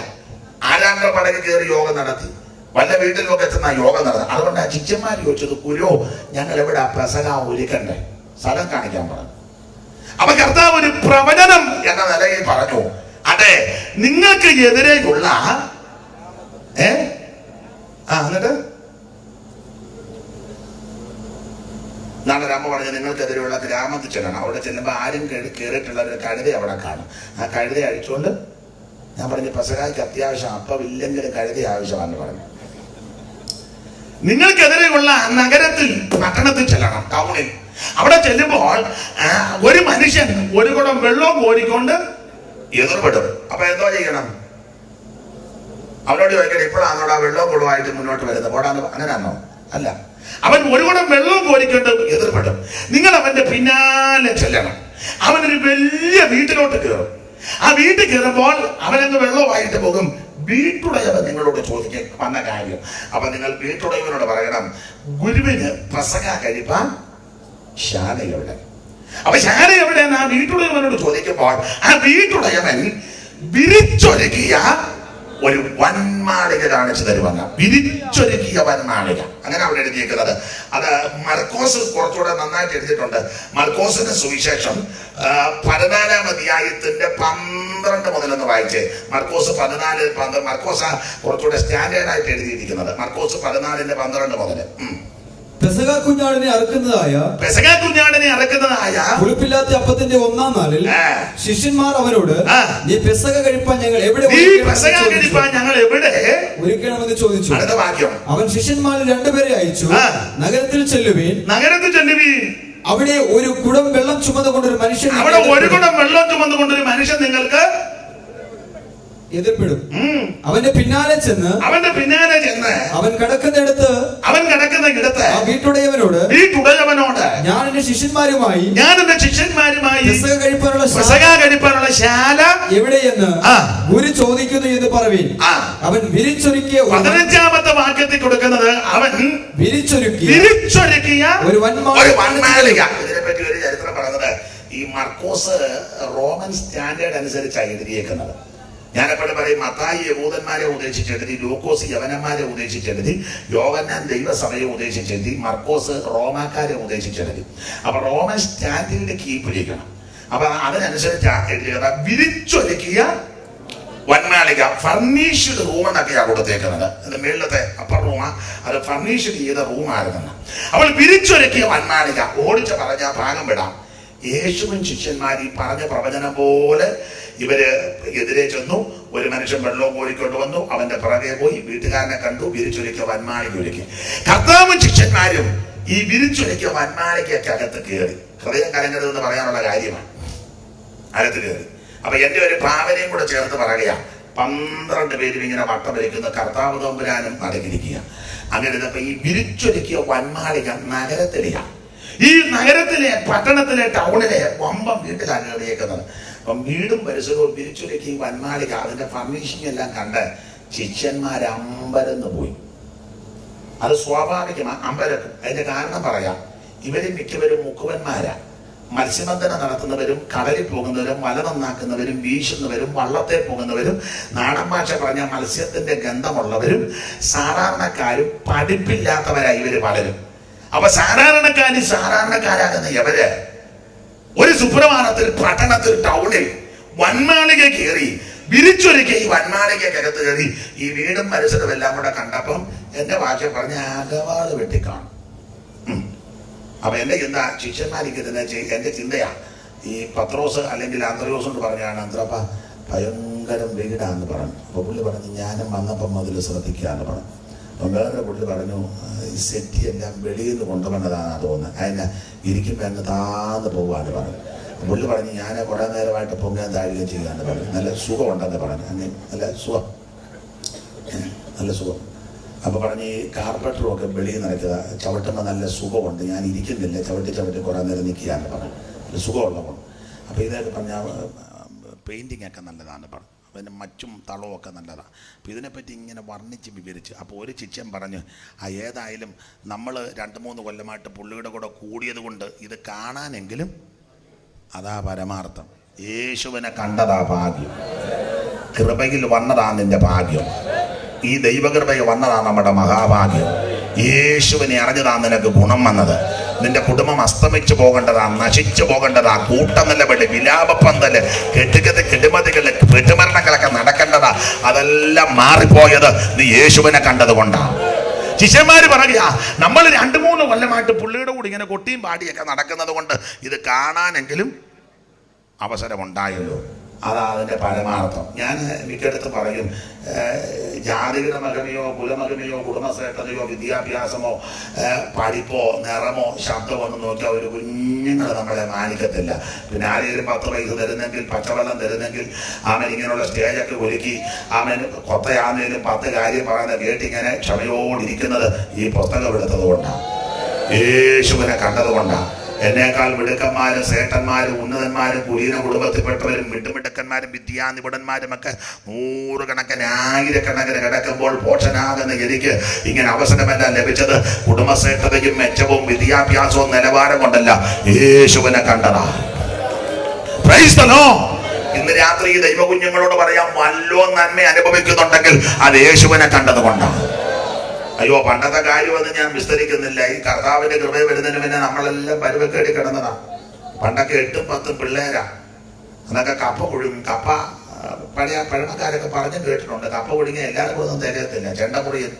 ആരാന്റെ പടകിൽ കയറി യോഗം നടത്തി, വല്ല വീട്ടിലൊക്കെ എത്തുന്ന യോഗം നടത്തി. അതുകൊണ്ട് ആ ശിഷ്യന്മാർ ചോദിച്ചത്, കുരോ ഞങ്ങൾ എവിടെ പെസഹ ഒരുക്കണ്ടേ, സ്ഥലം കാണിക്കാൻ പറഞ്ഞു. അപ്പൊ കർത്താവ് ഒരു പ്രവചനം എന്ന നിലയിൽ പറഞ്ഞു, അതെ നിങ്ങൾക്ക് എതിരെയുള്ള എന്നിട്ട് നാളെ അമ്മ പറഞ്ഞ നിങ്ങൾക്കെതിരെയുള്ള ഗ്രാമത്തിൽ ചെല്ലണം. അവിടെ ചെല്ലുമ്പോൾ ആരും കയറിയിട്ടുള്ള ഒരു കഴുത അവിടെ കാണും. ആ കഴുത അഴിച്ചുകൊണ്ട് ഞാൻ പറഞ്ഞു പെസഹായ്ക്ക് അത്യാവശ്യം അപ്പം ഇല്ലെങ്കിലും കഴുത ആവശ്യമാണെന്ന് പറഞ്ഞു. നിങ്ങൾക്കെതിരെയുള്ള നഗരത്തിൽ പട്ടണത്തിൽ ചെല്ലണം, ടൗണിൽ. അവിടെ ചെല്ലുമ്പോൾ ഒരു മനുഷ്യൻ ഒരു കുടം വെള്ളവും കോരിക്കൊണ്ട് എതിർപ്പെടും. അപ്പൊ എന്തോ ചെയ്യണം? അവനോട് ചോദിക്കട്ടെ, ഇപ്പോഴാണോടാ വെള്ളവും കുളമായിട്ട് മുന്നോട്ട് വരുന്നത്, പോടാന്ന് അങ്ങനെയാണോ? അല്ല, അവൻ ഒരു കുടം വെള്ളവും കോരിക്കൊണ്ട് എതിർപ്പെടും. നിങ്ങൾ അവന്റെ പിന്നാലെ ചെല്ലണം. അവനൊരു വലിയ വീട്ടിലോട്ട് കയറും. ആ വീട്ടിൽ കയറുമ്പോൾ അവനങ്ങ് വെള്ളവുമായിട്ട് പോകും. വീട്ടുടയവൻ നിങ്ങളോട് ചോദിക്കാൻ വന്ന കാര്യം. അപ്പൊ നിങ്ങൾ വീട്ടുടയവനോട് പറയണം, ഗുരുവിന് പെസഹ കഴിപ്പാൻ ശാല എവിടെ? അപ്പൊ ശാല എവിടെയെന്ന് ആ വീട്ടുടയവനോട് ചോദിക്കുമ്പോൾ ആ വീട്ടുടയവൻ വിരിച്ചൊരുക്കിയ ഒരു വൻമാളിക കാണിച്ചു തരുമെന്ന, വിരിച്ചൊരുക്കിയ വൻമാളിക. അങ്ങനെ അവിടെ എഴുതിയിരിക്കുന്നത്. അത് മർക്കോസ് കുറച്ചുകൂടെ നന്നായിട്ട് എഴുതിയിട്ടുണ്ട്. മർക്കോസിന്റെ സുവിശേഷം 14-ാം അധ്യായത്തിന്റെ 12 മുതലെന്ന് വായിച്ചേ. മർക്കോസ് 14 മർക്കോസ് കുറച്ചുകൂടെ സ്റ്റാൻഡേർഡ് ആയിട്ട് എഴുതിയിരിക്കുന്നത്. മർക്കോസ് 14-12 മുതൽ. പെസഹ കുഞ്ഞാടിനെ അറക്കുന്നതായ പുളിപ്പില്ലാത്ത അപ്പത്തിന്റെ 1-ാം നാളിൽ ശിഷ്യന്മാർ അവനോട്, നീ പെസഹ കഴിപ്പാൻ ഞങ്ങൾ എവിടെ ഒരുക്കണമെന്ന് ചോദിച്ചു. അവൻ ശിഷ്യന്മാരിൽ 2 പേരെ അയച്ചു, നഗരത്തിൽ ചെല്ലുവീൻ, അവിടെ ഒരു കുടം വെള്ളം ചുമന്നുകൊണ്ടൊരു മനുഷ്യൻ നിങ്ങൾക്ക് എതിർപ്പെടും. അവന്റെ പിന്നാലെ ചെന്ന് അവൻ കിടക്കുന്നിടത്ത് ആ വീട്ടുടയവനോട് ഞാൻ എന്റെ ശിഷ്യന്മാരുമായി പെസഹ കഴിപ്പാനുള്ള ശാല എവിടെയെന്ന് ഗുരു ചോദിക്കുന്നു എന്ന് പറവീൻ. അവൻ വിരിച്ചൊരുക്കിയ 15-ാമത്തെ വാക്യത്തിൽ കൊടുക്കുന്നത്, അവൻ വിരിച്ചൊരുക്കിയ ഒരു വൻമാളിക. ഇതിനെപ്പറ്റി ഒരു മർക്കോസ് റോമൻ സ്റ്റാൻഡേർഡ് അനുസരിച്ചാണ് എഴുതിയേക്കുന്നത്. ഞാനെപ്പോഴും പറയും, മത്തായി യഹൂദന്മാരെ ഉദ്ദേശിച്ചെഴുതി, ലൂക്കോസ് യവനന്മാരെ ഉദ്ദേശിച്ചെഴുതി, യോഹന്നാൻ ദൈവസഭയെ ഉദ്ദേശിച്ചെഴുതി, മർക്കോസ് റോമാക്കാരെ ഉദ്ദേശിച്ചെഴുതി. അപ്പൊ റോമൻ സ്റ്റാൻഡേർഡ് കീപ്പ് ചെയ്യണം. അപ്പൊ അതിനനുസരിച്ച് എഴുതിയത് വിരിച്ചൊരുക്കിയ വന്മാളിക, ഫർണിഷ്ഡ് റൂം എന്നൊക്കെയാണ് കൊടുത്തേക്കുന്നത്. അത് മേളിലത്തെ അപ്പർ റൂമാ, അത് ഫർണിഷ്ഡ് ചെയ്ത റൂമായിരുന്നു. അപ്പോൾ വിരിച്ചൊരുക്കിയ വന്മാളിക ഓടിച്ച് പറഞ്ഞ ഭാഗം വിടാം. യേശുവും ശിഷ്യന്മാർ ഈ പറഞ്ഞ പ്രവചനം പോലെ ഇവര് എതിരെ ചെന്നു. ഒരു മനുഷ്യൻ വെള്ളവും കോരിക്കൊണ്ട് വന്നു, അവന്റെ പുറകെ പോയി വീട്ടുകാരനെ കണ്ടു, വിരിച്ചൊരുക്കിയ വന്മാളിക ഒരുക്കി. കർത്താവും ശിഷ്യന്മാരും ഈ വിരിച്ചൊരുക്കിയ വന്മാളികയ്ക്ക് അകത്ത് കയറി. ഹൃദയം കലങ്ങരുത് എന്ന് പറയാനുള്ള കാര്യമാണ്. അകത്ത് കയറി. അപ്പൊ എന്റെ ഒരു ഭാവനയും കൂടെ ചേർത്ത് പറയുക, 12 പേരും ഇങ്ങനെ വട്ടം വരയ്ക്കുന്ന കർത്താവ് തമ്പുരാനും നടക്കിരിക്കുക. അങ്ങനെ ഇരുന്നപ്പോ ഈ വിരിച്ചൊരുക്കിയ വന്മാളിക നഗരത്തിലെയാണ്. ഈ നഗരത്തിലെ, പട്ടണത്തിലെ, ടൗണിലെ വമ്പം വീട്ടിലാണ് കയറിയേക്കുന്നത്. അപ്പം വീടും പരിസരവും വിരിച്ചൊരുക്കി വന്മാളിക, അതിന്റെ ഫർണിഷിംഗ് എല്ലാം കണ്ട് ശിഷ്യന്മാരമ്പരന്ന് പോയി. അത് സ്വാഭാവികമാണ്, അമ്പരക്കും. അതിന്റെ കാരണം പറയാം. ഇവരും മിക്കവരും മുക്കുവന്മാരാ. മത്സ്യബന്ധനം നടത്തുന്നവരും, കടലിൽ പോകുന്നവരും, വല നന്നാക്കുന്നവരും, വീശുന്നവരും, വള്ളത്തെ പോകുന്നവരും, നാടൻ ഭാഷ പറഞ്ഞ മത്സ്യത്തിന്റെ ഗന്ധമുള്ളവരും, സാധാരണക്കാരും, പഠിപ്പില്ലാത്തവരായി ഇവര് പലരും. അപ്പൊ സാധാരണക്കാരാകുന്ന ഇവര് ഒരു സുപ്രഭാതത്തിൽ പട്ടണത്തിൽ, ടൗണിൽ വന്മാളിക കയറി, വിരിച്ചൊരുക്കി ഈ വന്മാളികക്കകത്ത് കയറി ഈ വീടും പരിസരവും എല്ലാം കൂടെ കണ്ടപ്പം എന്റെ ഭാഷ പറഞ്ഞ അകവാള് വെട്ടിക്കാണും. അപ്പൊ എന്റെ ചിന്ത, ശിഷ്യന്മാർക്ക് എന്റെ ചിന്തയാ, ഈ പത്രോസ് അല്ലെങ്കിൽ അന്ത്രയോസ് കൊണ്ട് പറഞ്ഞാണ്, അന്ത്രപ്പ ഭയങ്കരം വീടാന്ന് പറഞ്ഞു. അപ്പൊ പുള്ളി പറഞ്ഞു, ഞാനും വന്നപ്പം മുതൽ ശ്രദ്ധിക്കാന്ന് പറഞ്ഞു. അപ്പം വേറെ പുള്ളി പറഞ്ഞു, ഈ സെറ്റി എല്ലാം വെളിയിൽ നിന്ന് കൊണ്ടുവന്നതാണ് തോന്നുന്നത്, അതിനെ ഇരിക്കുമ്പോൾ അങ്ങ് താന്ന് പോവാന്ന് പറഞ്ഞു. പുള്ളി പറഞ്ഞു, ഞാൻ കുറെ നേരമായിട്ട് പൊങ്ങാൻ താഴുകയും ചെയ്യാന്ന് പറഞ്ഞു. നല്ല സുഖമുണ്ടെന്ന് പറഞ്ഞു. അങ്ങനെ നല്ല സുഖം. അപ്പൊ പറഞ്ഞ് ഈ കാർപ്പറ്ററും ഒക്കെ വെളിയിൽ നടക്കുക, ചവിട്ടുമ്പോൾ നല്ല സുഖമുണ്ട്, ഞാൻ ഇരിക്കുന്നില്ല, ചവിട്ടി കുറെ നേരം നിൽക്കുകയാണ് പറഞ്ഞു. നല്ല സുഖമുള്ള കൊണ്ട്. അപ്പൊ ഇതൊക്കെ പറഞ്ഞ പെയിന്റിങ് ഒക്കെ നല്ലതാണ് പറഞ്ഞു. പിന്നെ മച്ചും തളവും ഒക്കെ നല്ലതാണ്. അപ്പം ഇതിനെപ്പറ്റി ഇങ്ങനെ വർണ്ണിച്ച് വിവരിച്ച്. അപ്പോൾ ഒരു ശിഷ്യൻ പറഞ്ഞു, ഏതായാലും നമ്മൾ 2-3 കൊല്ലമായിട്ട് പുള്ളിയുടെ കൂടെ കൂടിയത് കൊണ്ട് ഇത് കാണാനെങ്കിലും അതാ പരമാർത്ഥം. യേശുവിനെ കണ്ടതാ ഭാഗ്യം. കൃപയിൽ വന്നതാ നിന്റെ ഭാഗ്യം. ഈ ദൈവകൃപയിൽ വന്നതാ നമ്മുടെ മഹാഭാഗ്യം. യേശുവിനെ അറിഞ്ഞതാ നിനക്ക് ഗുണം വന്നത്. നിന്റെ കുടുംബം അസ്തമിച്ചു പോകേണ്ടതാ, നശിച്ചു പോകേണ്ടതാ, കൂട്ടനിലപെടി, വിലാപപ്പന്തല്, കെടുമതികള്, വെട്ടുമരണങ്ങളൊക്കെ നടക്കേണ്ടതാ. അതെല്ലാം മാറിപ്പോയത് നീ യേശുവിനെ കണ്ടത് കൊണ്ടാണ്. ശിഷ്യന്മാര് പറയുക, നമ്മൾ 2-3 കൊല്ലമായിട്ട് പുള്ളിയുടെ കൂടി ഇങ്ങനെ കൊട്ടിയും പാടിയൊക്കെ നടക്കുന്നത് കൊണ്ട് ഇത് കാണാനെങ്കിലും അവസരമുണ്ടായല്ലോ. അതാ അതിൻ്റെ പരമാർത്ഥം. ഞാൻ മിക്കടുത്ത് പറയും, ജാതിയുടെ മഹിമയോ, കുലമഹിമയോ, കുടുംബശ്രേഷ്ഠതയോ, വിദ്യാഭ്യാസമോ, പഠിപ്പോ, നിറമോ, ശബ്ദമോ ഒന്നും നോക്കിയാൽ ഒരു കുഞ്ഞുങ്ങൾ നമ്മളെ മാനിക്കത്തില്ല. പിന്നെ ആരെങ്കിലും 10 പൈസ തരുന്നെങ്കിൽ, പച്ചവെള്ളം തരുന്നെങ്കിൽ, അവൻ ഇങ്ങനെയുള്ള സ്റ്റേജൊക്കെ ഒരുക്കി അവൻ കൊത്തയാന്നേലും 10 കാര്യം പറയുന്നത് കേട്ടിങ്ങനെ ക്ഷമയോടിരിക്കുന്നത് ഈ പുസ്തകം എടുത്തത് കൊണ്ടാണ്, യേശുവിനെ കണ്ടത് കൊണ്ടാണ്. എന്നേക്കാൾ മിടുക്കന്മാരും ശ്രേഷ്ഠന്മാരും ഉന്നതന്മാരും കുലീന കുടുംബത്തിൽപ്പെട്ടവരും മിടുമിടുക്കന്മാരും വിദ്യാനിപുണന്മാരും ഒക്കെ 100 കണക്കിന് 1000 കണക്കിന് കിടക്കുമ്പോൾ പോഷനാകുന്ന എനിക്ക് ഇങ്ങനെ അവസരമെല്ലാം ലഭിച്ചത് കുടുംബശ്രേഷ്ഠതയും മെച്ചവും വിദ്യാഭ്യാസവും നിലവാരം കൊണ്ടല്ല, യേശുവിനെ കണ്ടതാ. Praise the Lord. ഇന്ന് രാത്രി ഈ ദൈവകുഞ്ഞുങ്ങളോട് പറയാം, വല്ലോ നന്മ അനുഭവിക്കുന്നുണ്ടെങ്കിൽ അത് യേശുവിനെ കണ്ടത് കൊണ്ടാണ്. അയ്യോ, പണ്ടത്തെ കാര്യമൊന്നും ഞാൻ വിസ്തരിക്കുന്നില്ല. ഈ കർത്താവിന്റെ കൃപ വരുന്നതിന് പിന്നെ നമ്മളെല്ലാം പരുവക്കേടി കിടന്നതാ. പണ്ടൊക്കെ 8-10 പിള്ളേരാ. അതൊക്കെ കപ്പ പുഴുങ്ങും. കപ്പ പഴമക്കാരൊക്കെ പറഞ്ഞു കേട്ടിട്ടുണ്ട്, കപ്പ പുഴുങ്ങിയ എല്ലാവർക്കും ഒന്നും തികയത്തില്ല. ചെണ്ട മുറിയും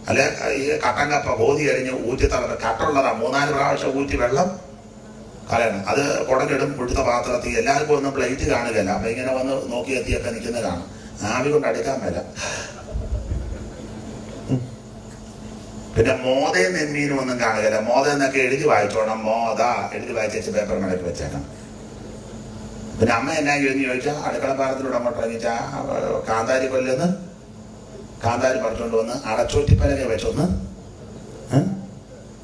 അല്ലെ, ഈ കട്ടൻ കപ്പ ബോധി അരിഞ്ഞ് ഊറ്റി തളർന്ന് കട്ടുള്ളതാ. 3-4 പ്രാവശ്യം ഊറ്റി വെള്ളം കളയണം. അത് കുടഞ്ഞിടും കൊടുത്ത പാത്രത്തിൽ. എല്ലാവർക്കും ഒന്നും പ്ലേറ്റ് കാണുകയല്ല. അപ്പൊ ഇങ്ങനെ വന്ന് നോക്കി എത്തിയൊക്കെ നിൽക്കുന്നത് കാണും. ആവി കൊണ്ട് അടിക്കാൻ മേല. പിന്നെ മോതയും നെന്മീനും ഒന്നും കാണുകയില്ല. മോത എന്നൊക്കെ എഴുതി വായിച്ചോണം. മോത എഴുതി വായിച്ചു പേപ്പർ മടക്കി വെച്ചേക്കണം. പിന്നെ അമ്മ എന്നാ എന്ന് ചോദിച്ചാൽ അടുക്കള പാലത്തിലൂടെ അങ്ങോട്ട് ഇറങ്ങിച്ചാ കാന്താരി കൊല്ലെന്ന് കാന്താരി പറിച്ചുകൊണ്ട് വന്ന് അടച്ചോറ്റിപ്പലക വെച്ചൊന്ന്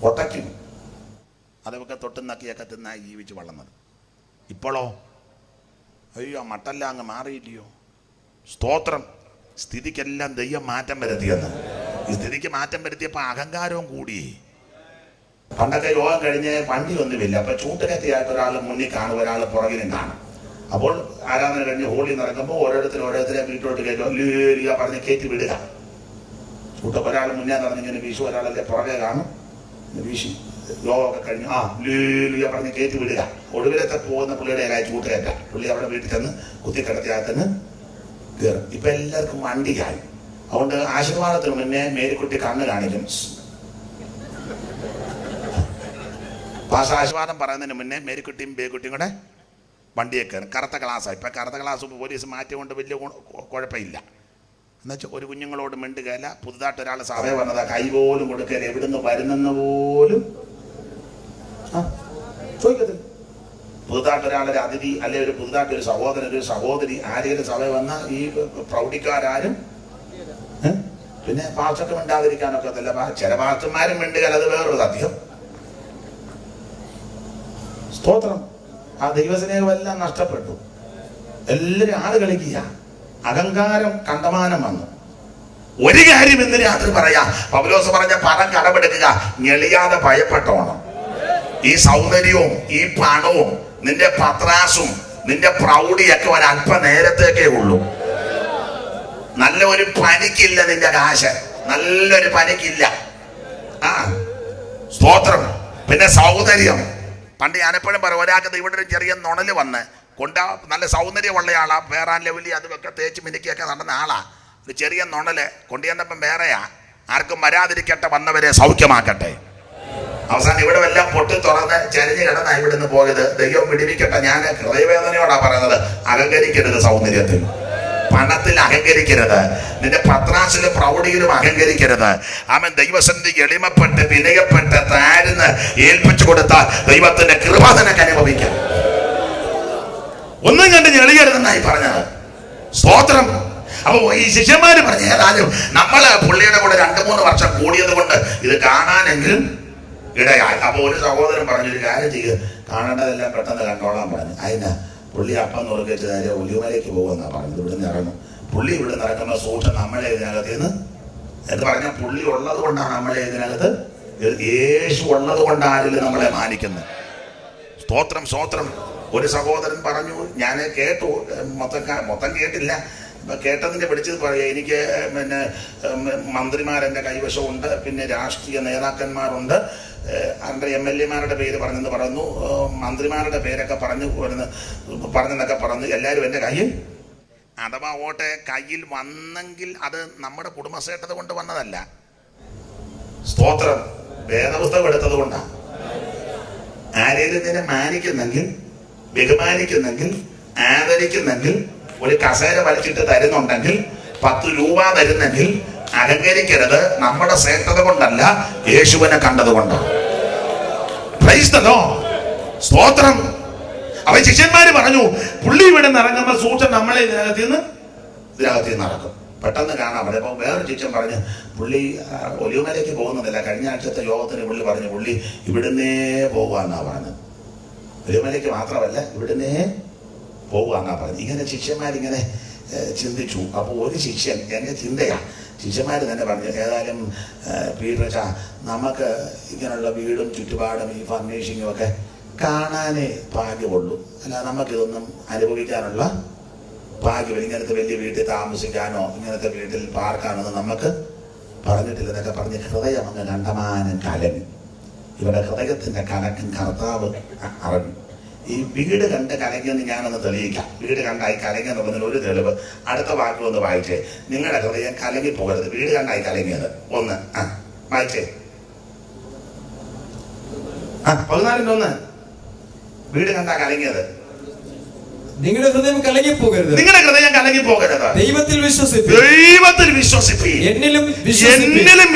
ഒട്ടയ്ക്കും. അതൊക്കെ തൊട്ടും നക്കിയൊക്കെ തിന്നായി ജീവിച്ച് വളർന്നത്. ഇപ്പോഴോ അയ്യോ, മട്ടെല്ലാം അങ്ങ് മാറിയില്ലയോ. സ്തോത്രം. സ്ഥിതിക്കെല്ലാം ദൈവം മാറ്റം വരുത്തിയെന്ന്. ഈ സ്ഥിതിക്ക് മാറ്റം വരുത്തിയപ്പോൾ അഹങ്കാരവും കൂടി. പണ്ടൊക്കെ യോഗം കഴിഞ്ഞ് വണ്ടിയൊന്നുമില്ല. അപ്പൊ ചൂട്ടുകത്തിയായിട്ട് ഒരാൾ മുന്നിൽ കാണും, ഒരാൾ പുറകിലും കാണും. അപ്പോൾ ആരാധന കഴിഞ്ഞ് ഹോളി നടക്കുമ്പോൾ ഓരോരുത്തരെ വീട്ടിലോട്ട് കയറ്റുക പറഞ്ഞ് കയറ്റി വിടുക. ചൂട്ടൊക്കെ ഒരാൾ മുന്നേ നടന്നിങ്ങനെ വീശു, ഒരാളല്ലേ പുറകെ കാണും, വീശി യോഗമൊക്കെ കഴിഞ്ഞ് ലീലിയ പറഞ്ഞ് കയറ്റി വിടുക. ഒടുവിലത്തെ പോകുന്ന പുള്ളിയുടെ ഇലായി ചൂട്ടുകയറ്റ. പുള്ളി അവിടെ വീട്ടിൽ ചെന്ന് കുത്തിക്കിടത്തിയകത്തിന് കയറും. ഇപ്പൊ എല്ലാവർക്കും വണ്ടിയായി. അതുകൊണ്ട് ആശീർവാദത്തിന് മുന്നേ മേരിക്കുട്ടി കണ്ണ് കാണിക്കും. പാസ് ആശീർവാദം പറയുന്നതിന് മുന്നേ മേരിക്കുട്ടിയും ബേക്കുട്ടിയും കൂടെ വണ്ടിയെ കയറും. കറുത്ത ഗ്ലാസ്സാണ്. ഇപ്പം കറുത്ത ഗ്ലാസ് പോലീസ് മാറ്റിക്കൊണ്ട് വലിയ കുഴപ്പമില്ല. എന്നുവെച്ചാൽ ഒരു കുഞ്ഞുങ്ങളോട് മിണ്ടുകയില്ല. പുതുതായിട്ട് ഒരാൾ സഭയെ വന്നതാ, കൈ പോലും കൊടുക്കരുത്, എവിടുന്ന് വരുന്നെന്ന് പോലും ചോദിക്കത്തില്ല. പുതുതായിട്ട് ഒരാളൊരു അതിഥി അല്ലെ ഒരു പുതുതായിട്ട് ഒരു സഹോദരൻ ഒരു സഹോദരി ആരെങ്കിലും സഭയിൽ വന്ന ഈ പ്രൗഢിക്കാരും പിന്നെ പാസ്റ്റർക്ക് മിണ്ടാതിരിക്കാനൊക്കെ അല്ല. ചില പാസ്റ്റർമാരും മിണ്ടുകയല്ല, അത് വേറൊരു സത്യം. സ്തോത്രം. ആ ദൈവസ്നേഹമെല്ലാം നഷ്ടപ്പെട്ടു. എല്ലാവരും ആള് കളിക്കുക. അഹങ്കാരം കണ്ടമാനം വന്നു. ഒരു കാര്യം ഇന്ന് രാത്രി പറയാ, പൗലോസ് പറഞ്ഞ പണം കടമെടുക്കുക, ഞെളിയാതെ ഭയപ്പെട്ടോണം. ഈ സൗന്ദര്യവും ഈ പണവും നിന്റെ പത്രാസും നിന്റെ പ്രൗഢിയൊക്കെ ഒരല്പ നേരത്തേക്കേ ഉള്ളൂ. നല്ല ഒരു പനിക്കില്ല നിന്റെ കാശ്, നല്ലൊരു പനിക്കില്ല. ആ സ്തോത്രം. പിന്നെ സൗന്ദര്യം. പണ്ട് ഞാനെപ്പോഴും പറയും, ഒരാൾക്ക് ഇവിടെ ഒരു ചെറിയ നുണല് വന്ന് നല്ല സൗന്ദര്യമുള്ള ആളാ, വേറെ ലെവലി അതുമൊക്കെ തേച്ച് മിനുക്കിയൊക്കെ നടന്ന ആളാ. ഒരു ചെറിയ നുണല് കൊണ്ടുചെന്നപ്പം വേറെയാ. ആർക്കും വരാതിരിക്കട്ടെ, വന്നവരെ സൗഖ്യമാക്കട്ടെ. അവസാനം ഇവിടെ എല്ലാം പൊട്ടി തുറന്ന് ചരിഞ്ഞ് കിടന്ന ഇവിടുന്ന് പോയത്. ദൈവം വിടിവിക്കട്ടെ. ഞാൻ ഹൃദയവേദനയോടാ പറയുന്നത്. അഹങ്കരിക്കരുത്. സൗന്ദര്യത്തിൽ പണത്തിൽ അഹങ്കരിക്കരുത്. നിന്റെ പത്രാസിലും പ്രൗഢിയിലും അഹങ്കരിക്കരുത്. അവൻ ദൈവസന്ധി എളിമപ്പെട്ട് വിനയപ്പെട്ട് താഴ്ന്ന് ഏൽപ്പിച്ചു കൊടുത്താൽ ദൈവത്തിന്റെ കൃപ നിനക്ക് അനുഭവിക്കാം. ഒന്നും കണ്ട് ഞെളിയരുതെന്നായി പറഞ്ഞത്. സ്തോത്രം. അപ്പൊ ഈ ശിഷ്യന്മാര് പറഞ്ഞ ഏതായാലും നമ്മള് പുള്ളിയുടെ കൂടെ 2-3 വർഷം കൂടിയത് കൊണ്ട് ഇത് കാണാനെങ്കിലും ഇടയായി. അപ്പൊ ഒരു സഹോദരൻ പറഞ്ഞൊരു കാര്യം ചെയ്യുക, കാണേണ്ടതെല്ലാം പെട്ടെന്ന് കണ്ടോളാൻ പറഞ്ഞു. അതിന് പുള്ളി അപ്പം നുറുക്കിച്ച് നേരെ ഒലിമലയ്ക്ക് പോകുമെന്നാ പറഞ്ഞത്. ഇവിടുന്ന് ഇറങ്ങും. പുള്ളി ഇവിടെ ഇറങ്ങുമ്പോൾ സൂക്ഷം നമ്മളെ ഇതിനകത്ത് നിന്ന് എന്ന് പറഞ്ഞാൽ പുള്ളി ഉള്ളത് കൊണ്ടാണ് നമ്മളെ ഇതിനകത്ത്, യേശു ഉള്ളത് കൊണ്ട് ആരിലും നമ്മളെ മാനിക്കുന്നത്. സ്തോത്രം സ്തോത്രം. ഒരു സഹോദരൻ പറഞ്ഞു, ഞാൻ കേട്ടു, മൊത്തം കേട്ടില്ല, കേട്ടതിൻ്റെ പിടിച്ചത് പറയുക. എനിക്ക് പിന്നെ മന്ത്രിമാരെൻ്റെ കൈവശമുണ്ട്, പിന്നെ രാഷ്ട്രീയ നേതാക്കന്മാരുണ്ട്, അവരുടെ MLA-മാരുടെ പേര് പറഞ്ഞെന്ന് പറഞ്ഞു, മന്ത്രിമാരുടെ പേരൊക്കെ പറഞ്ഞെന്നൊക്കെ പറഞ്ഞു. എല്ലാവരും എൻ്റെ കയ്യിൽ അഥവാ ഓട്ടെ കയ്യിൽ വന്നെങ്കിൽ അത് നമ്മുടെ കുടുംബശ്രേഷ്ഠത കൊണ്ട് വന്നതല്ല. സ്തോത്രം. വേദപുസ്തകം എടുത്തത് കൊണ്ടാണ്. ആരെങ്കിലും ഇതിനെ മാനിക്കുന്നെങ്കിൽ, ബഹുമാനിക്കുന്നെങ്കിൽ, ആദരിക്കുന്നെങ്കിൽ, ഒരു കസേര വലിച്ചിട്ട് തരുന്നുണ്ടെങ്കിൽ, 10 രൂപ തരുന്നെങ്കിൽ അഹങ്കരിക്കരുത്. നമ്മുടെ ശ്രേഷ്ഠത കൊണ്ടല്ല, യേശുവിനെ കണ്ടതുകൊണ്ട്. സ്തോത്രം. അവ ശിഷ്യന്മാര് പറഞ്ഞു, പുള്ളി ഇവിടെ ഇറങ്ങുമ്പോ സൂക്ഷം നമ്മളെ ഇതിനകത്ത് നിന്ന് നടക്കും. പെട്ടെന്ന് കാണാൻ പറ്റും. അപ്പൊ വേറൊരു ശിഷ്യൻ പറഞ്ഞു, പുള്ളി ഒലിവുമലയ്ക്ക് പോകുന്നതല്ല, കഴിഞ്ഞ ആഴ്ചത്തെ യോഗത്തിന് പുള്ളി പറഞ്ഞു പുള്ളി ഇവിടുന്നേ പോവാന്നാ പറഞ്ഞത്. ഒലിവുമലയ്ക്ക് മാത്രമല്ല, ഇവിടുന്നേ പോവാന്നാ പറഞ്ഞു. ഇങ്ങനെ ശിഷ്യന്മാരിങ്ങനെ ചിന്തിച്ചു. അപ്പോൾ ഒരു ശിഷ്യൻ, എൻ്റെ ചിന്തയാ, ശിഷ്യന്മാർ തന്നെ പറഞ്ഞു, ഏതായാലും പീറ്ററച്ചാ, നമുക്ക് ഇങ്ങനെയുള്ള വീടും ചുറ്റുപാടും ഈ ഫർണിഷിങ്ങും ഒക്കെ കാണാനേ ഭാഗ്യമുള്ളൂ, അല്ല നമുക്കിതൊന്നും അനുഭവിക്കാനുള്ള ഭാഗ്യമില്ല. ഇങ്ങനത്തെ വലിയ വീട്ടിൽ താമസിക്കാനോ ഇങ്ങനത്തെ വീട്ടിൽ പാർക്കാനൊന്നും നമുക്ക് പറഞ്ഞിട്ടില്ല എന്നൊക്കെ പറഞ്ഞ് ഹൃദയം അങ്ങ് കണ്ടമാനം കലങ്ങി. ഇവരുടെ ഹൃദയത്തിൻ്റെ കലക്കും കർത്താവ് അറിഞ്ഞു. ഈ വീട് കണ്ട് കലങ്ങിയെന്ന് ഞാനൊന്ന് തെളിയിക്കാം. വീട് കണ്ടായി കലങ്ങിയെന്ന് പറഞ്ഞതിന് ഒരു തെളിവ് അടുത്ത വാക്ക് ഒന്ന് വായിച്ചേ. നിങ്ങളുടെ ഹൃദയം കലങ്ങി പോകരുത്. വീട് കണ്ടായി കലങ്ങിയത് ഒന്ന് വായിച്ചേ. 14:1 വീട് കണ്ടാ കലങ്ങിയത്. നിങ്ങളുടെ ഹൃദയം കലങ്ങിപ്പോകരുത്. നിങ്ങളുടെ ഹൃദയം കലങ്ങിപ്പോകരുത്. ദൈവത്തിൽ വിശ്വസിപ്പീൻ. ദൈവത്തിൽ വിശ്വസിപ്പീൻ. എന്നിലും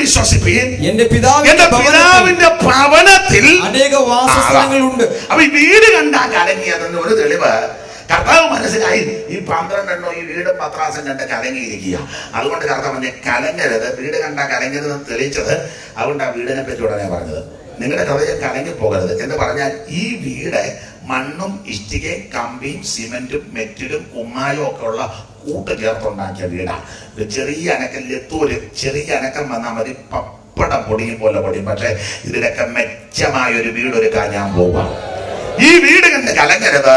വിശ്വസിപ്പീൻ. എന്റെ പിതാവിന്റെ ഭവനത്തിൽ അനേക വാസസ്ഥലങ്ങളുണ്ട്. അപ്പൊ ഈ വീട് കണ്ടാ കലങ്ങിയതെന്ന് ഒരു തെളിവ് കർത്താവ് മനസ്സിലായി. ഈ 12 എണ്ണോ ഈ വീടും പത്രാസും കണ്ട് കലങ്ങിയിരിക്കുക. അതുകൊണ്ട് കർത്താവ് പറഞ്ഞ കലങ്ങരുത്, വീട് കണ്ടാ കലങ്ങരുതെന്ന് തെളിയിച്ചത്. അതുകൊണ്ട് ആ വീടിനെ പറ്റി ഉടനെ പറഞ്ഞത് നിങ്ങളുടെ ഹൃദയം കലങ്ങിപ്പോകരുത് എന്ന് പറഞ്ഞാൽ ഈ വീട് മണ്ണും ഇഷ്ടികയും കമ്പിയും സിമെന്റും മെറ്റിലും കുമ്മായും ഒക്കെ ഉള്ള കൂട്ട് ചേർത്തുണ്ടാക്കിയ വീടാണ്. ഒരു ചെറിയ അനക്കം, ചെറിയ അനക്കം വന്നാൽ മതി, പപ്പടം പൊടിയും പോലെ പൊടിയും. പക്ഷെ ഇതിലൊക്കെ മെച്ചമായ ഒരു വീടൊരുക്കാൻ ഞാൻ പോവാം. ഈ വീട് കണ്ട് കലങ്ങരുത്.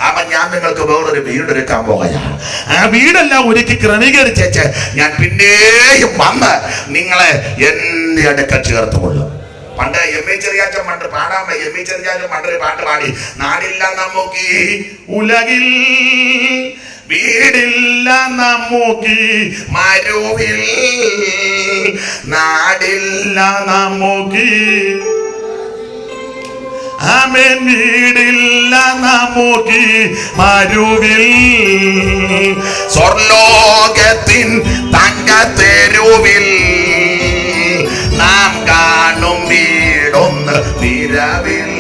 അവൻ ഞാൻ നിങ്ങൾക്ക് വേറൊരു വീടൊരുക്കാൻ പോകുകയാണ്. ആ വീടെല്ലാം ഒരുക്കി ക്രമീകരിച്ചേച്ച് ഞാൻ പിന്നെയും വന്ന് നിങ്ങളെ എന്റെ അടുക്കൽ ചേർത്തുകൊള്ളും. പണ്ട് എം.എ. ചെറിയാച്ചൻ പണ്ട് പാടാൻ എം.എ. ചെറിയാച്ചൻ പണ്ടൊരു പാട്ട് പാടി, നാടില്ല നമുക്ക് ഉലകിൽ വീടില്ല നമുക്ക് മരുവിൽ, നാടില്ല നമുക്ക് ആമേൻ, വീടില്ല നമുക്ക് മരുവിൽ, സ്വർലോകത്തിൻ തങ്കത്തെരുവിൽ നാം കാണും വീടൊന്ന് വിരവിൽ,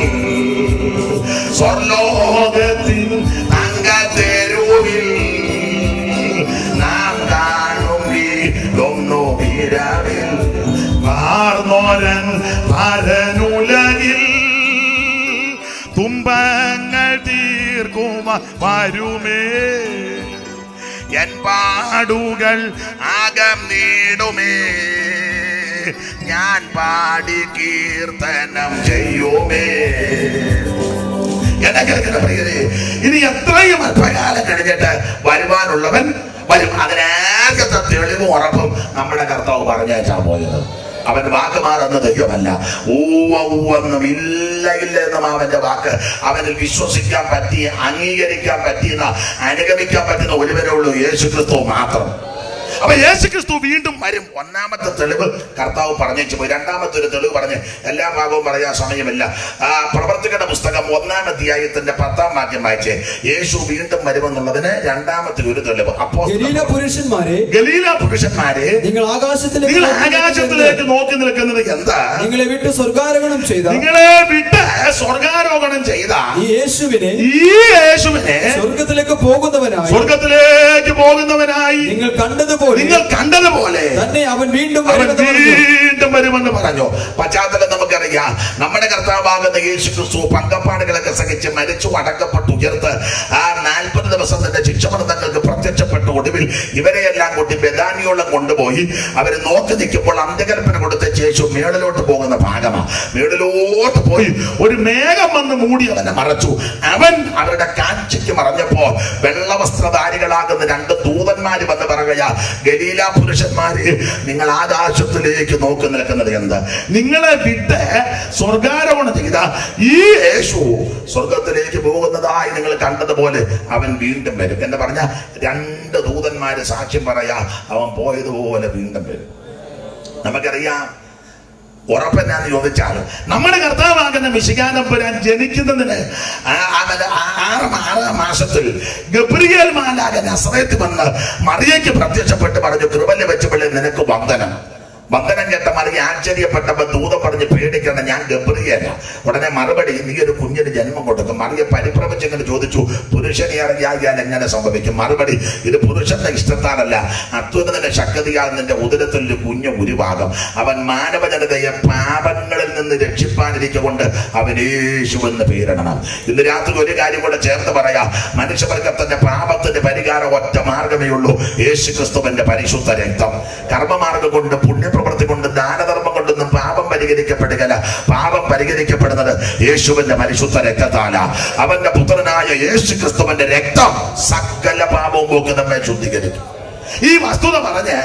സ്വർലോകത്തിൻ തങ്കത്തെരുവിൽ നാം കാണും വീടൊന്നു വിരവിൽ, വാർന്നോരൻ പരനുലകിൽ തുമ്പങ്ങൾ തീർക്കുമ വരുമേ, എൻ പാടുകൾ ആകം നീടുമേ, ഞാൻ പാടി കീർത്തനം ചെയ്യുമേ. ഇനി എത്രയും അല്പകാലം കഴിഞ്ഞിട്ട് വരുവാനുള്ളവൻ വരും. അതിനാകത്തെ തെളിവും ഉറപ്പും നമ്മുടെ കർത്താവ് പറഞ്ഞയച്ചാ പോയത്. അവൻ വാക്ക് മാറുന്ന ദൈവമല്ല. ഊവെന്നും ഇല്ല എന്നും അവന്റെ വാക്ക് അവനിൽ വിശ്വസിക്കാൻ പറ്റിയ, അംഗീകരിക്കാൻ പറ്റിയെന്ന, അനുഗമിക്കാൻ പറ്റുന്ന ഒരുവനേ ഉള്ളൂ, യേശു ക്രിസ്തു മാത്രം. അപ്പൊ യേശു ക്രിസ്തു വീണ്ടും വരും. ഒന്നാമത്തെ തെളിവ് കർത്താവ് പറഞ്ഞു പോയി. രണ്ടാമത്തെ ഒരു തെളിവ് പറഞ്ഞ് എല്ലാ ഭാഗവും പറയാൻ സമയമില്ല. പ്രവർത്തികളുടെ പുസ്തകം 1-ാം അധ്യായത്തിന്റെ 10-ാം വാക്യം വായിച്ചേ. യേശു വീണ്ടും വരുമെന്നുള്ളതിന് രണ്ടാമത്തെ ഒരു തെളിവ്. അപ്പോ ഗലീല പുരുഷന്മാരെ നിങ്ങൾ ആകാശത്തിലേക്ക് നോക്കി നിൽക്കുന്നത് എന്താ? നിങ്ങളെ വിട്ട് സ്വർഗാരോഹണം ചെയ്ത ഈ യേശുവിനെ സ്വർഗത്തിലേക്ക് പോകുന്നവനായി നിങ്ങൾ കണ്ടതുപോലെ തന്നെ അവൻ വീണ്ടും വരുമെന്ന് പറഞ്ഞു. പശ്ചാത്തലം നമുക്കറിയാം. നമ്മുടെ കർത്താവാകുന്ന യേശു ക്രിസ്തു പങ്കപ്പാടുകളൊക്കെ സഹിച്ച് മരിച്ചു, അടക്കപ്പെട്ടു, ഉയർത്ത് ആ 40 ദിവസം തന്നെ ശിക്ഷാമൃതങ്ങൾക്ക് പ്രത്യക്ഷപ്പെട്ടു. ഒടുവിൽ ഇവരെയെല്ലാം കൂട്ടി ബെഥാനിയോളം കൊണ്ടുപോയി അവര് നോക്കി നിൽക്കുമ്പോൾ അന്ത്യകൽപ്പന കൊടുത്ത യേശു മേളിലോട്ട് പോകുന്ന ഭാഗമാണ്. മേളിലോട്ട് പോയി ഒരു മേഘം വന്ന് മൂടി അവനെ മറച്ചു. അവൻ അവരുടെ കാഴ്ചയ്ക്ക് മറഞ്ഞപ്പോ വെള്ളവസ്ത്രധാരികളാകുന്ന 2 ദൂതന്മാര് വന്ന് പറയുകയാ, ഗലീല പുരുഷന്മാര്, നിങ്ങൾ ആകാശത്തിലേക്ക് നോക്കി നിൽക്കുന്നത് എന്താ? നിങ്ങളെ വിട്ട് സ്വർഗാരോഹണം ചെയ്ത ഈ യേശു സ്വർഗത്തിലേക്ക് പോകുന്നതായി നിങ്ങൾ കണ്ടതുപോലെ അവൻ വീണ്ടും വരും എന്ന് പറഞ്ഞ 2 ദൂതന്മാര് സാക്ഷ്യം പറയാ, അവൻ പോയതുപോലെ വീണ്ടും വരും. നമുക്കറിയാം ഉറപ്പെന്നാന്ന് ചോദിച്ചാൽ നമ്മുടെ കർത്താവാകുന്ന മിശിഹാനമ്പുരാൻ ജനിക്കുന്നതിന് 6 മാസത്തിൽ ഗബ്രിയേൽ മാലാഖ നസറേത്ത് വന്ന് മറിയയ്ക്ക് പ്രത്യക്ഷപ്പെട്ട് പറഞ്ഞു, കൃപ ലഭിച്ചവളെ നിനക്ക് വന്ദനം. വന്ദനം കേട്ട മറിയ ആശ്ചര്യപ്പെട്ടപ്പോൾ ദൂതൻ പറഞ്ഞ് പേടിക്കണ്ട, ഞാൻ ഗബ്രിയേല. ഉടനെ മറുപടി, നീ ഒരു കുഞ്ഞിന് ജന്മം കൊടുക്കും. മറിയ പരിഭ്രമിച്ചിങ്ങനെ ചോദിച്ചു, പുരുഷനെ ഇറങ്ങിയാൽ എങ്ങനെ സംഭവിക്കും? മറുപടി, ഇത് പുരുഷന്റെ ഇഷ്ടത്താലല്ല, അത്യുന്നതന്റെ ശക്തിയാൽ നിന്റെ ഉദരത്തിൽ ഒരു കുഞ്ഞ് ഉരുവാകും. അവൻ മാനവജനതയെ പാപങ്ങളിൽ നിന്ന് രക്ഷിപ്പാനിരിക്കൊണ്ട് അവൻ യേശു എന്ന് പേരിടണം. ഇന്ന് രാത്രി ഒരു കാര്യം കൂടെ ചേർത്ത് പറയാം. മനുഷ്യവർഗത്തിന്റെ പാപത്തിന്റെ പരിഹാരം ഒറ്റ മാർഗമേ ഉള്ളൂ, യേശു ക്രിസ്തുവിന്റെ പരിശുദ്ധ രക്തം. കർമ്മമാർഗം കൊണ്ട്, പുണ്യപ്രവൃത്തി കൊണ്ട്, ദാനധർമ്മം കൊണ്ടൊന്നും പാപം പരിഹരിക്കപ്പെടുകയില്ല. പാപം പരിഹരിക്കപ്പെടുന്നത് യേശുവിന്റെ പരിശുദ്ധ രക്തത്താല. അവന്റെ പുത്രനായ യേശു ക്രിസ്തുവിന്റെ രക്തം സകല പാപവും പോക്കി നമ്മെ ശുദ്ധീകരിക്കും. ഈ വസ്തുത പറഞ്ഞ്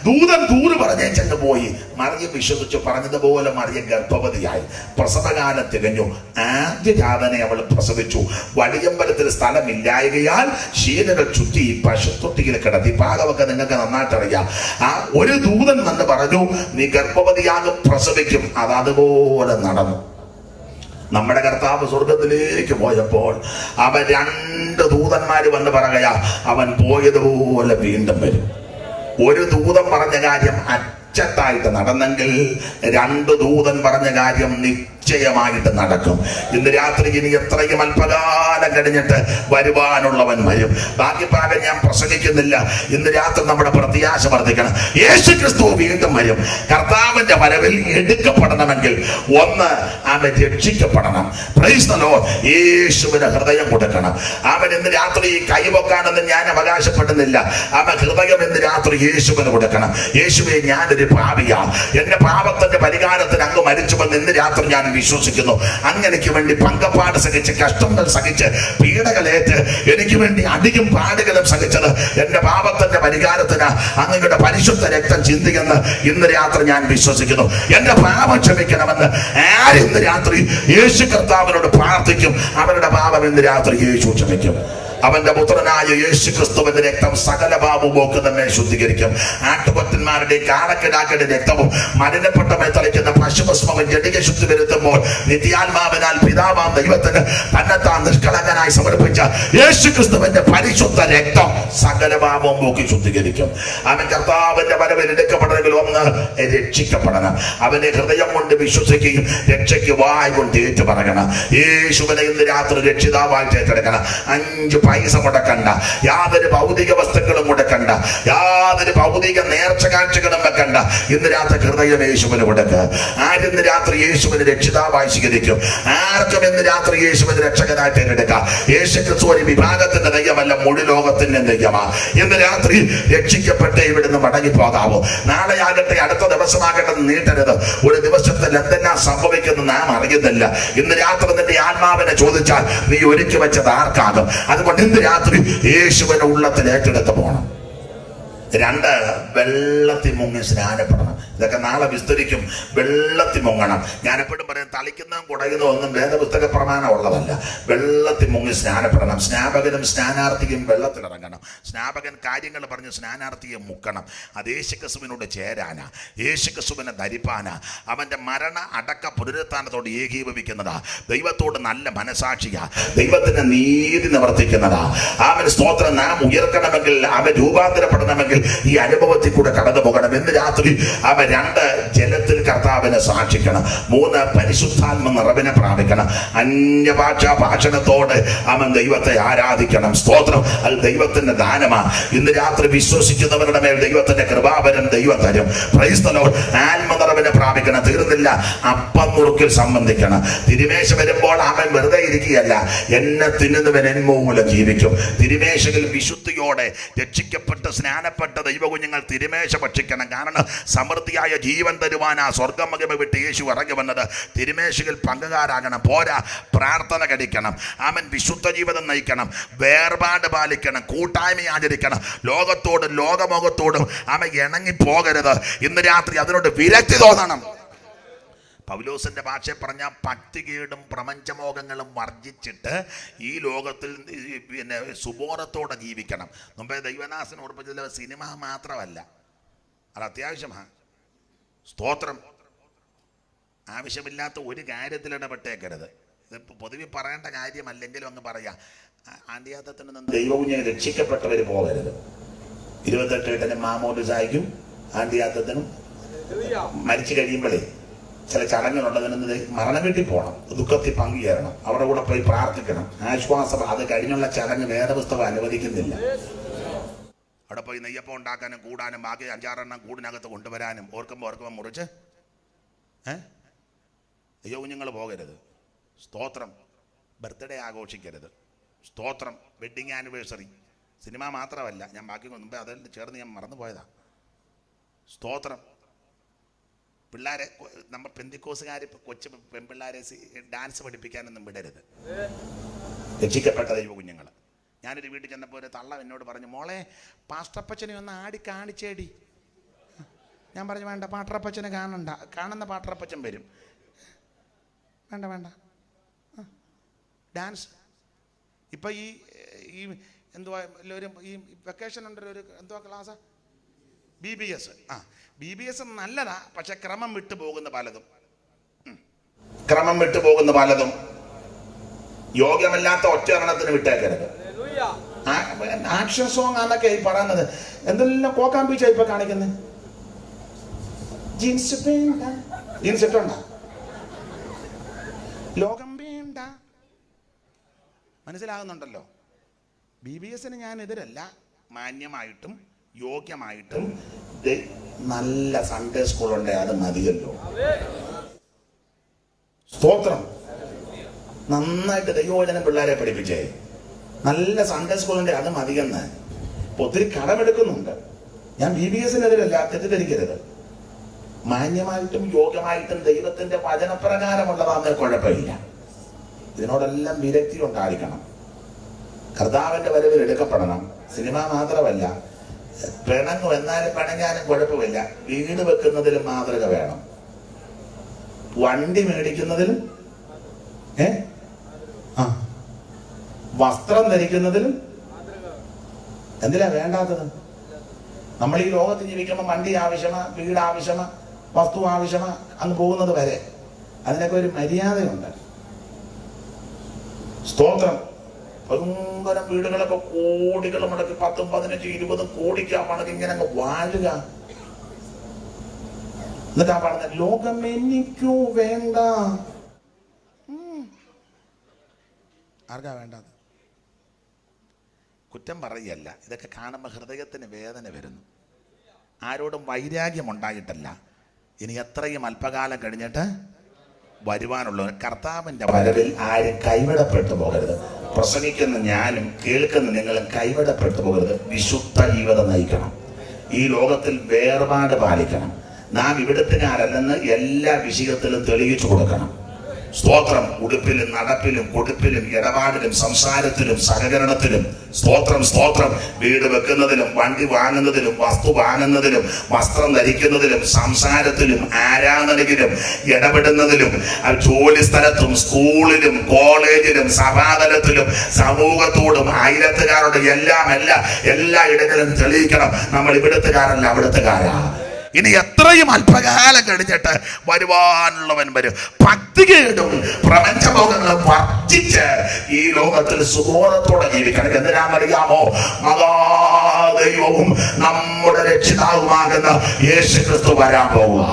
ദൂതൻ ദൂര് പറഞ്ഞേ ചെന്ന് പോയി. മറിയ വിശ്വസിച്ചു. പറഞ്ഞതുപോലെ മറിയ ഗർഭവതിയായി. പ്രസവകാലം തികഞ്ഞു. ആദ്യ ജാതനെ അവൾ പ്രസവിച്ചു. വടിയമ്പലത്തിൽ സ്ഥലമില്ലായകയാൽ ശീലകൾ ചുറ്റി പശുത്തൊട്ടിയിൽ കിടത്തി. പാകമൊക്കെ നിങ്ങൾക്ക് നന്നായിട്ടറിയാം. ആ ഒരു ദൂതൻ വന്ന് പറഞ്ഞു, നീ ഗർഭവതിയാകും, പ്രസവിക്കും. അതുപോലെ നടന്നു. നമ്മുടെ കർത്താവ് സ്വർഗത്തിലേക്ക് പോയപ്പോൾ അവൻ 2 ദൂതന്മാര് വന്ന് പറയുകയാ, അവൻ പോയതുപോലെ വീണ്ടും വരും. ഒരു ദൂതൻ പറഞ്ഞ കാര്യം അച്ചട്ടായിട്ട് നടന്നെങ്കിൽ 2 ദൂതൻ പറഞ്ഞ കാര്യം നിശ്ചയമായിട്ട് നടക്കും. ഇന്ന് രാത്രി ഇനി എത്രയും അല്പകാലം കഴിഞ്ഞിട്ട് വരുവാനുള്ളവൻ വരും. ബാക്കി ഭാഗം ഞാൻ പ്രസംഗിക്കുന്നില്ല. ഇന്ന് രാത്രി നമ്മുടെ പ്രത്യാശ വർദ്ധിക്കണം. യേശു ക്രിസ്തു വീണ്ടും വരും. കർത്താവിന്റെ വരവിൽ എടുക്കപ്പെടണമെങ്കിൽ ഒന്ന് അവൻ രക്ഷിക്കപ്പെടണം. Praise the Lord. യേശുവിന് ഹൃദയം കൊടുക്കണം. അവൻ ഇന്ന് രാത്രി കൈവെക്കാനെന്ന് ഞാൻ അവകാശപ്പെടുന്നില്ല. അവൻ ഹൃദയം ഇന്ന് രാത്രി യേശുവിന് കൊടുക്കണം. യേശുവെ, ഞാൻ ഞാനൊരു പാപിയാ, എന്റെ പാപത്തിന്റെ പരിഹാരത്തിന് അങ്ങ് മരിച്ചുവെന്ന് ഇന്ന് രാത്രി ഞാൻ വിശ്വസിക്കുന്നു. അങ്ങനെക്ക് വേണ്ടി പങ്കപ്പാട് സഹിച്ച്, കഷ്ടങ്ങൾ സഹിച്ച്, പീഡകളേറ്റ് എനിക്ക് വേണ്ടി അധികം പാടുകളും സഹിച്ചത് എന്റെ പാപത്തിന്റെ പരിഹാരത്തിന് അങ്ങയുടെ പരിശുദ്ധ രക്തം ചിന്തിയെന്ന് ഇന്ന് രാത്രി ഞാൻ വിശ്വസിക്കുന്നു. എന്റെ പാപം ക്ഷമിക്കണമെന്ന് ആര് ഇന്ന് രാത്രി യേശു കർത്താവിനോട് പ്രാർത്ഥിക്കും, അവരുടെ പാപം ഇന്ന് രാത്രി യേശു ക്ഷമിക്കും. അവന്റെ പുത്രനായ യേശു ക്രിസ്തുവിന്റെ രക്തം സകല പാപവും നമ്മെ ശുദ്ധീകരിക്കും. ആട്ടുകൊറ്റന്മാരുടെ കാളക്കിടാക്കളുടെ രക്തവും മലിനപ്പെട്ട തളിക്കുന്ന പശുഭസ്മവും ജഡിക ശുദ്ധി വരുത്തുമ്പോൾ നിത്യാത്മാവിനാൽ പിതാവാം ദൈവത്തിന് തന്നെത്താൻ നിഷ്കളങ്കനായി സമർപ്പിച്ച യേശു ക്രിസ്തുവിന്റെ പരിശുദ്ധ രക്തം സകല പാപവും പോക്കി ശുദ്ധീകരിക്കും. അവൻ കർത്താവിന്റെ വരവിൽ എടുക്കപ്പെടണമെങ്കിൽ ഒന്ന് രക്ഷിക്കപ്പെടണം. അവന്റെ ഹൃദയം കൊണ്ട് വിശ്വസിക്കുകയും രക്ഷയ്ക്ക് വായ് കൊണ്ട് ഏറ്റുപറയണം. യേശുവിനെ ഇന്ന് രാത്രി രക്ഷിതാവായി ഏറ്റെടുക്കണം. 5 പൈസ മുടക്കണ്ട, യാതൊരു ഭൗതിക വസ്തുക്കളും മുടക്കണ്ട, യാതൊരു ഭൗതിക നേർച്ച കാഴ്ചകളും വെക്കണ്ട. ഇന്ന് രാത്രി ഹൃദയം യേശുവിന് കൊടുക്കുക. ആരിന്ന് രാത്രി യേശുവിന് രക്ഷിതാവായി സ്വീകരിക്കും? ആർക്കും ഇന്ന് രാത്രി യേശുവിന് രക്ഷകനായി തിരഞ്ഞെടുക്കാം. യേശു ക്രിസ്തു ഒരു വിഭാഗത്തിന്റെ ദൈവമല്ല, മുഴു ലോകത്തിന്റെ ദൈവമാ. ഇന്ന് രാത്രി രക്ഷിക്കപ്പെട്ട് ഇവിടുന്ന് മടങ്ങി പോകാവോ? നാളെ ആകട്ടെ, അടുത്ത ദിവസമാകട്ടെ, നീട്ടരുത്. ഒരു ദിവസത്തിൽ എന്തെല്ലാം സംഭവിക്കുന്നു നാം അറിയുന്നില്ല. ഇന്ന് രാത്രി നിന്റെ ആത്മാവിനെ ചോദിച്ചാൽ നീ ഒരുക്കി വെച്ചത് ആർക്കാകും? അതുകൊണ്ട് ഇന്ന് രാത്രി യേശുവിന്റെ ഉള്ളത്തിൽ ഏറ്റെടുത്ത് പോകണം. 2, വെള്ളത്തിൽ മുങ്ങി സ്നാനപ്പെടണം. ഇതൊക്കെ നാളെ വിസ്തരിക്കും. വെള്ളത്തിൽ മുങ്ങണം. ഞാൻ എപ്പോഴും പറയും, തളിക്കുന്നതും കുടയുന്നതും ഒന്നും വേദപുസ്തക പ്രമാണം ഉള്ളതല്ല. വെള്ളത്തിൽ മുങ്ങി സ്നാനപ്പെടണം. സ്നാപകനും സ്നാനാർത്ഥിയും വെള്ളത്തിലിറങ്ങണം. സ്നാപകൻ കാര്യങ്ങൾ പറഞ്ഞ് സ്നാനാർത്ഥിയെ മുക്കണം. അത് യേശുക്രിസ്തുവിനോട് ചേരാനാ, യേശുക്രിസ്തുവിനെ ധരിപ്പാനാ, അവന്റെ മരണ അടക്ക പുനരുത്ഥാനത്തോട് ഏകീഭവിക്കുന്നതാ, ദൈവത്തോട് നല്ല മനസാക്ഷിയാ, ദൈവത്തിന്റെ നീതി നിവർത്തിക്കുന്നതാ. അവൻ സ്തോത്രം. നാം ഉയർക്കണമെങ്കിൽ, അവൻ രൂപാന്തരപ്പെടണമെങ്കിൽ ഈ അനുഭവത്തിൽ കൂടെ കടന്നു പോകണം. ഇന്ന് രാത്രി അവൻ 2, ജലത്തിൽ കർത്താവിനെ സാക്ഷിക്കണം. 3, പരിശുദ്ധാത്മ നിറവിനെ പ്രാപിക്കണം. അന്യഭാഷാ ഭാഷണത്തോടെ അവൻ ദൈവത്തെ ആരാധിക്കണം. സ്തോത്രം. അത് ദൈവത്തിന്റെ ദാനമാണ്. ഇന്ന് രാത്രി വിശ്വസിക്കുന്നവരുടെ മേൽ ദൈവത്തിന്റെ കൃപാവരം ദൈവം തരും. Praise the Lord. ആത്മനിറവിനെ പ്രാപിക്കണം. തീർന്നില്ല, അപ്പം നുറുക്കിൽ സംബന്ധിക്കണം. തിരുമേശ വരുമ്പോൾ അവൻ വെറുതെ ഇരിക്കുകയല്ല, എന്നെ തിന്നുന്നവൻ എൻ മൂലം ജീവിക്കും. തിരുമേശയിൽ വിശുദ്ധിയോടെ രക്ഷിക്കപ്പെട്ട് സ്നാനപ്പെട്ട ദൈവകുഞ്ഞുങ്ങൾ തിരുമേശ ഭക്ഷിക്കണം. കാരണം സമൃദ്ധിയായ ജീവൻ തരുവാനാ സ്വർഗം മഹിമ വിട്ട് യേശു ഇറങ്ങി വന്നത്. തിരുമേശയിൽ പങ്കുകാരാകണം. പോരാ, പ്രാർത്ഥന കഴിക്കണം. അവൻ വിശുദ്ധ ജീവിതം നയിക്കണം. വേർപാട് പാലിക്കണം. കൂട്ടായ്മ ആചരിക്കണം. ലോകത്തോടും ലോകമുഖത്തോടും അവൻ ഇണങ്ങി പോകരുത്. ഇന്ന് രാത്രി അതിനോട് വിരക്തി തോന്നണം. പൗലോസിന്റെ ഭാഷയെ പറഞ്ഞ ഭക്തികേടും പ്രപഞ്ചമോഹങ്ങളും വർജിച്ചിട്ട് ഈ ലോകത്തിൽ പിന്നെ സുബോധത്തോടെ ജീവിക്കണം. മുമ്പേ ദൈവദാസൻ ഓർപ്പിച്ചത് സിനിമ മാത്രമല്ല, അത് അത്യാവശ്യമാണ്. സ്തോത്രം. ആവശ്യമില്ലാത്ത ഒരു കാര്യത്തിൽ ഇടപെട്ടേക്കരുത്. ഇത് പൊതുവെ പറയേണ്ട കാര്യമല്ലെങ്കിലും അങ്ങ് പറയാം. ആണ്ടിയാത്തത്തിന് ദൈവകുഞ്ഞെ രക്ഷിക്കപ്പെട്ടവർ പോകരുത്. 28 മാമോദിസായ്ക്കും ആണ്ടിയാത്തത്തിനും മരിച്ചു കഴിയുമ്പോഴേ ചില ചടങ്ങുകളുള്ളതിന് മരണം വീട്ടിൽ പോകണം, ദുഃഖത്തിൽ പങ്കുചേരണം, അവരുടെ കൂടെ പോയി പ്രാർത്ഥിക്കണം, ആശ്വാസം. അത് കഴിഞ്ഞുള്ള ചടങ്ങ് വേദപുസ്തകം അനുവദിക്കുന്നില്ല. അവിടെ പോയി നെയ്യപ്പം ഉണ്ടാക്കാനും കൂടാനും ബാക്കി 5-6 കൂടിനകത്ത് കൊണ്ടുവരാനും ഓർക്കുമ്പോൾ മുറിച്ച് അയ്യോ കുഞ്ഞുങ്ങൾ പോകരുത്. സ്തോത്രം. ബർത്ത്ഡേ ആഘോഷിക്കരുത്. സ്തോത്രം. Wedding anniversary. സിനിമ മാത്രമല്ല, ഞാൻ ബാക്കി മുമ്പേ അതിൽ ചേർന്ന് ഞാൻ മറന്നുപോയതാ. സ്തോത്രം. പിള്ളേരെ, നമ്മൾ പെന്തിക്കോസുകാർ കൊച്ചു പെൺപിള്ളേരെ ഡാൻസ് പഠിപ്പിക്കാനൊന്നും വിടരുത്. രക്ഷിക്കപ്പെട്ട ദൈവ കുഞ്ഞുങ്ങൾ. ഞാനൊരു വീട്ടിൽ ചെന്നപ്പോൾ ഒരു തള്ള എന്നോട് പറഞ്ഞു, മോളെ പാസ്റ്ററപ്പച്ചനെ ഒന്ന് ആടി കാണിച്ചേടി. ഞാൻ പറഞ്ഞു, വേണ്ട, പാട്ടറപ്പച്ചനെ കാണണ്ട, കാണുന്ന പാട്ടറപ്പച്ചൻ വരും. വേണ്ട ഡാൻസ്. ഇപ്പം ഈ എന്തുവാ എല്ലാവരും ഈ വെക്കേഷൻ ഉണ്ടല്ലോ, ഒരു എന്തുവാ ക്ലാസ്സാ, BBS. BBS നല്ലതാ, പക്ഷെ ക്രമം വിട്ടു പോകുന്ന പലതും യോഗ്യമല്ലാത്ത ഒറ്റയെണ്ണത്തിന് വിട്ടേക്കരുത്. ആക്ഷൻ സോങ് ആണെന്നൊക്കെ ഈ പറയുന്നത്. എന്തെല്ലാം കോക്കാമ്പീച്ച ഇപ്പൊ കാണിക്കുന്നത്. ജീൻസ് ഇട്ടുണ്ട, ലോകം വേണ്ട. മനസ്സിലാകുന്നുണ്ടല്ലോ. BBSന് ഞാൻ എതിരല്ല. മാന്യമായിട്ടും യോഗ്യമായിട്ടും നല്ല സൺഡേ സ്കൂളുണ്ട്, അത് മതിയല്ലോ. സ്തോത്രം. നന്നായിട്ട് ദൈവവചനം പിള്ളേരെ പഠിപ്പിച്ചേ. നല്ല സൺഡേ സ്കൂളുണ്ട്, അത് മതിയെന്ന്. ഒത്തിരി കടമെടുക്കുന്നുണ്ട്. ഞാൻ BBSനെതിരല്ല, തെറ്റിദ്ധരിക്കരുത്. മാന്യമായിട്ടും യോഗ്യമായിട്ടും ദൈവത്തിന്റെ വചനപ്രകാരമുള്ളതാണെന്ന് കുഴപ്പമില്ല. ഇതിനോടെല്ലാം വിരക്തി ഉണ്ടായിരിക്കണം. കർത്താവിന്റെ വരവിൽ എടുക്കപ്പെടണം. സിനിമ മാത്രമല്ല, പിണങ്ങും, എന്നാലും പിണങ്ങാനും കുഴപ്പമില്ല. വീട് വെക്കുന്നതിലും മാതൃക വേണം. വണ്ടി മേടിക്കുന്നതിലും വസ്ത്രം ധരിക്കുന്നതിലും എന്തിനാ വേണ്ടാത്തത്? നമ്മൾ ഈ ലോകത്ത് ജീവിക്കുമ്പോൾ വണ്ടി ആവശ്യമാ, വീട് ആവശ്യമാ, വസ്തു ആവശ്യമാ, അങ്ങ് പോകുന്നത് വരെ അതിനൊക്കെ ഒരു മര്യാദയുണ്ട്. സ്തോത്രം. ഭയങ്കരം വീടുകളൊക്കെ കോടികൾ മുടക്കി 10, 15, 20 കോടിക്കാണെങ്കിൽ ഇങ്ങനെ അങ്ങ് വാഴുക. എന്നിട്ടാ പറഞ്ഞ ലോകം എനിക്കു വേണ്ട. ആർക്കാ വേണ്ടത്? കുറ്റം പറയല്ല, ഇതൊക്കെ കാണുമ്പോൾ ഹൃദയത്തിന് വേദന വരുന്നു. ആരോടും വൈരാഗ്യം ഉണ്ടായിട്ടല്ല. ഇനി എത്രയും അല്പകാലം കഴിഞ്ഞിട്ട് വരുവാനുള്ള കർത്താവിന്റെ വരവിൽ ആരും കൈവിടപ്പെട്ടു പോകരുത്. പ്രസംഗിക്കുന്ന ഞാനും കേൾക്കുന്ന നിങ്ങളും കൈവിടപ്പെട്ടു പോകരുത്. വിശുദ്ധ ജീവിതം നയിക്കണം. ഈ ലോകത്തിൽ വേർപാട് പാലിക്കണം. നാം ഇവിടുത്തുകാരല്ലെന്ന് എല്ലാ വിഷയത്തിലും തെളിയിച്ചു കൊടുക്കണം. സ്തോത്രം. ഉടുപ്പിലും നടപ്പിലും കൊടുപ്പിലും ഇടപാടിലും സംസാരത്തിലും സഹകരണത്തിലും സ്തോത്രം സ്തോത്രം. വീട് വെക്കുന്നതിലും വണ്ടി വാങ്ങുന്നതിലും വസ്തു വാങ്ങുന്നതിലും വസ്ത്രം ധരിക്കുന്നതിലും സംസാരത്തിലും ആരാധനയിലും ഇടപെടുന്നതിലും ജോലി സ്ഥലത്തും സ്കൂളിലും കോളേജിലും സഭാതലത്തിലും സമൂഹത്തോടും അയലത്തുകാരോടും എല്ലാ ഇടങ്ങളിലും തെളിയിക്കണം, നമ്മൾ ഇവിടുത്തുകാരല്ല, അവിടുത്തുകാരാ. ഇനി എത്രയും അല്പകാലം കഴിഞ്ഞിട്ട് വരുവാനുള്ളവൻ വരും. ഭക്തികേടും പ്രപഞ്ചഭോഗങ്ങളും വർദ്ധിച്ച് ഈ ലോകത്തിൽ സുബോധത്തോടെ ജീവിക്കണം. എന്തിനാണെന്നറിയാമോ? മഹാദൈവവും നമ്മുടെ രക്ഷിതാവുമാകുന്ന യേശുക്രിസ്തു വരാൻ പോവുക.